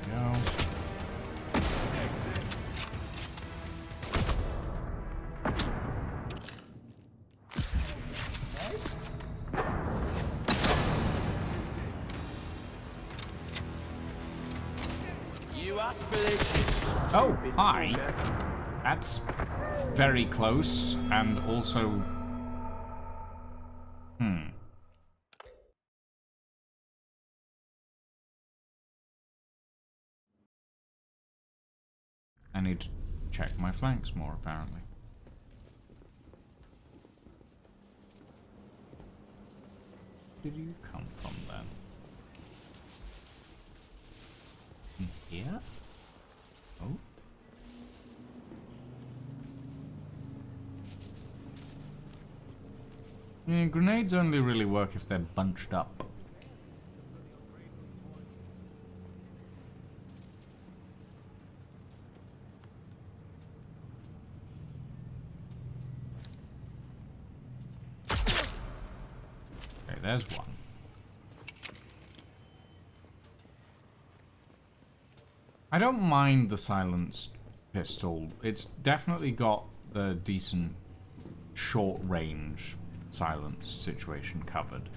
Go. You asked for this. Oh, hi. That's very close, and also... I need to check my flanks more, apparently. Where did you come from, then? In here? Oh? Yeah, grenades only really work if they're bunched up. Okay, there's one. I don't mind the silenced pistol. It's definitely got the decent short-range silence situation covered.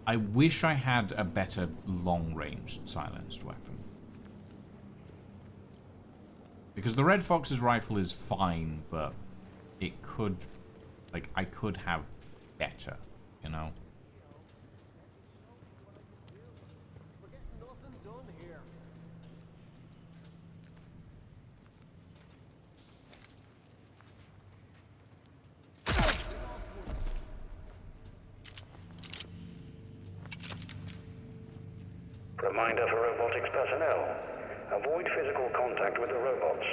I wish I had a better long-range silenced weapon. Because the Red Fox's rifle is fine, but it could... like, I could have better, you know? We're getting nothing done here. Reminder for robotics personnel. Avoid physical contact with the robots.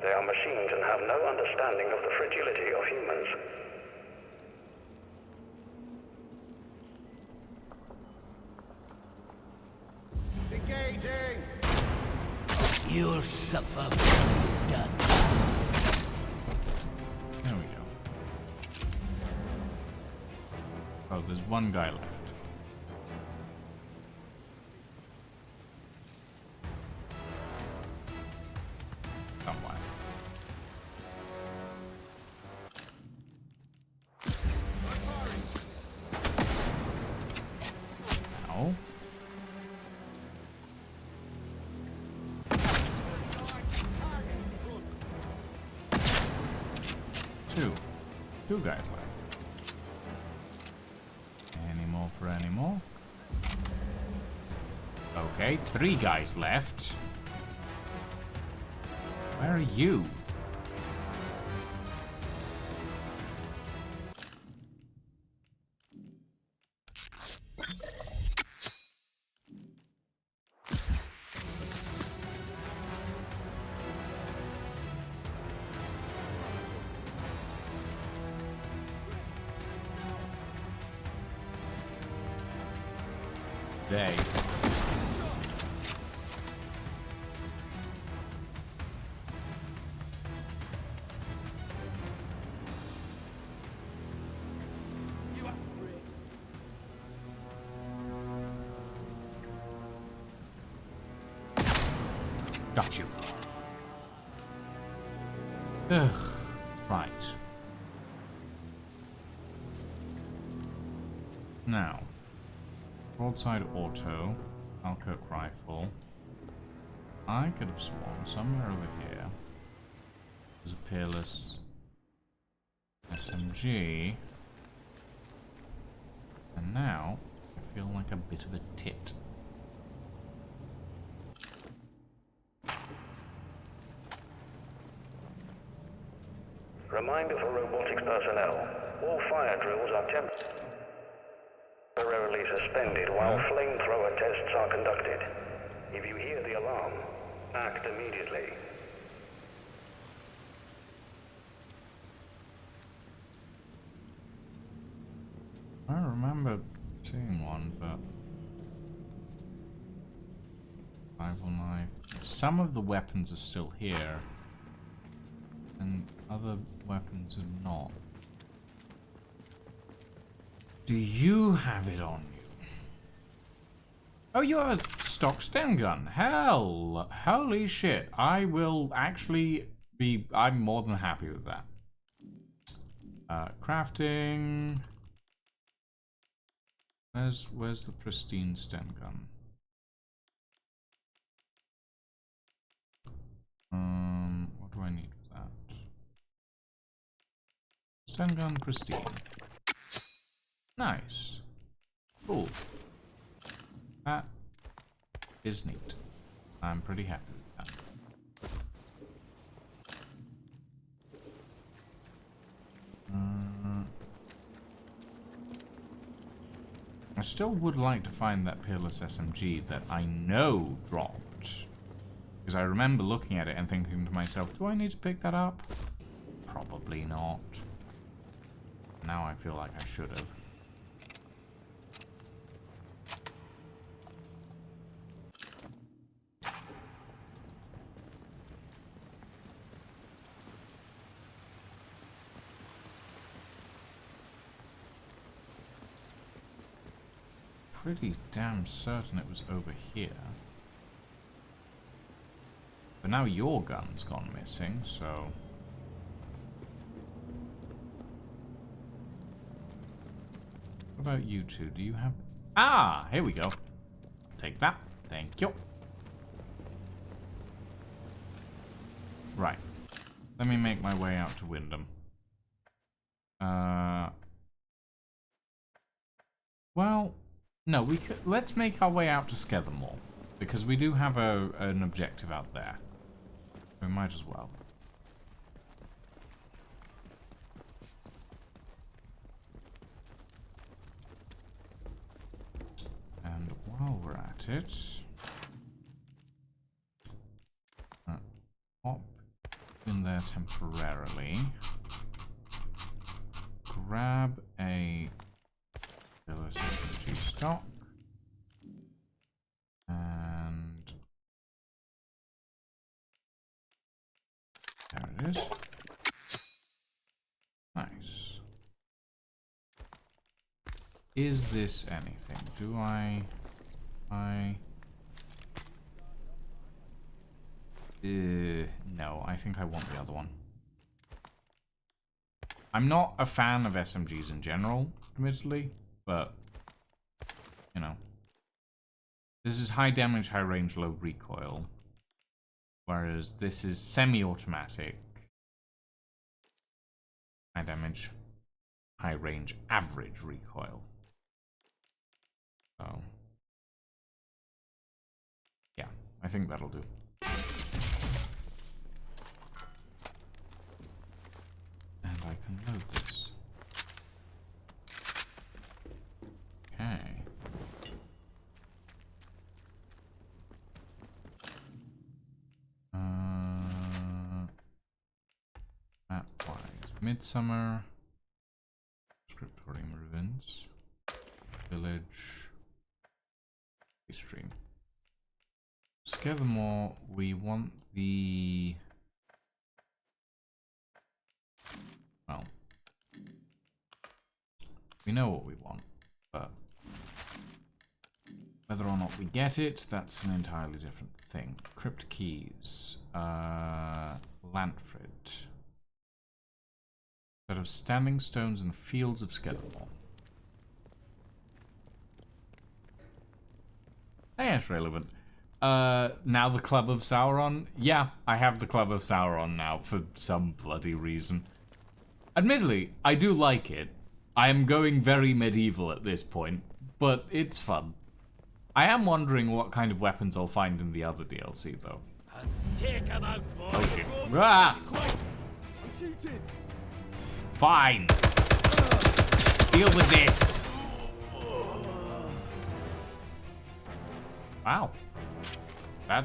They are machines and have no understanding of the fragility of humans. Engaging! You'll suffer when you're done. There we go. Oh, there's one guy left. Somewhere. Ow. Two guys left. Any more for any more? Okay, 3 guys left. Where are you? They. You are free. Got you. Ugh. Right. Now. Broadside auto. Alcock rifle. I could have sworn somewhere over here there's a peerless SMG. And now I feel like a bit of a tit. Reminder for robotics personnel. All fire drills are temporarily suspended while flamethrower tests are conducted. If you hear the alarm, act immediately. I remember seeing one, but 509. Some of the weapons are still here, and other weapons are not. Do you have it on you? Oh, you have a stock Sten gun. Hell, holy shit! I will actually be. I'm more than happy with that. Crafting. Where's the pristine Sten gun? What do I need for that? Sten gun pristine. Nice. Cool. That is neat. I'm pretty happy with that. I still would like to find that peerless SMG that I know dropped. Because I remember looking at it and thinking to myself, do I need to pick that up? Probably not. Now I feel like I should have. Pretty damn certain it was over here. But now your gun's gone missing, so... What about you two? Do you have... Ah! Here we go. Take that. Thank you. Right. Let me make my way out to Wyndham. Well... No, we could. Let's make our way out to Skethermore, because we do have an objective out there. We might as well. And while we're at it, pop in there temporarily. Grab a SMG stock and There it is. Nice. Is this anything? Do I... no, I think I want the other one. I'm not a fan of SMGs in general, admittedly, but, you know. This is high damage, high range, low recoil. Whereas this is semi-automatic. High damage, high range, average recoil. So, yeah, I think that'll do. And I can load this. Okay. Map-wise, Midsummer, Scriptorium Ruins, Village, Stream. Scathemore, we want the... Well, we know what we want, but whether or not we get it, that's an entirely different thing. Crypt Keys, Lantfrid. Set of standing stones and fields of Scathemore. Hey, that's relevant. Now the Club of Sauron? Yeah, I have the Club of Sauron now for some bloody reason. Admittedly, I do like it. I am going very medieval at this point, but it's fun. I am wondering what kind of weapons I'll find in the other DLC, though. Take him out, boy. Oh shit. Ah! I'm shooting. Fine. Deal with this. Wow. That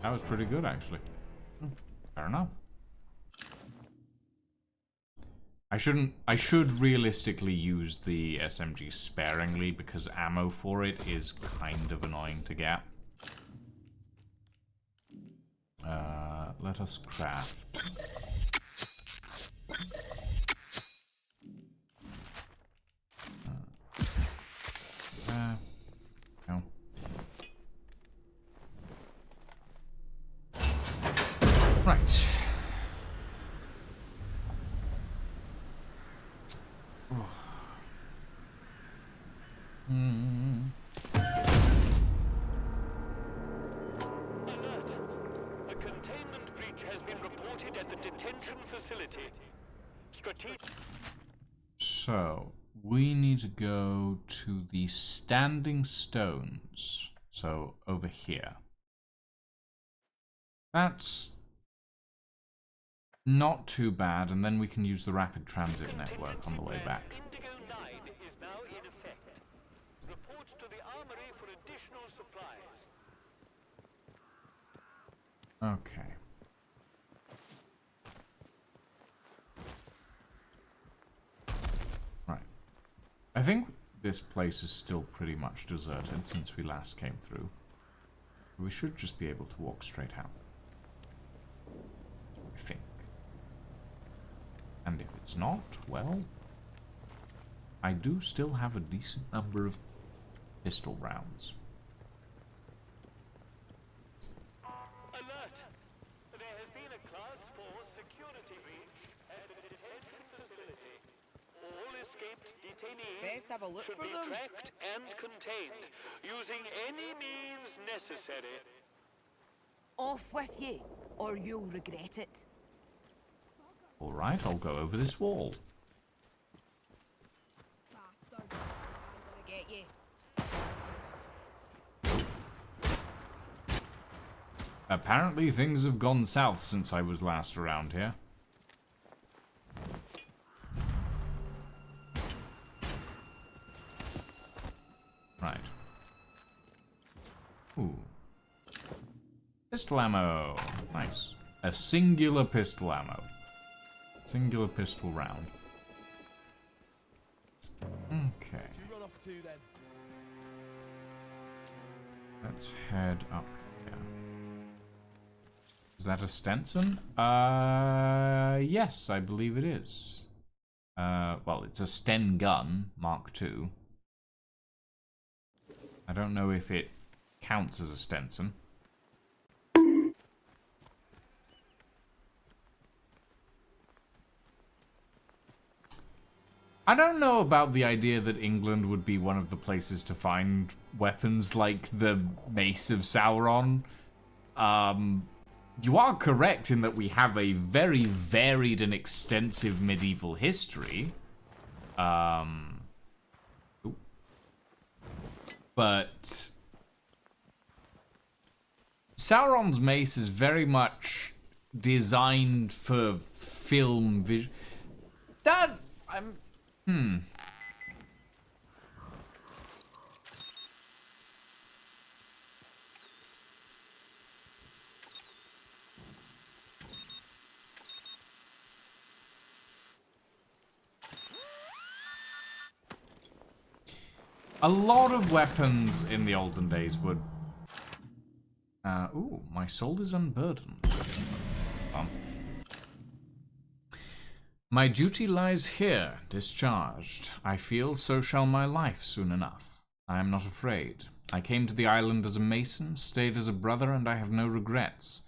was pretty good, actually. Fair enough. I should realistically use the SMG sparingly because ammo for it is kind of annoying to get. Let us craft. No. Right. Alert! A containment breach has been reported at the detention facility. So, we need to go to the standing stones. So, over here. That's not too bad, and then we can use the rapid transit network on the way back. Indigo 9 is now in effect. Report to the armory for additional supplies. Okay. Right. I think this place is still pretty much deserted since we last came through. We should just be able to walk straight out. I think. And if it's not, well, I do still have a decent number of pistol rounds. Alert! There has been a Class 4 security breach at the detention facility. All escaped detainees Best have a look should for be them. tracked and contained using any means necessary. Off with you, or you'll regret it. Alright, I'll go over this wall. Bastard. I'm gonna get you. Apparently things have gone south since I was last around here. Right. Ooh. Pistol ammo. Nice. A singular pistol ammo. Singular pistol round. Okay. You run off too then. Let's head up here. Is that a Stenson? Yes, I believe it is. Well, it's a Sten gun, Mark II. I don't know if it counts as a Stenson. I don't know about the idea that England would be one of the places to find weapons like the Mace of Sauron. You are correct in that we have a very varied and extensive medieval history. But Sauron's mace is very much designed for film vision. A lot of weapons in the olden days would... ooh, my soul is unburdened. My duty lies here, discharged. I feel so shall my life soon enough. I am not afraid. I came to the island as a mason, stayed as a brother, and I have no regrets.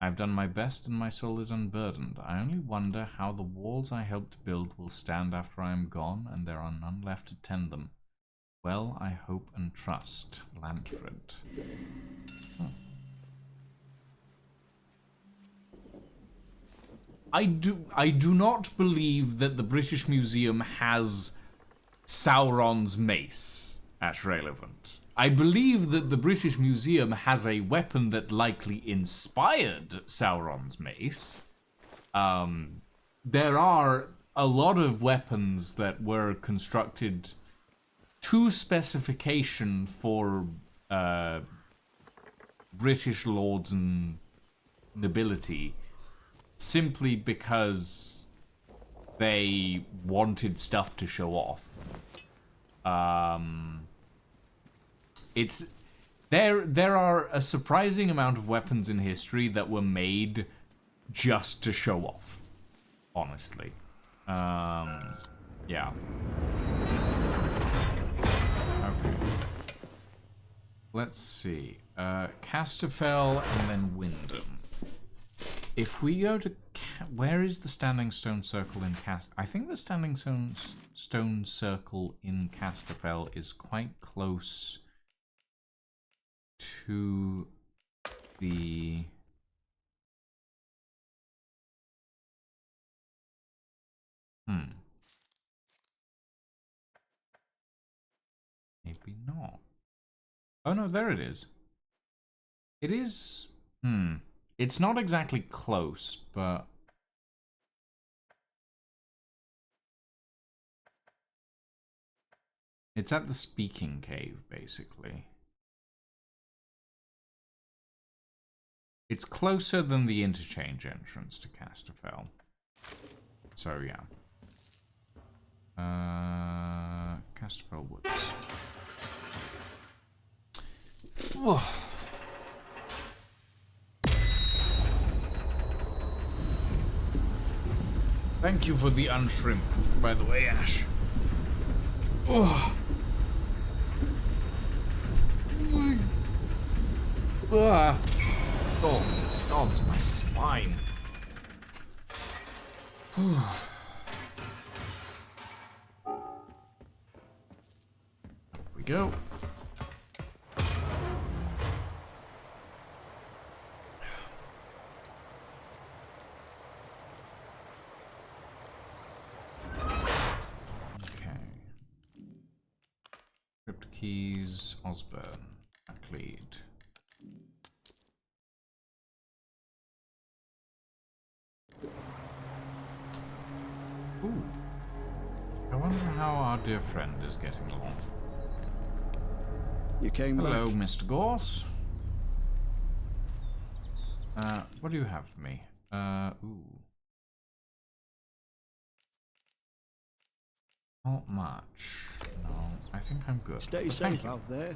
I have done my best and my soul is unburdened. I only wonder how the walls I helped build will stand after I am gone and there are none left to tend them. Well, I hope and trust, Lantfred. I do not believe that the British Museum has Sauron's mace at relevant. I believe that the British Museum has a weapon that likely inspired Sauron's mace. There are a lot of weapons that were constructed to specification for British lords and nobility simply because they wanted stuff to show off. There are a surprising amount of weapons in history that were made just to show off, honestly. Yeah. Okay. Let's see. Casterfell and then Windham. If we go to... Where is the Standing Stone Circle in I think the Standing Stone Circle in Casterfell is quite close to the... Maybe not. Oh no, there it is. It is... It's not exactly close, but... It's at the Speaking Cave, basically. It's closer than the interchange entrance to Casterfell. So, yeah. Casterfell Woods. Whoa. Thank you for the unshrimp, by the way, Ash. Oh. Oh, God, it's my spine. Here we go. Keys, Osborne, Macleod. Ooh. I wonder how our dear friend is getting along. You came Hello, back. Mr. Gorse. What do you have for me? Ooh. Not much. No, I think I'm good. Stay But safe out there.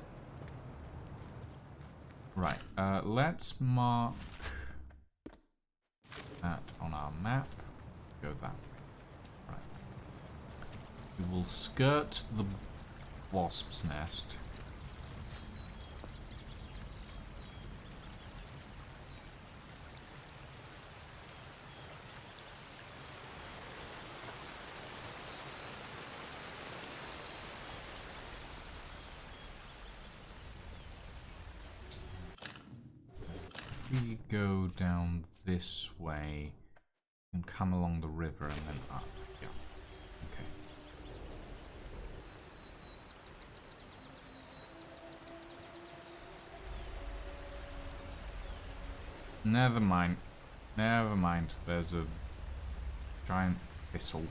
Right, let's mark that on our map. Go that way. Right. We will skirt the wasp's nest. We go down this way and come along the river and then up. Yeah. Okay. Never mind. Never mind. There's a giant thistle.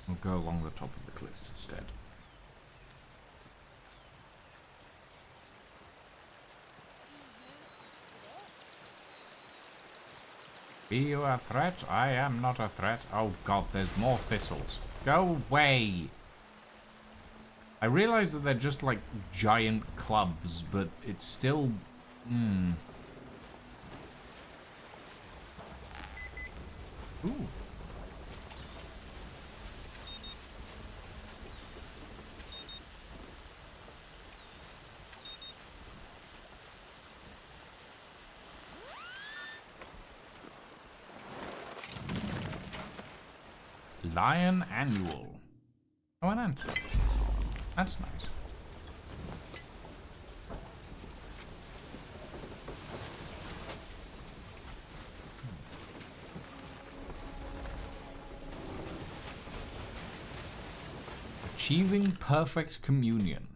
We'll go along the top of the cliffs instead. Be you a threat? I am not a threat. Oh god, there's more thistles. Go away! I realize that they're just like giant clubs, but it's still... Ooh. Lion Annual. Oh, an ant. That's nice. Achieving perfect communion.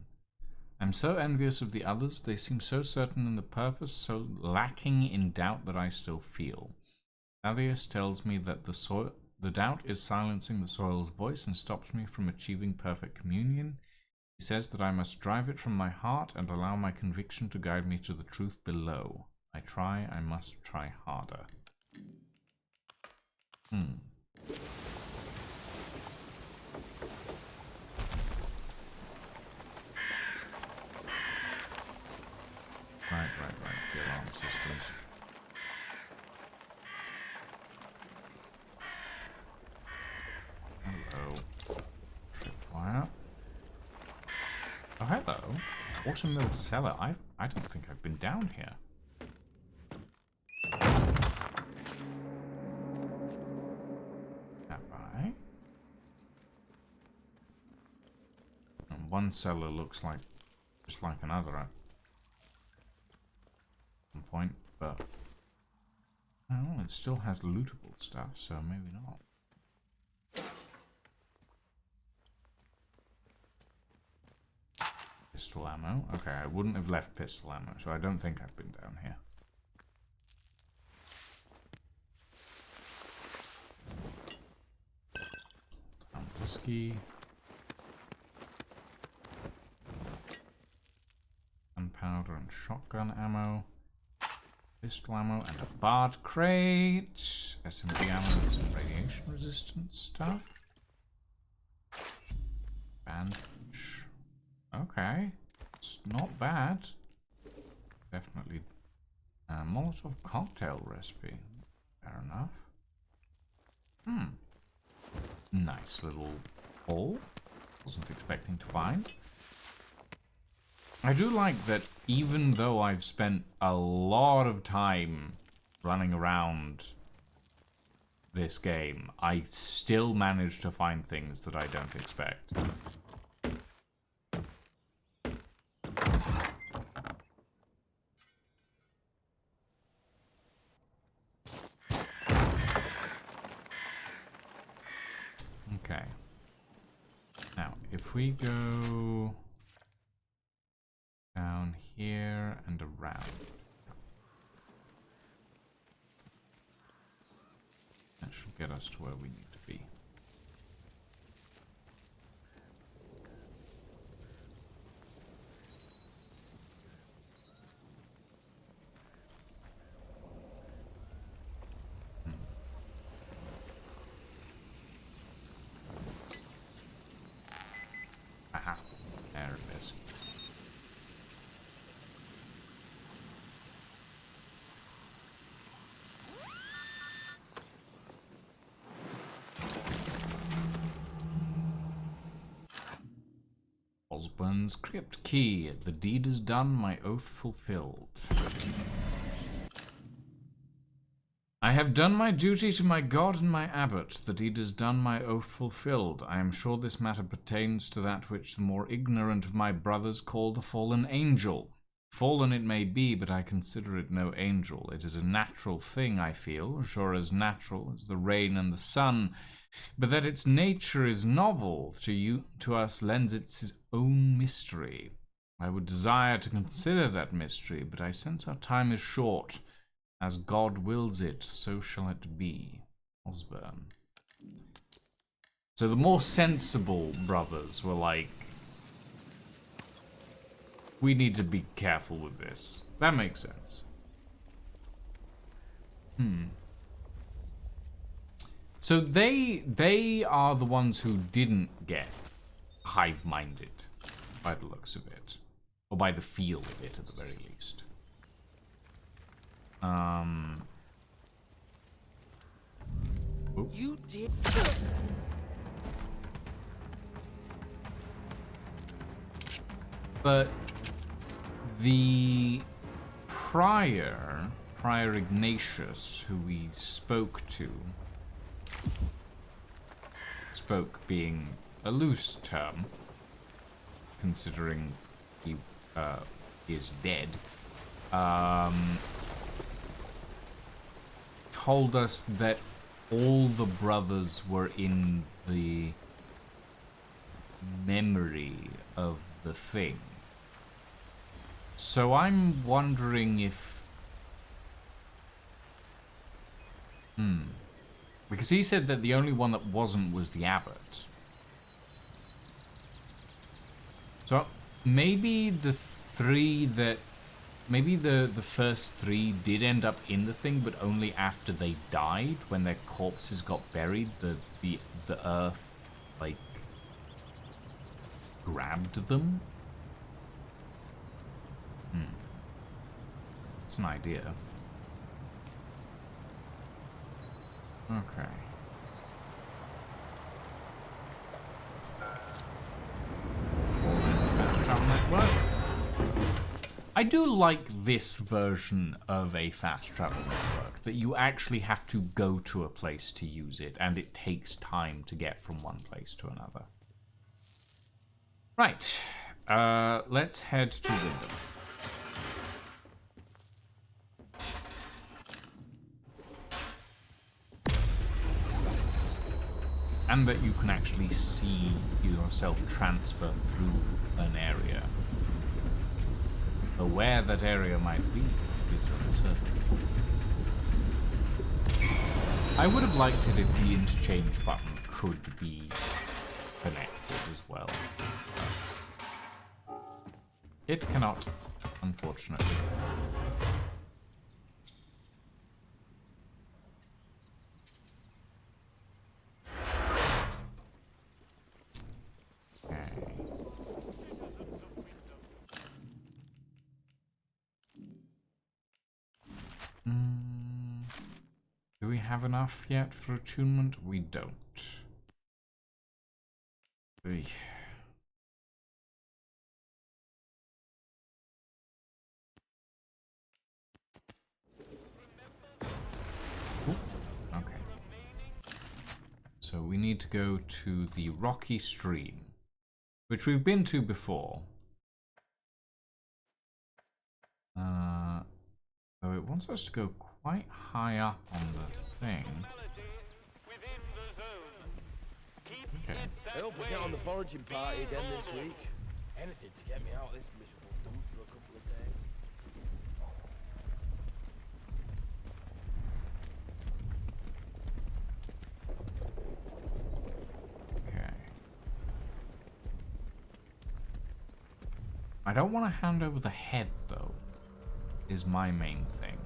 I'm so envious of the others. They seem so certain in the purpose, so lacking in doubt that I still feel. Thaddeus tells me that the doubt is silencing the soil's voice and stops me from achieving perfect communion. He says that I must drive it from my heart and allow my conviction to guide me to the truth below. I must try harder. Right. The alarm systems. Hello. Tripwire. Oh, hello. Watermill cellar. I don't think I've been down here. Have I? And one cellar looks like just like another at some point, but oh, it still has lootable stuff, so maybe not. Pistol ammo. Okay, I wouldn't have left pistol ammo, so I don't think I've been down here. Whiskey. Gunpowder and shotgun ammo. Pistol ammo and a bard crate. SMG ammo and some radiation resistant stuff. Bandage. Okay. It's not bad. Definitely. Molotov cocktail recipe. Fair enough. Nice little hole. Wasn't expecting to find. I do like that even though I've spent a lot of time running around this game, I still manage to find things that I don't expect. Okay. Now, if we go down here and around. That should get us to where we need to be. Aha, there it is. Osborne's crypt key. The deed is done, my oath fulfilled. I have done my duty to my God and my abbot. The deed is done, my oath fulfilled. I am sure this matter pertains to that which the more ignorant of my brothers call the fallen angel. Fallen it may be, but I consider it no angel. It is a natural thing, I feel, sure as natural as the rain and the sun, but that its nature is novel to us lends its own mystery. I would desire to consider that mystery, but I sense our time is short. As God wills it, so shall it be. Osborne. So the more sensible brothers were like, we need to be careful with this. That makes sense. So they are the ones who didn't get hive-minded, by the looks of it. Or by the feel of it, at the very least. You did. But the prior Ignatius, who we spoke to, spoke being a loose term, considering he is dead, told us that all the brothers were in the memory of the thing. So I'm wondering if... Because he said that the only one that wasn't was the abbot. So maybe the three that... Maybe the first three did end up in the thing, but only after they died, when their corpses got buried, the earth, like, grabbed them? It's an idea. Okay. Fast travel network. I do like this version of a fast travel network, that you actually have to go to a place to use it, and it takes time to get from one place to another. Right. Let's head to Wyndham. And that you can actually see yourself transfer through an area. But where that area might be is uncertain. I would have liked it if the interchange button could be connected as well. It cannot, unfortunately. Do we have enough yet for attunement? We don't. Ooh, okay. So we need to go to the rocky stream, which we've been to before. So it wants us to go quite high up on the thing. Okay. I hope we get on the foraging party again this week. Anything to get me out of this miserable dump for a couple of days. Okay. I don't want to hand over the head, though, is my main thing.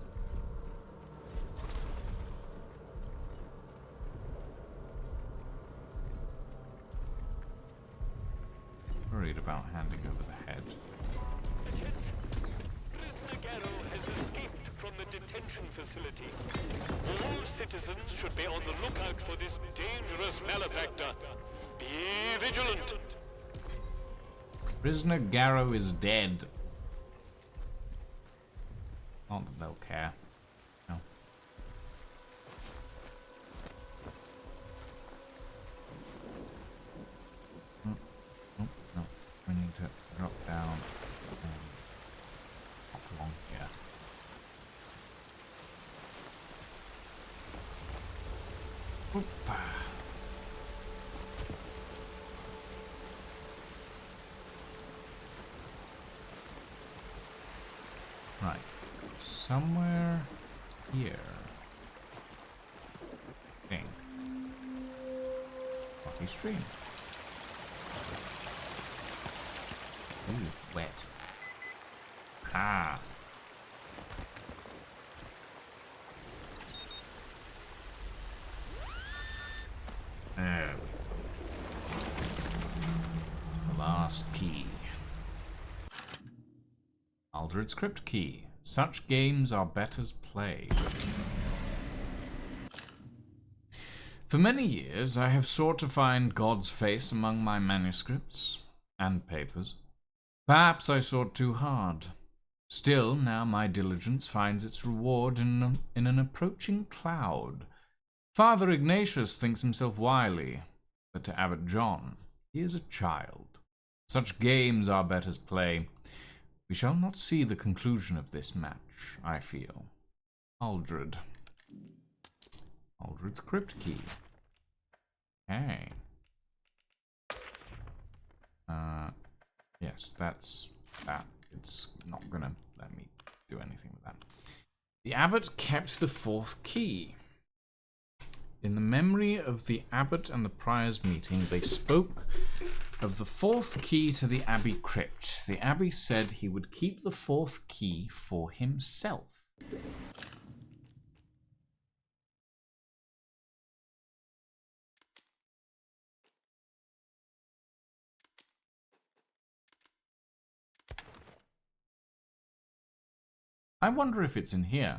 Worried about handing over the head. Prisoner Garrow has escaped from the detention facility. All citizens should be on the lookout for this dangerous malefactor. Be vigilant. Prisoner Garrow is dead. Not that they'll care. No. No. We need to drop down and hop along here. Oop. Right. Somewhere here. Thing. Rocky stream. Ooh, wet. Ah. There we go. The last key. Aldred script key. Such games are better's play. For many years, I have sought to find God's face among my manuscripts and papers. Perhaps I sought too hard. Still, now my diligence finds its reward in an approaching cloud. Father Ignatius thinks himself wily, but to Abbot John, he is a child. Such games are better's play. We shall not see the conclusion of this match, I feel. Aldred. Aldred's crypt key. Okay. Yes, that's that. It's not gonna let me do anything with that. The abbot kept the fourth key. In the memory of the abbot and the prior's meeting, they spoke of the fourth key to the abbey crypt. The abbey said he would keep the fourth key for himself. I wonder if it's in here.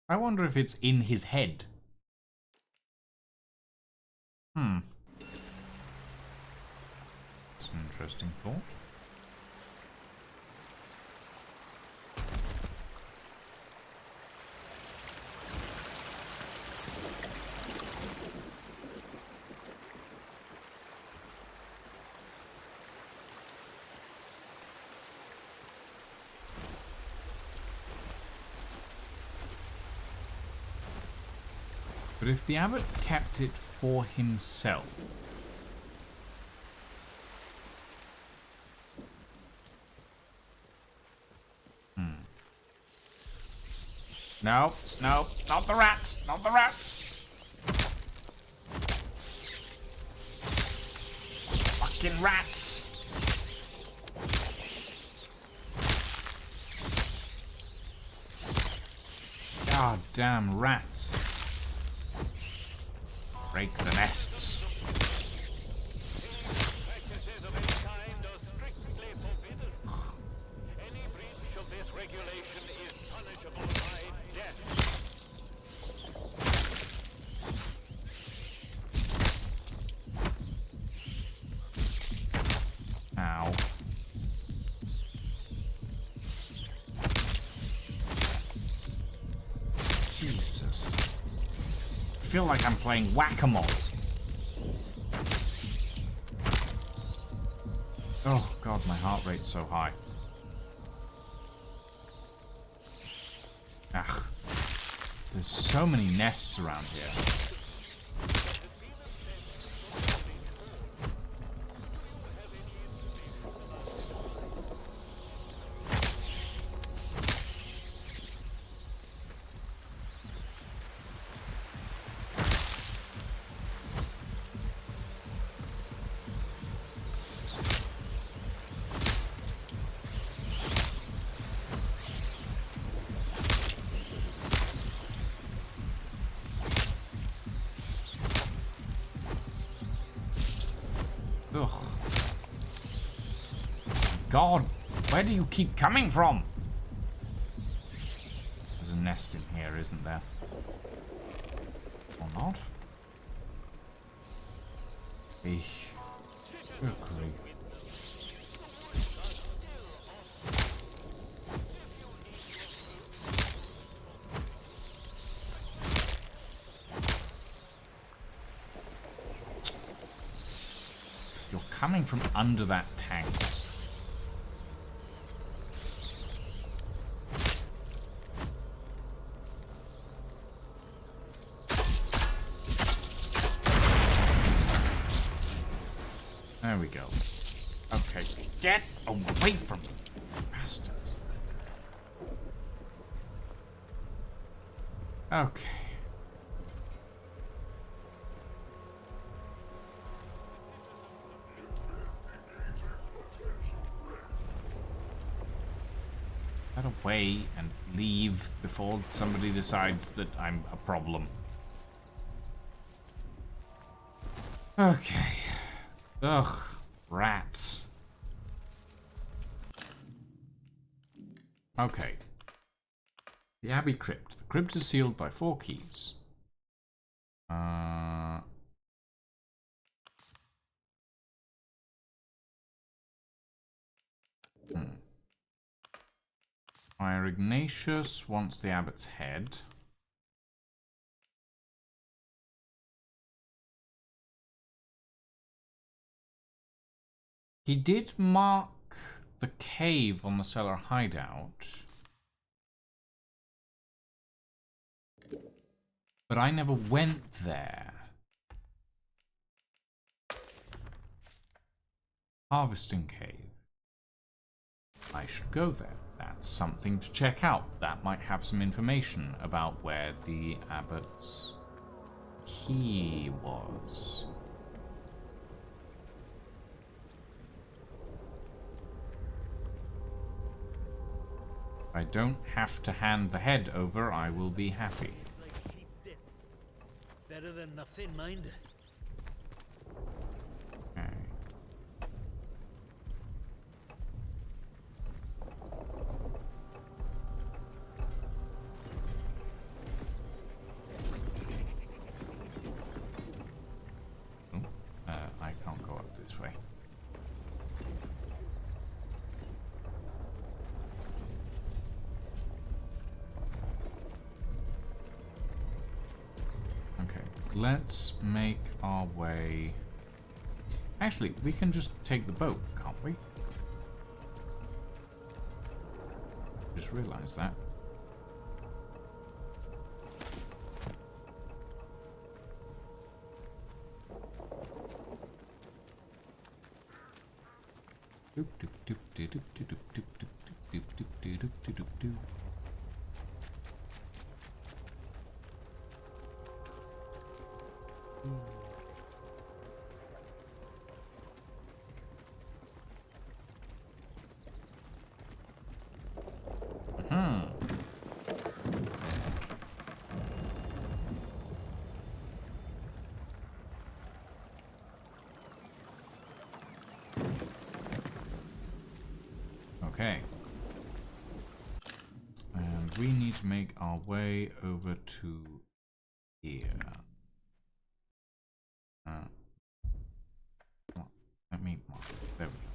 I wonder if it's in his head. It's an interesting thought. But if the abbot kept it for himself... No, no, not the rats, not the rats! Fucking rats! God damn rats. Break the nests. Practices of any kind are strictly forbidden. Any breach of this regulation is punishable by death. Ow. Jesus. I feel like I'm playing whack-a-mole. Oh god, my heart rate's so high. Ugh. There's so many nests around here. Ugh. God, where do you keep coming from? There's a nest in here, isn't there? Or not? Eesh. Good grief. You're coming from under that tank. There we go. Okay, get away from me, bastards. Okay. Get away and leave before somebody decides that I'm a problem. Okay. Ugh, rats. Okay. The Abbey Crypt. The crypt is sealed by 4 keys. Friar Ignatius wants the abbot's head. He did mark the cave on the cellar hideout. But I never went there. Harvesting cave. I should go there. That's something to check out. That might have some information about where the abbot's key was. If I don't have to hand the head over, I will be happy. Better than nothing, mind. Okay. I can't go up this way. Okay, let's make our way. Actually, we can just take the boat, can't we? Just realized that. Okay. And we need to make our way over to here. Let me mark. There we go.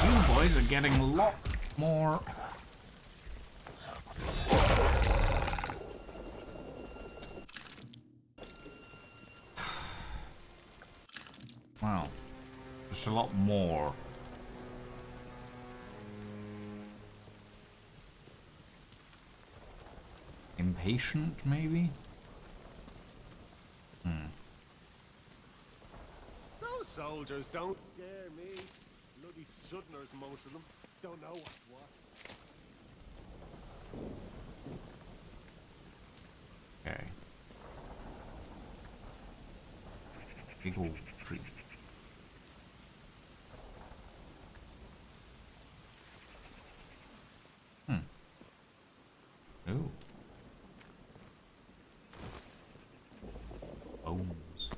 You boys are getting a lot more. Wow. Just a lot more. Impatient, maybe? Those soldiers don't scare me. Bloody Southerners, most of them. Don't know what's what. Okay. Big old tree. Oh. Bones.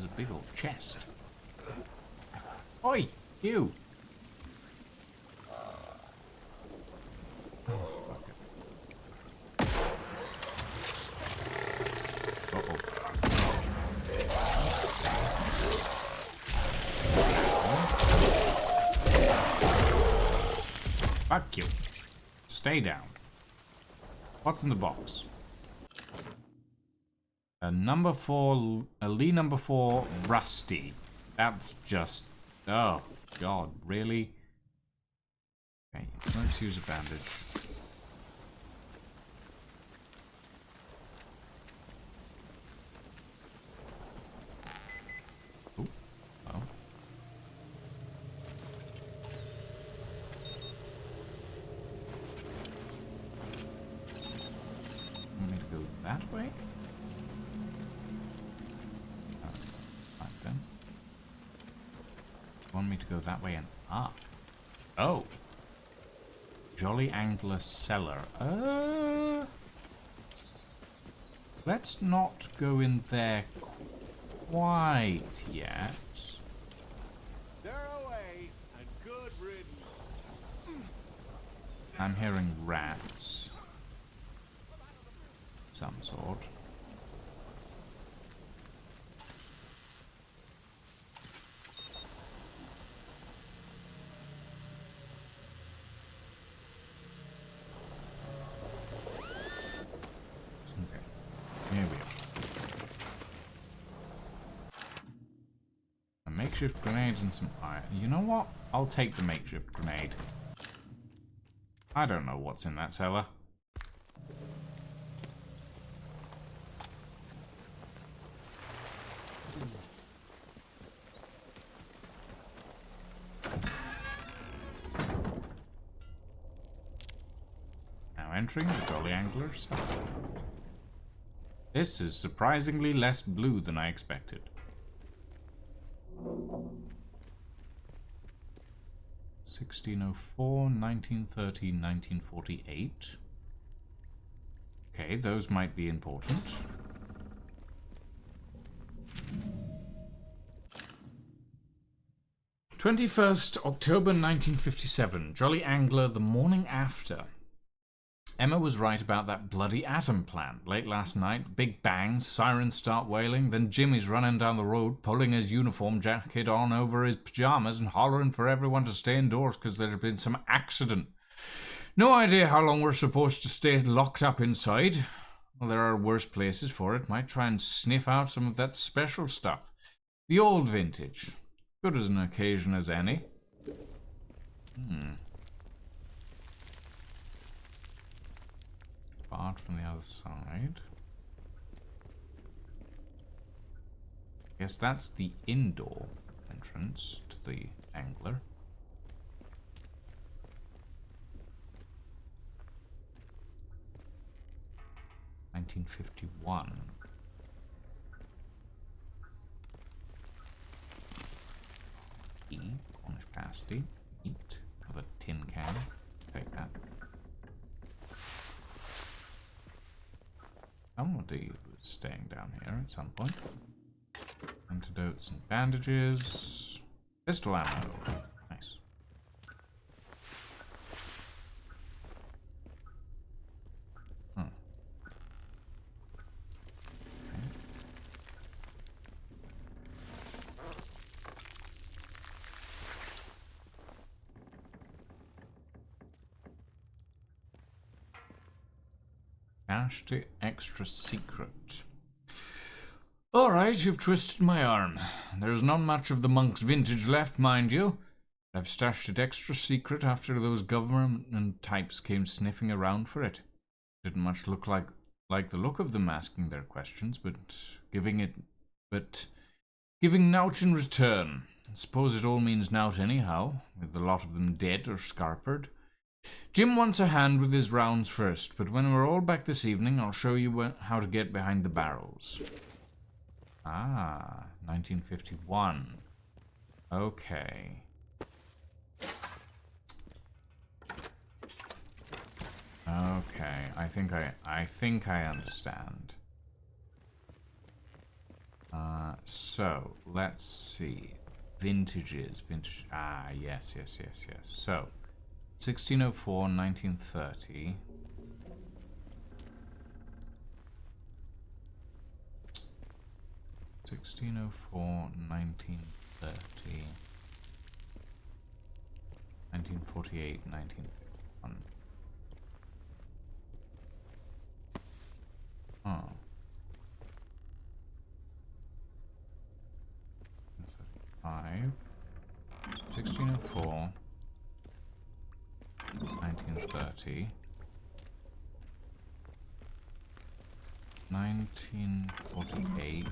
there's a big old chest. Oi, you! Fuck you. Stay down. What's in the box? A number 4, a Lee number 4 Rusty. That's just... Oh, God, really? Okay, let's use a bandage. Ooh, oh. I'm going to go that way? Right then. Want me to go that way and up? Oh. Jolly Angler Cellar. Let's not go in there quite yet. They're away, and good riddance. I'm hearing rats. Some sort. Here we are. A makeshift grenade and some iron. You know what? I'll take the makeshift grenade. I don't know what's in that cellar. Now entering the Jolly Angler cellar. This is surprisingly less blue than I expected. 1604, 1930, 1948. Okay, those might be important. October 1957. Jolly Angler the morning after. Emma was right about that bloody atom plant. Late last night, big bangs, sirens start wailing, then Jimmy's running down the road, pulling his uniform jacket on over his pajamas and hollering for everyone to stay indoors because there had been some accident. No idea how long we're supposed to stay locked up inside. Well, there are worse places for it. Might try and sniff out some of that special stuff. The old vintage. Good as an occasion as any. Part from the other side. Guess that's the indoor entrance to the angler. (1951). Cornish pasty. Eat. Another tin can. Take that. Somebody was staying down here at some point. Antidotes and bandages. Pistol ammo. Nice. Okay. Cash to extra secret. Alright, you've twisted my arm. There's not much of the monk's vintage left, mind you. I've stashed it extra secret after those government types came sniffing around for it. Didn't much look like the look of them asking their questions, but giving nought in return. I suppose it all means nought anyhow, with a lot of them dead or scarpered. Jim wants a hand with his rounds first, but when we're all back this evening, I'll show you how to get behind the barrels. Ah, 1951. Okay. Okay, I think I understand. So, let's see. Vintages. Vintage. Ah, yes. So, 1604, 1930. 1604, 1930. 1948, 1951. Oh. 5. 1604. 1930. 1948.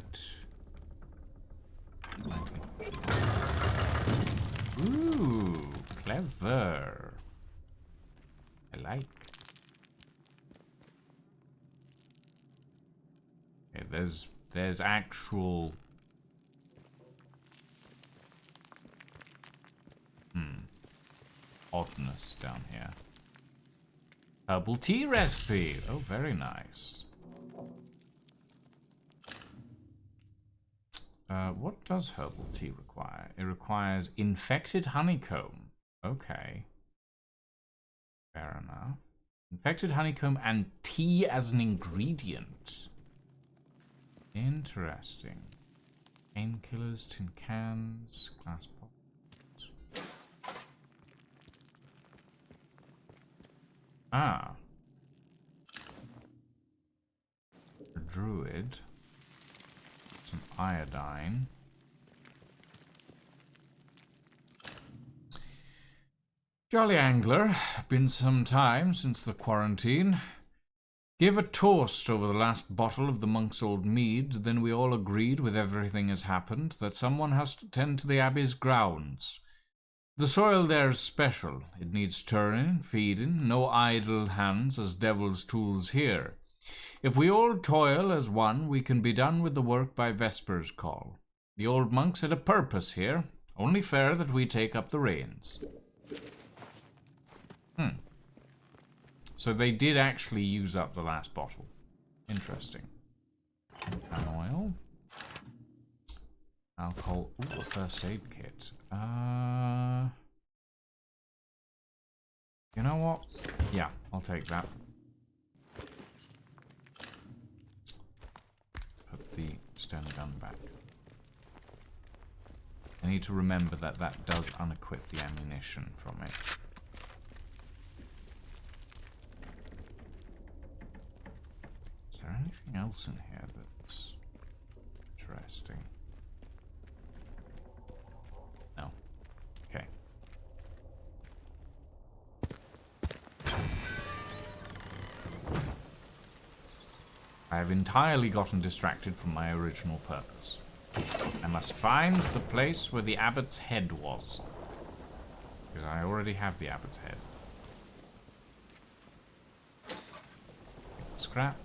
1949. Ooh, clever. I like. Okay, there's actual oddness down here. Herbal tea recipe. Oh, very nice. What does herbal tea require? It requires infected honeycomb. Okay. Fair enough. Infected honeycomb and tea as an ingredient. Interesting. Painkillers, tin cans, glass bottles. Ah. A druid. Some iodine. Jolly angler. Been some time since the quarantine. Gave a toast over the last bottle of the monk's old mead, then we all agreed, with everything has happened, that someone has to tend to the abbey's grounds. The soil there is special. It needs turning, feeding, no idle hands as devil's tools here. If we all toil as one, we can be done with the work by Vesper's call. The old monks had a purpose here. Only fair that we take up the reins. So they did actually use up the last bottle. Interesting. An oil. Alcohol. Ooh, a first aid kit. You know what? Yeah, I'll take that. Put the stun gun back. I need to remember that that does unequip the ammunition from it. Is there anything else in here that's interesting? No. Okay. I have entirely gotten distracted from my original purpose. I must find the place where the abbot's head was. Because I already have the abbot's head. Scrap.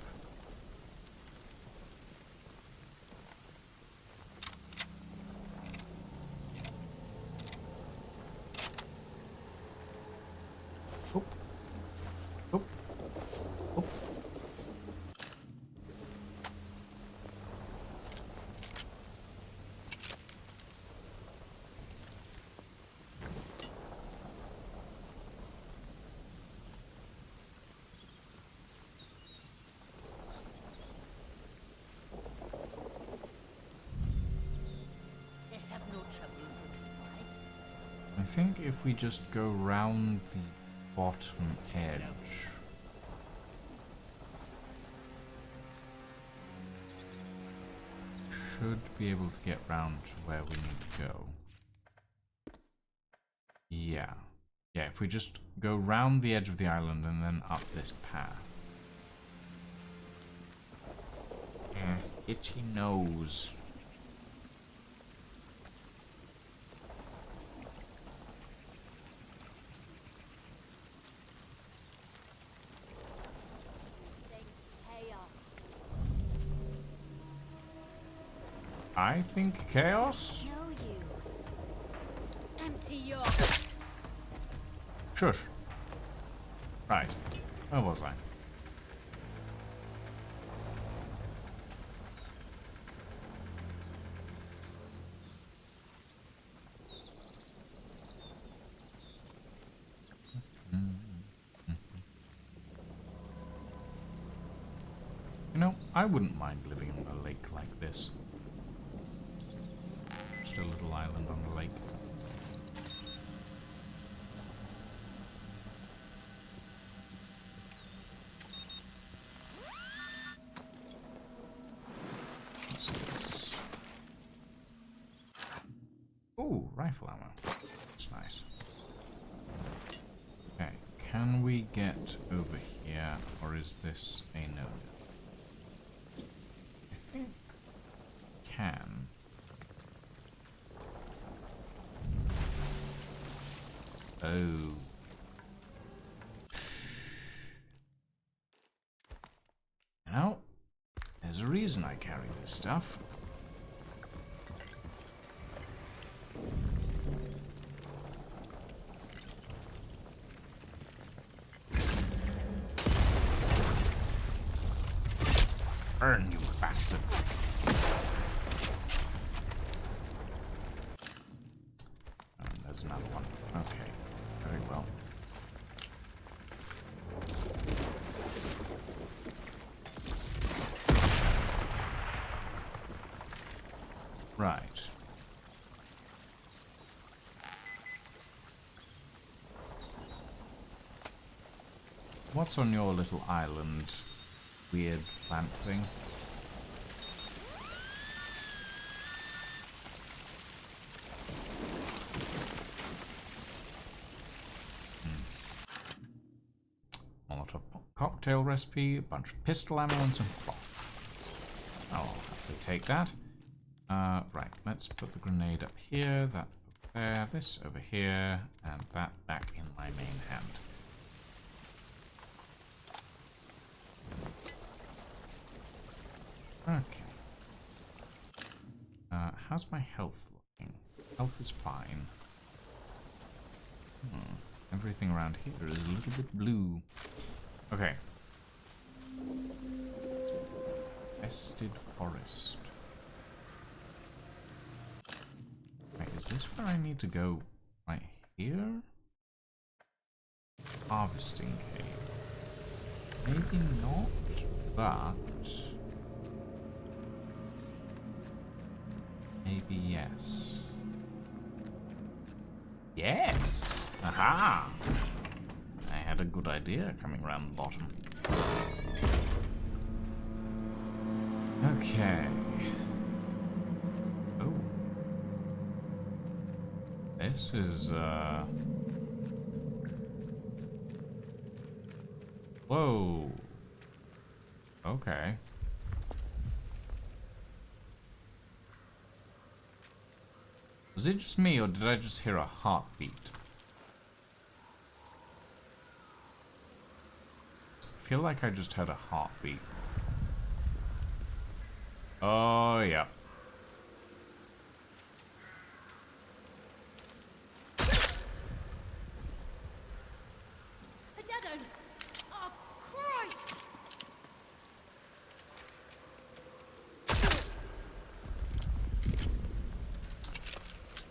I think if we just go round the bottom edge. Should be able to get round to where we need to go. Yeah. Yeah, if we just go round the edge of the island and then up this path. Itchy nose. I think chaos? Know you. Empty your... Shush. Right. Where was I? I wouldn't mind living on a lake like this. Just a little island on the lake. What's this? Ooh, rifle ammo. That's nice. Okay, can we get over here, or is this a no? I think can. Oh. You know, there's a reason I carry this stuff. Burn, you bastard. There's another one. Okay, very well. Right. What's on your little island? Weird plant thing. Molotov cocktail recipe, a bunch of pistol ammo and some cloth. I'll happily take that. Right, let's put the grenade up here, that over there, this over here, and that back in my main hand. Okay. How's my health looking? Health is fine. Everything around here is a little bit blue. Okay. Vested forest. Wait, is this where I need to go? Right here? Harvesting cave. Maybe not, but... maybe yes. Yes! Aha! I had a good idea coming around the bottom. Okay. Oh. This is, whoa. Okay. Was it just me, or did I just hear a heartbeat? I feel like I just heard a heartbeat. Oh, yeah. A dead end! Oh, Christ!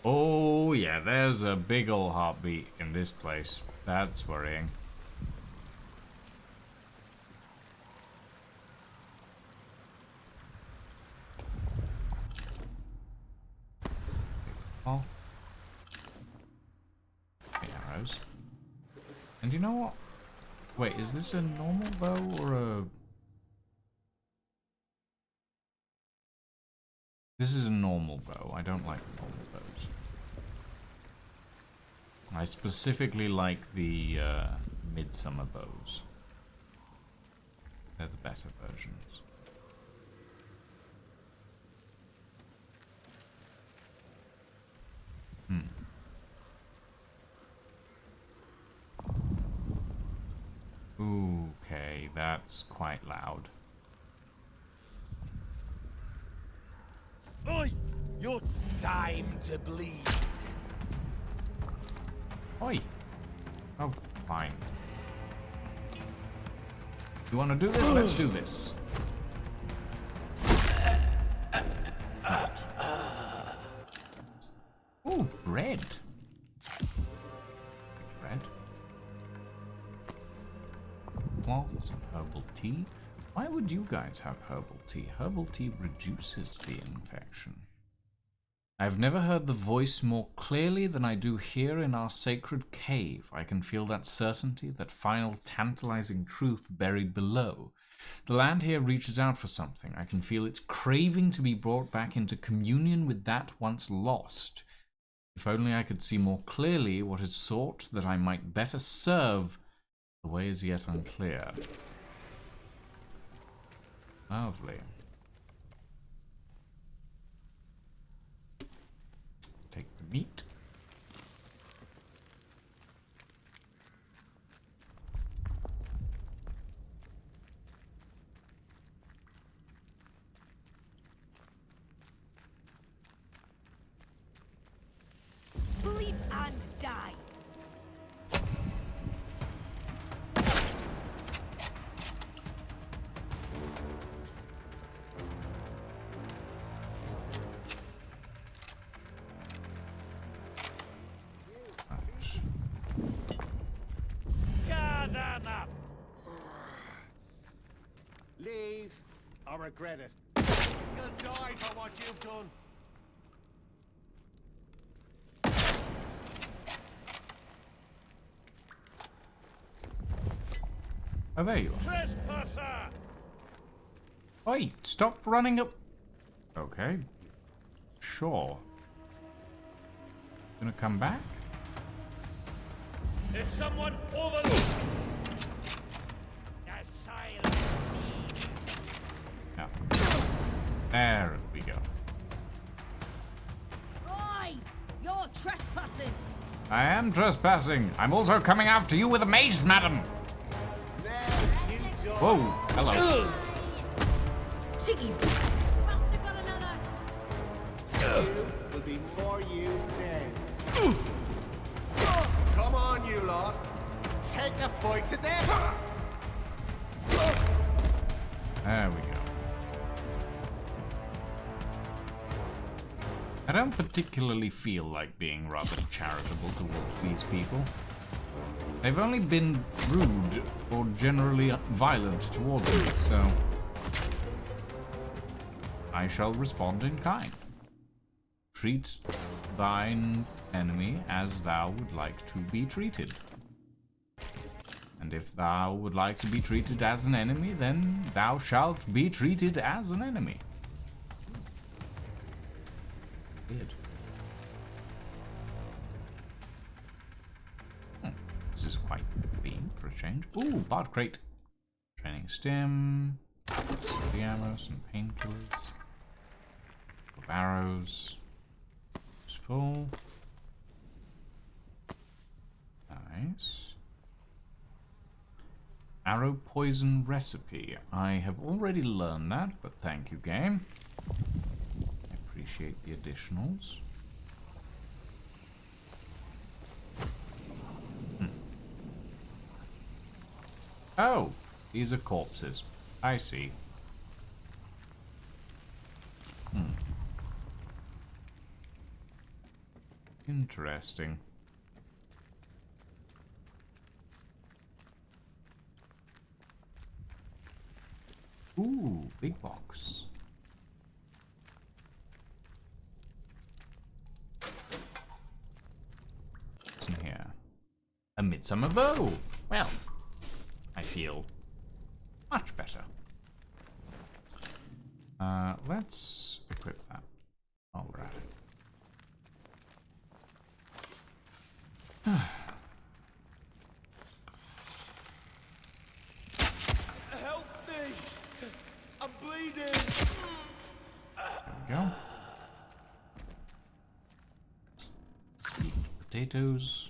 Oh, yeah, there's a big ol' heartbeat in this place. That's worrying. Cloth. Arrows. And you know what? Wait, is this a normal bow or a... This is a normal bow. I don't like normal bows. I specifically like the midsummer bows. They're the better versions. Okay, that's quite loud. Oi! Your time to bleed. Oi! Oh, fine. You want to do this? Let's do this. Right. Ooh, bread. Bread. Cloth, some herbal tea. Why would you guys have herbal tea? Herbal tea reduces the infection. I've never heard the voice more clearly than I do here in our sacred cave. I can feel that certainty, that final tantalizing truth buried below. The land here reaches out for something. I can feel its craving to be brought back into communion with that once lost. If only I could see more clearly what is sought, that I might better serve. The way is yet unclear. Lovely. Take the meat. Bleed and die. Gather them up! Leave or regret it. You'll die for what you've done. Oh, there you are. Trespasser! Oi, stop running up. Okay. Sure. Gonna come back? Is someone overlooked? A silent need. Yeah. There we go. Oi! You're trespassing! I am trespassing. I'm also coming after you with a mace, madam. Whoa, hello. Siggy! Bastard got another! Will be more use dead. Come on, you lot. Take a fight to death. There we go. I don't particularly feel like being rather charitable towards these people. They've only been rude or generally violent towards me, so I shall respond in kind. Treat thine enemy as thou would like to be treated. And if thou would like to be treated as an enemy, then thou shalt be treated as an enemy. Weird. This is quite clean for a change. Ooh, bard crate. Training stem. The ammo, some painkillers. Arrows. It's full. Nice. Arrow poison recipe. I have already learned that, but thank you, game. I appreciate the additionals. Oh, these are corpses. I see. Interesting. Ooh, big box. What's in here? A midsummer bow. Well, I feel much better. Let's equip that while we're at it. Help me! I'm bleeding! There we go. Steamed potatoes.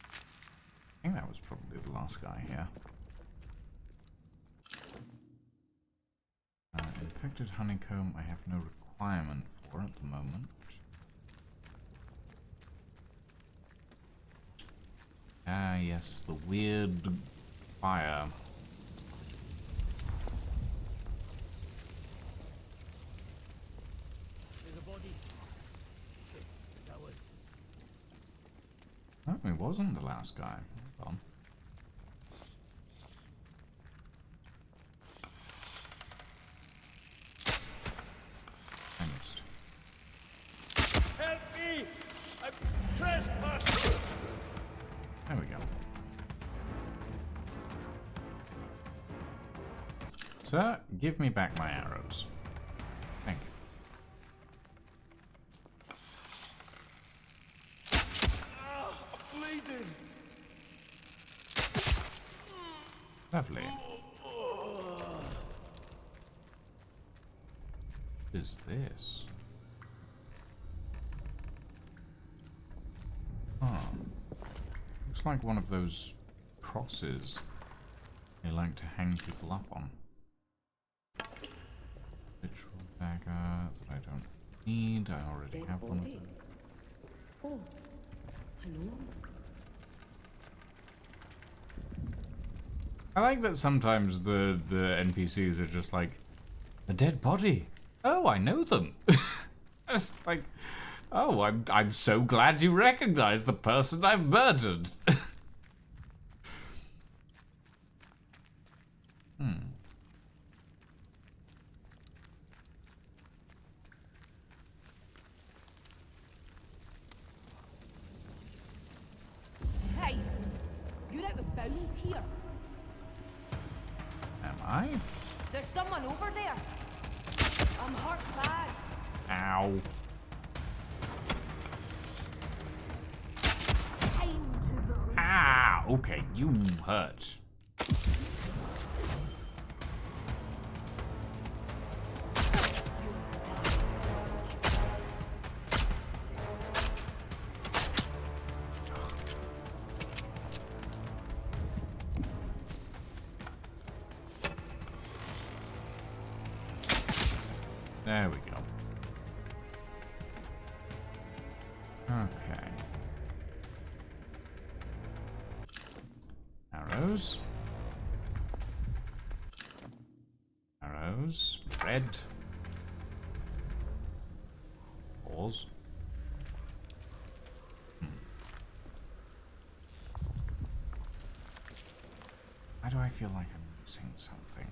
I think that was probably the last guy here. Infected honeycomb, I have no requirement for at the moment. Ah, yes, the weird fire. There's a body. Shit, that was. Oh, it wasn't the last guy. Hold on. Sir, give me back my arrows. Thank you. Bleeding. Lovely. What is this? Oh. Looks like one of those crosses they like to hang people up on. Ritual dagger that I don't need. I already have one of them. Oh, I know. I like that sometimes the NPCs are just like, a dead body. Oh, I know them. It's like, oh, I'm so glad you recognize the person I've murdered. Hey, you're out of bounds here. Am I? There's someone over there. I'm hurt bad. Ow. Ah, okay, you hurt. There we go. Okay. Arrows. Arrows. Red. Balls. Why do I feel like I'm missing something?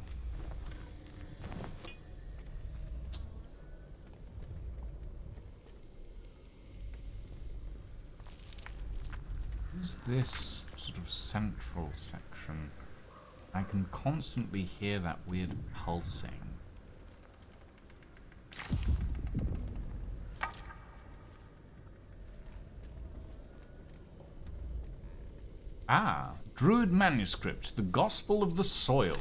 Is this sort of central section? I can constantly hear that weird pulsing. Ah, Druid manuscript, the Gospel of the Soil.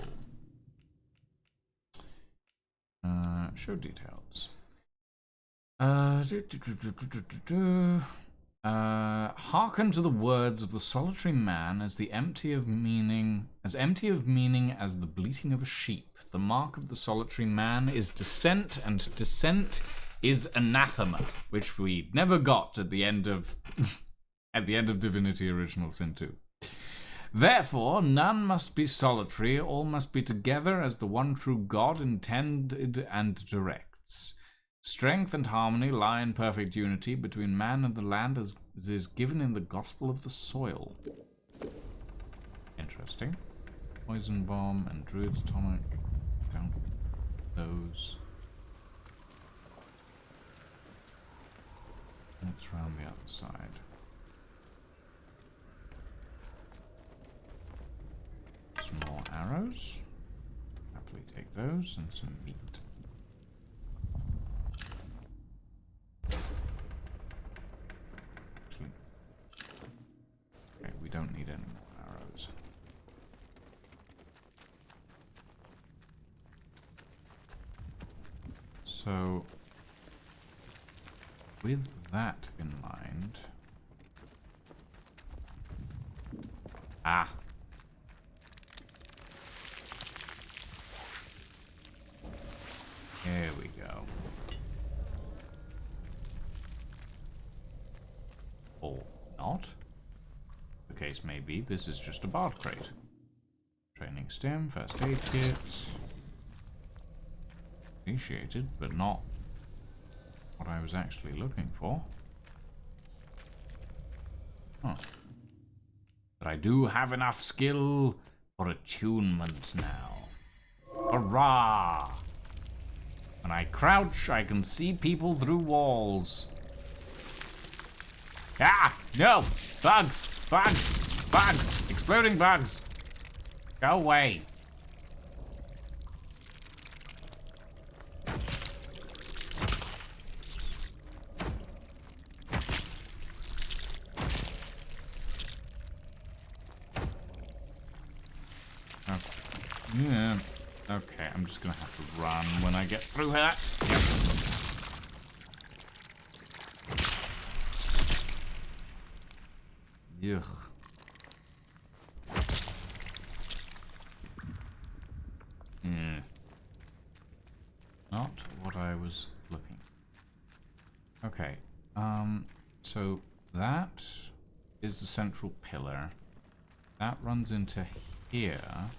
Show details. Hearken to the words of the solitary man as empty of meaning as the bleating of a sheep. The mark of the solitary man is dissent, and dissent is anathema, which we never got at the end of Divinity Original Sin 2. Therefore, none must be solitary, all must be together as the one true God intended and directs. Strength and harmony lie in perfect unity between man and the land as is given in the Gospel of the Soil. Interesting. Poison bomb and druid's tonic. Don't those. Let's round the other side. Some more arrows. Happily take those and some meat. Actually, okay, we don't need any more arrows. So, with that in mind, here we go. Or not. The case may be this is just a bard crate. Training stem, first aid kit. Appreciated, but not what I was actually looking for. Huh. But I do have enough skill for attunement now. Hurrah! When I crouch, I can see people through walls. Ah! No! Bugs! Bugs! Bugs! Exploding bugs! Go away! Okay. Yeah. Okay, I'm just gonna have to run when I get through here. Yep. Ugh. Not what I was looking. Okay. So that is the central pillar. That runs into here,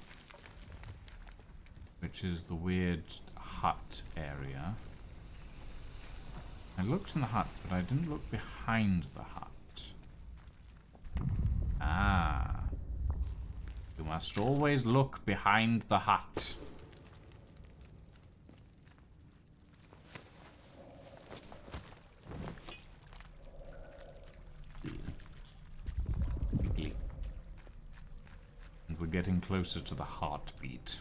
which is the weird hut area. I looked in the hut, but I didn't look behind the hut. Ah. You must always look behind the hut. Wiggly. And we're getting closer to the heartbeat.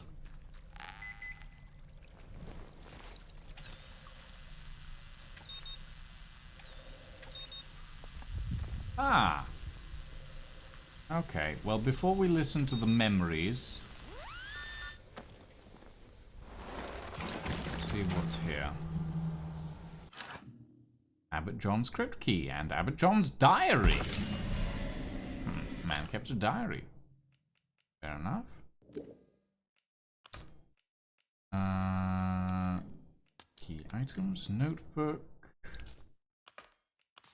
Ah. Okay, well, before we listen to the memories, let's see what's here. Abbot John's crypt key and Abbot John's diary. Man kept a diary. Fair enough. Key items, notebook.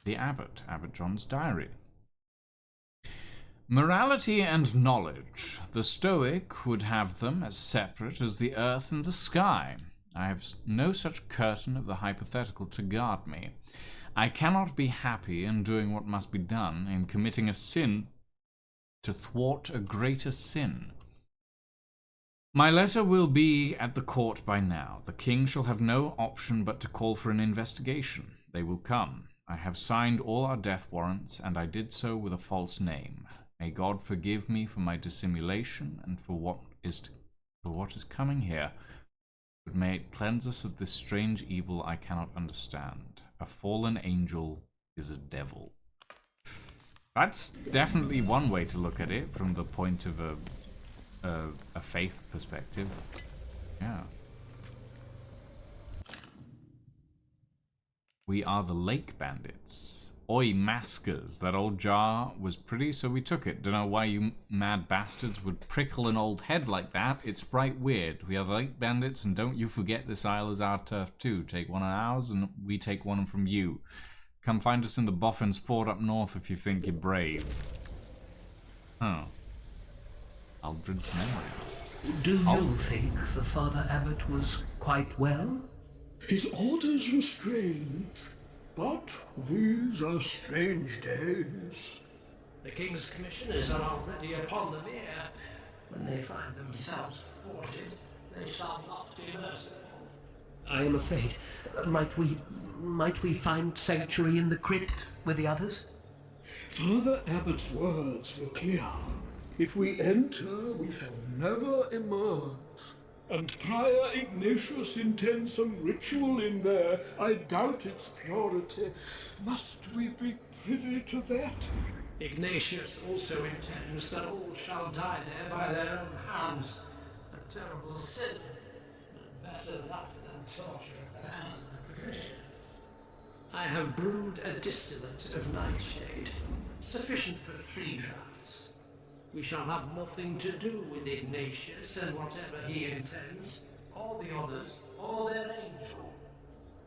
The Abbot, Abbot John's diary. Morality and knowledge. The Stoic would have them as separate as the earth and the sky. I have no such curtain of the hypothetical to guard me. I cannot be happy in doing what must be done, in committing a sin to thwart a greater sin. My letter will be at the court by now. The king shall have no option but to call for an investigation. They will come. I have signed all our death warrants, and I did so with a false name. May God forgive me for my dissimulation and for what is coming here, but may it cleanse us of this strange evil I cannot understand. A fallen angel is a devil. That's definitely one way to look at it from the point of a faith perspective. Yeah. We are the lake bandits. Oi, maskers. That old jar was pretty, so we took it. Don't know why you mad bastards would prickle an old head like that. It's right weird. We are the lake bandits, and don't you forget this isle is our turf too. Take one of ours, and we take one from you. Come find us in the Boffin's Fort up north if you think you're brave. Huh. Aldred's memory. Do you think the Father Abbot was quite well? His orders were strange, but these are strange days. The King's commissioners are already upon the mere. When they find themselves thwarted, they shall not be merciful. I am afraid. Might we find sanctuary in the crypt with the others? Father Abbot's words were clear. If we enter, we shall never emerge. And Prior Ignatius intends some ritual in there. I doubt its purity. Must we be privy to that? Ignatius also intends that all shall die there by their own hands. A terrible sin. Better that than torture at the hands of the Christians. I have brewed a distillate of nightshade, sufficient for 3 draughts. We shall have nothing to do with Ignatius and whatever he intends, or the others, or their angel.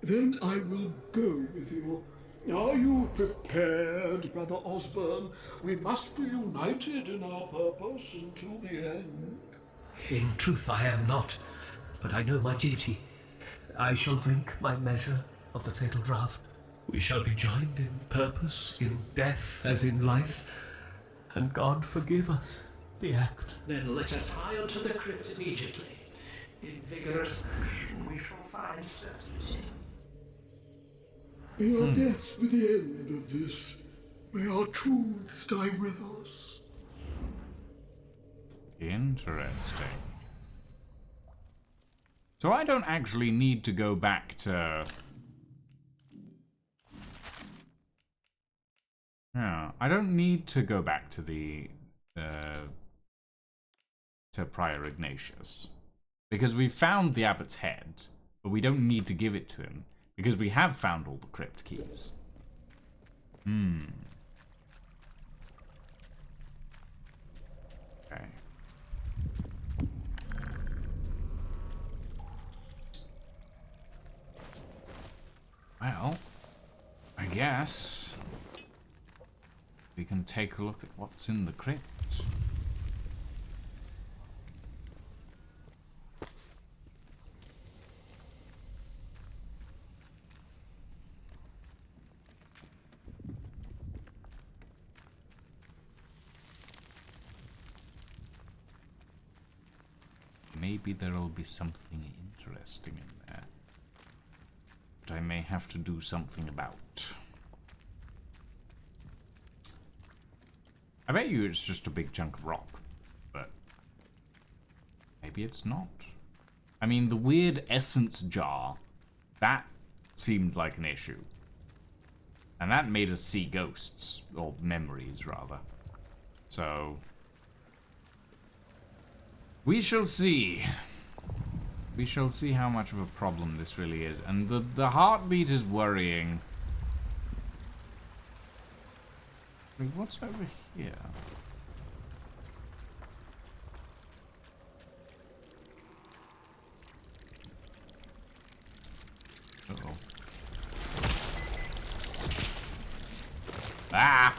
Then I will go with you. Are you prepared, Brother Osborne? We must be united in our purpose until the end. In truth, I am not, but I know my duty. I shall drink my measure of the fatal draught. We shall be joined in purpose, in death as in life, and God forgive us the act. Then let us hie unto the crypt immediately. In vigorous action we shall find certainty. May our deaths be the end of this. May our truths die with us. Interesting. So I don't actually need to go back to... Yeah, I don't need to go back to the to Prior Ignatius. Because we found the abbot's head, but we don't need to give it to him, because we have found all the crypt keys. Okay. Well, I guess we can take a look at what's in the crypt. Maybe there'll be something interesting in there that I may have to do something about. I bet you it's just a big chunk of rock, but maybe it's not. I mean, the weird essence jar, that seemed like an issue. And that made us see ghosts, or memories, rather. So we shall see. We shall see how much of a problem this really is. And the heartbeat is worrying. Wait, what's over here? Uh-oh. Ah!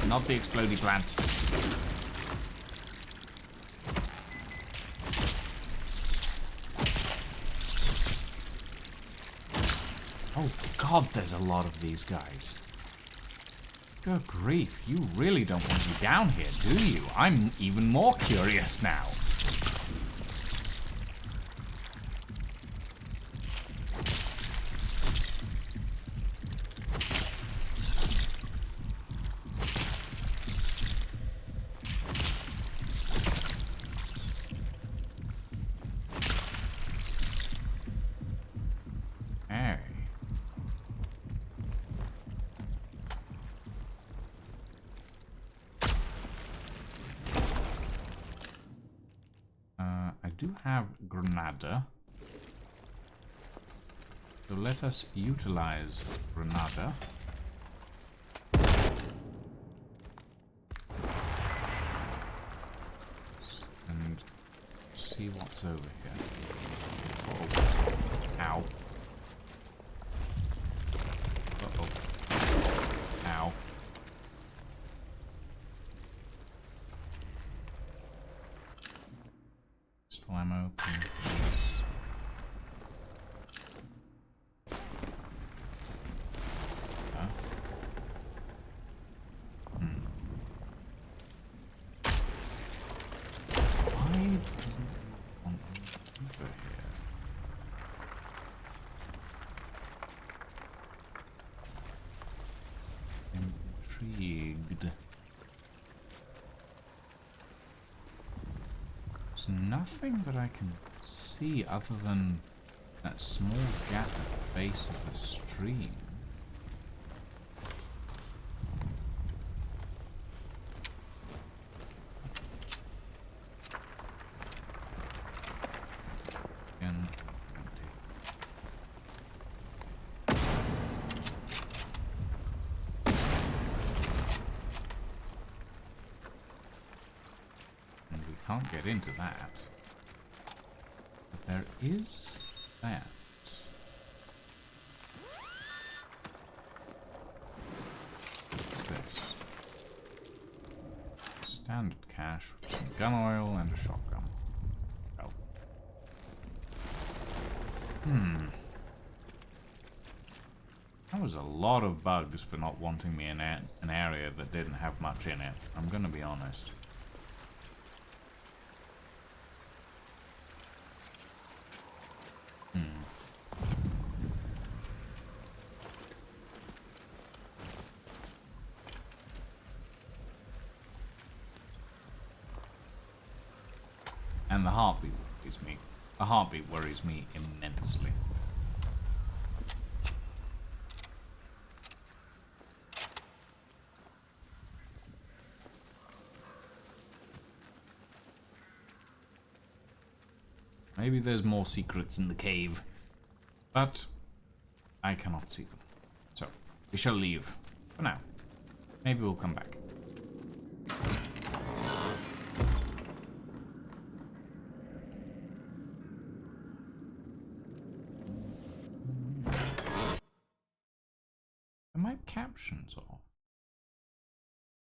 Not the explodey plants. Oh god, there's a lot of these guys. Good grief, you really don't want me down here, do you? I'm even more curious now. Granada. So let us utilize Granada. And see what's over here. Uh-oh. Ow. Uh-oh. Ow. Pistol ammo. Please. Intrigued. There's nothing that I can see other than that small gap at the base of the stream. Can't get into that. But there is that. What's this? Standard cash with some gun oil and a shotgun. Oh. That was a lot of bugs for not wanting me in an area that didn't have much in it. I'm gonna be honest. And the heartbeat worries me. The heartbeat worries me immensely. Maybe there's more secrets in the cave. But I cannot see them. So, we shall leave. For now. Maybe we'll come back. Are my captions off?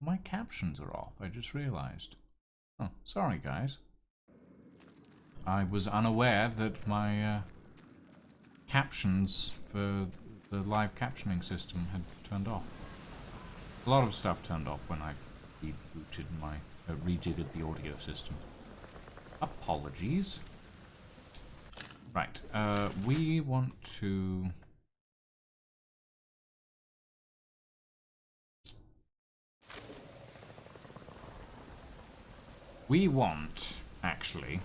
My captions are off, I just realized. Oh, sorry guys. I was unaware that my captions for the live captioning system had turned off. A lot of stuff turned off when I rebooted my, rejiggered the audio system. Apologies. Right, we want to... We want, actually,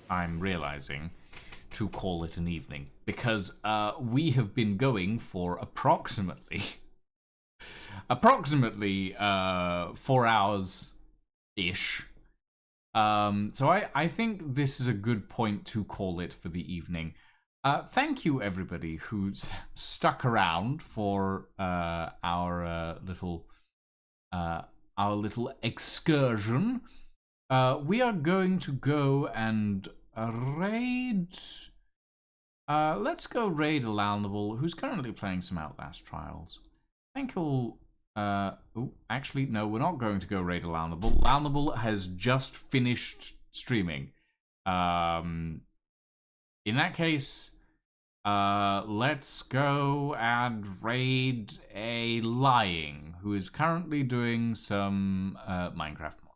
I'm realizing, to call it an evening. Because we have been going for approximately 4 hours-ish. So I think this is a good point to call it for the evening. Thank you, everybody who's stuck around for our little excursion. We are going to go and raid. Let's go raid Alalnable, who's currently playing some Outlast Trials. Thank you all. Oh, actually, no, we're not going to go raid Alalnable. Alalnable has just finished streaming. In that case, let's go and raid a Lying, who is currently doing some Minecraft modding.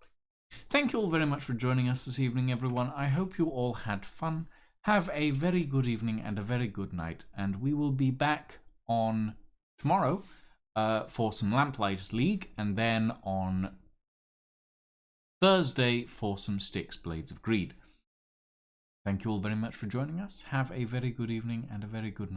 Thank you all very much for joining us this evening, everyone. I hope you all had fun. Have a very good evening and a very good night, and we will be back on tomorrow for some Lamplighters League, and then on Thursday for some Styx Blades of Greed. Thank you all very much for joining us. Have a very good evening and a very good night.